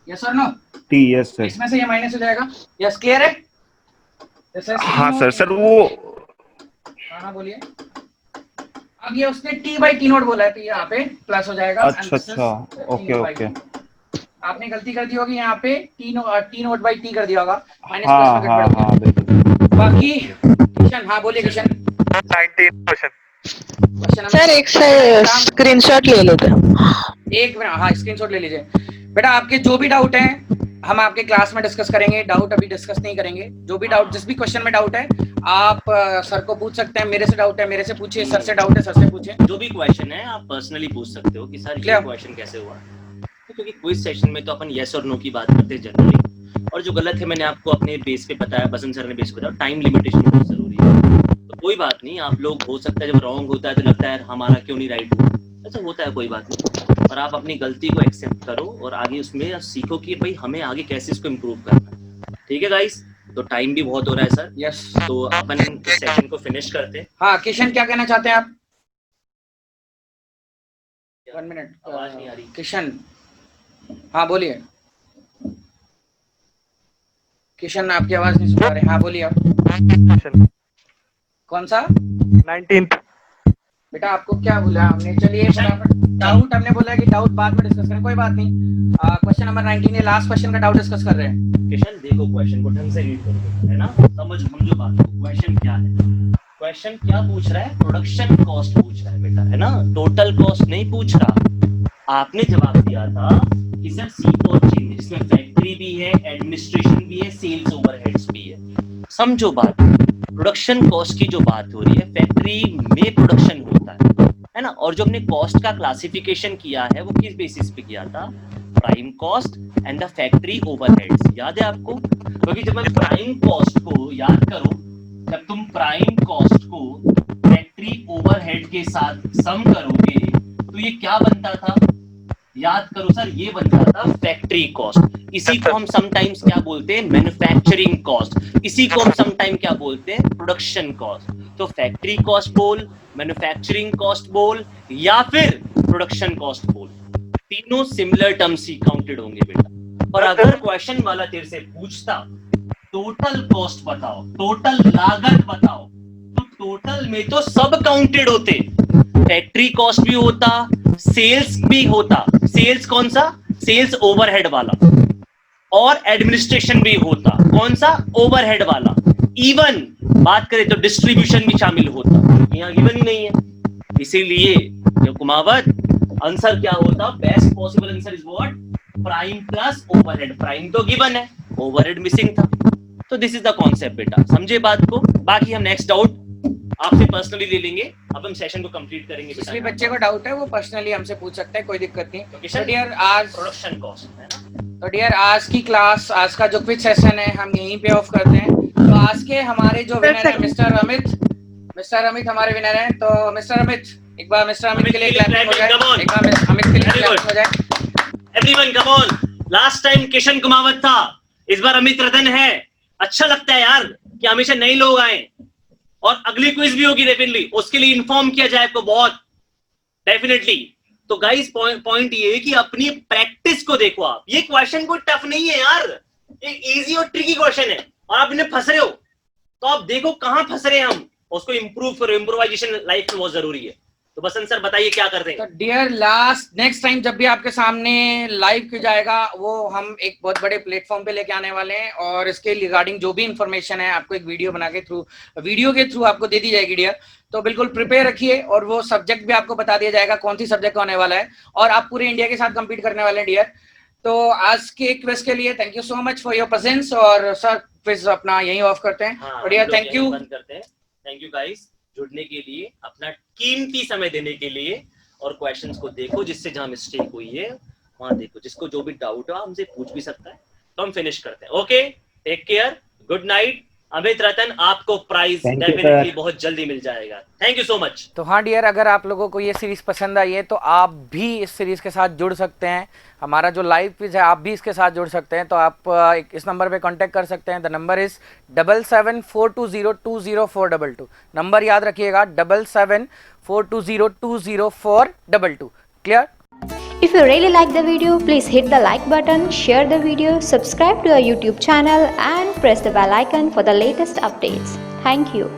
Yes or no? T yes sir इसमें से ये minus हो जाएगा। Yes clear है? हाँ sir sir वो हाँ बोलिए। अब ये उसने T by T नोट बोला है तो यहाँ पे प्लस हो जाएगा। अच्छा अच्छा ओके ओके आपने गलती कर दी होगी यहाँ पे T नोट by T कर दिया होगा माइनस हाँ प्लस हाँ में हाँ बिल्कुल। बाकी किशन हाँ बोलिए किशन। 19 क्वेश्चन सर एक स्क्रीनशॉट ले लेते एक मिनट हाँ स्क्रीनशॉट ले लीजिए। बेटा आपके जो भी डाउट हैं हम आपके क्लास में डिस्कस करेंगे। डाउट अभी डिस्कस नहीं करेंगे। जो भी डाउट जिस भी क्वेश्चन में डाउट है आप सर को पूछ सकते हैं। मेरे से डाउट है मेरे से पूछिए, सर से डाउट है सर से पूछिए। जो भी क्वेश्चन है आप पर्सनली पूछ सकते हो कि सर ये क्वेश्चन कैसे हुआ। क्योंकि क्विज सेशन में तो अपन यस और नो की बात करते हैं जनरली, और जो गलत है मैंने आपको अपने बेस पे बताया, बसंत सर ने बेस पे बताया। टाइम लिमिटेशन बहुत जरूरी है। तो कोई बात नहीं, आप लोग हो सकता है जब रॉन्ग होता है तो लगता है हमारा क्यों नहीं राइट हुआ, ऐसा होता है, कोई बात नहीं। और आप अपनी गलती को एक्सेप्ट करो और आगे उसमें सीखो कि भाई हमें आगे कैसे इसको इम्प्रूव करना है। ठीक है गाइस? तो टाइम भी बहुत हो रहा है सर। यस तो अपन इस सेशन को फिनिश करते हैं। हाँ किशन क्या कहना चाहते हैं आप? 1 मिनट आवाज नहीं आ रही। किशन हाँ बोलिए। किशन आपकी आवाज नहीं सुन पा रहे। हाँ बोलिए आप। कौन सा? 19th बेटा आपको क्या बोला हमने? चलिए फटाफट डाउट हमने बोला कि डाउट बाद में डिस्कस करें, कोई बात नहीं। क्वेश्चन नंबर 19 है, लास्ट क्वेश्चन का डाउट डिस्कस कर रहे हैं। किशन देखो क्वेश्चन को ढंग से रीड करो, है ना? समझो बात को। क्वेश्चन क्या है? क्वेश्चन क्या पूछ रहा है? प्रोडक्शन कॉस्ट पूछ रहा है बेटा, है ना? टोटल कॉस्ट नहीं पूछ रहा। आपने जवाब दिया था कि सर सी कॉस्ट चेंज, इसमें फैक्ट्री भी है, एडमिनिस्ट्रेशन भी है, सेल्स ओवरहेड्स भी है। समझो बात, प्रोडक्शन कॉस्ट की जो बात हो रही है, फैक्ट्री में प्रोडक्शन होता है ना? और जो हमने कॉस्ट का क्लासिफिकेशन किया है वो किस बेसिस पे किया था? Prime cost and the factory overheads. याद है आपको? क्योंकि जब हम प्राइम कॉस्ट को याद करो, जब तुम प्राइम कॉस्ट को फैक्ट्री ओवरहेड के साथ सम करोगे तो ये क्या बनता था? याद करो सर, ये बनता था फैक्ट्री कॉस्ट। इसी को हम समटाइम्स क्या बोलते हैं? Manufacturing cost. इसी को हम समटाइम क्या बोलते हैं? Production cost. तो फैक्ट्री कॉस्ट बोल, मैन्युफैक्चरिंग कॉस्ट बोल या फिर प्रोडक्शन कॉस्ट बोल, तीनों सिमिलर टर्म्स ही काउंटेड होंगे बेटा। और अगर क्वेश्चन वाला तेरे से पूछता टोटल कॉस्ट बताओ, टोटल लागत बताओ, तो टोटल में तो सब काउंटेड होते। फैक्ट्री कॉस्ट भी होता, सेल्स भी होता। सेल्स कौन सा? सेल्स ओवरहेड वाला। और एडमिनिस्ट्रेशन भी होता। कौन सा? ओवरहेड वाला। इवन बात करें तो डिस्ट्रीब्यूशन भी शामिल होता। यहाँ गिवन ही नहीं है। इसीलिए जो कुमावत आंसर क्या होता? Best possible answer is what? Prime plus overhead. Prime तो गिवन है, ओवरहेड मिसिंग था। तो दिस इज द कॉन्सेप्ट बेटा, समझे बात को? बाकी हम नेक्स्ट डाउट आपसे पर्सनली ले लेंगे। अब हम सेशन को कंप्लीट करेंगे। जिस भी बच्चे को डाउट है वो पर्सनली हमसे पूछ सकता है, कोई दिक्कत नहीं। तो डियर आज प्रोडक्शन कॉस्ट है ना? तो डियर आज की क्लास, आज का जो क्विज सेशन है हम यहीं पे ऑफ करते हैं। तो आज के हमारे जो विनर है मिस्टर अमित हमारे विनर हैं। तो मिस्टर अमित, एक बार मिस्टर अमित के लिए क्लैपिंग हो जाए। एक बार अमित के लिए क्लैपिंग हो जाए। Everyone come on. Last time Kishan Kumawat था, इस बार अमित रतन है। अच्छा लगता है यार, कि हमेशा नए लोग आए, और अगली क्विज भी होगी डेफिनेटली, उसके लिए इन्फॉर्म किया जाए आपको बहुत डेफिनेटली। तो गाइस पॉइंट ये है कि अपनी प्रैक्टिस को देखो आप, ये क्वेश्चन कोई टफ नहीं है यार, ये इजी और ट्रिकी क्वेश्चन है, और आप इन्हें फंस रहे हो, तो आप देखो कहां फंस रहे हैं हम, उसको इंप्रूव करो। इम्प्रोवाइजेशन लाइफ में बहुत जरूरी है। तो बसंत सर बताइए क्या करते हैं। तो डियर लास्ट नेक्स्ट टाइम जब भी आपके सामने लाइव किया जाएगा, वो हम एक बहुत बड़े प्लेटफॉर्म पे लेके आने वाले हैं, और इसके रिगार्डिंग जो भी इंफॉर्मेशन है आपको एक वीडियो बना के वीडियो के थ्रू आपको दे दी जाएगी डियर। तो बिल्कुल प्रिपेयर रखिए, और वो सब्जेक्ट भी आपको बता दिया जाएगा कौन सी सब्जेक्ट होने वाला है, और आप पूरे इंडिया के साथ कम्पीट करने वाले हैं डियर। तो आज के क्विज के लिए thank you so much for your presence, और सर क्विज अपना यहीं ऑफ करते हैं। हाँ, डियर थैंक यू, बंद करते हैं। थैंक यू गाइस जुड़ने के लिए, अपना कीमती समय देने के लिए, और क्वेश्चंस को देखो, जिससे जहां मिस्टेक हुई है वहां देखो, जिसको जो भी डाउट हो हमसे पूछ भी सकता है। तो हम फिनिश करते हैं। Okay, take care, good night. Amit Ratan, आपको प्राइज डेफिनेटली बहुत जल्दी मिल जाएगा। Thank you so much. तो हाँ डियर, अगर आप लोगों को ये सीरीज पसंद आई है तो आप भी इस सीरीज के साथ जुड़ सकते हैं। हमारा जो लाइव क्विज है आप भी इसके साथ जुड़ सकते हैं। तो आप इस नंबर पे कांटेक्ट कर सकते हैं। The number is 7742020422। नंबर याद रखिएगा 7742020422। Clear? If you really like the video, please hit the like button, share the video, subscribe to our YouTube channel and press the bell icon for the latest updates. Thank you.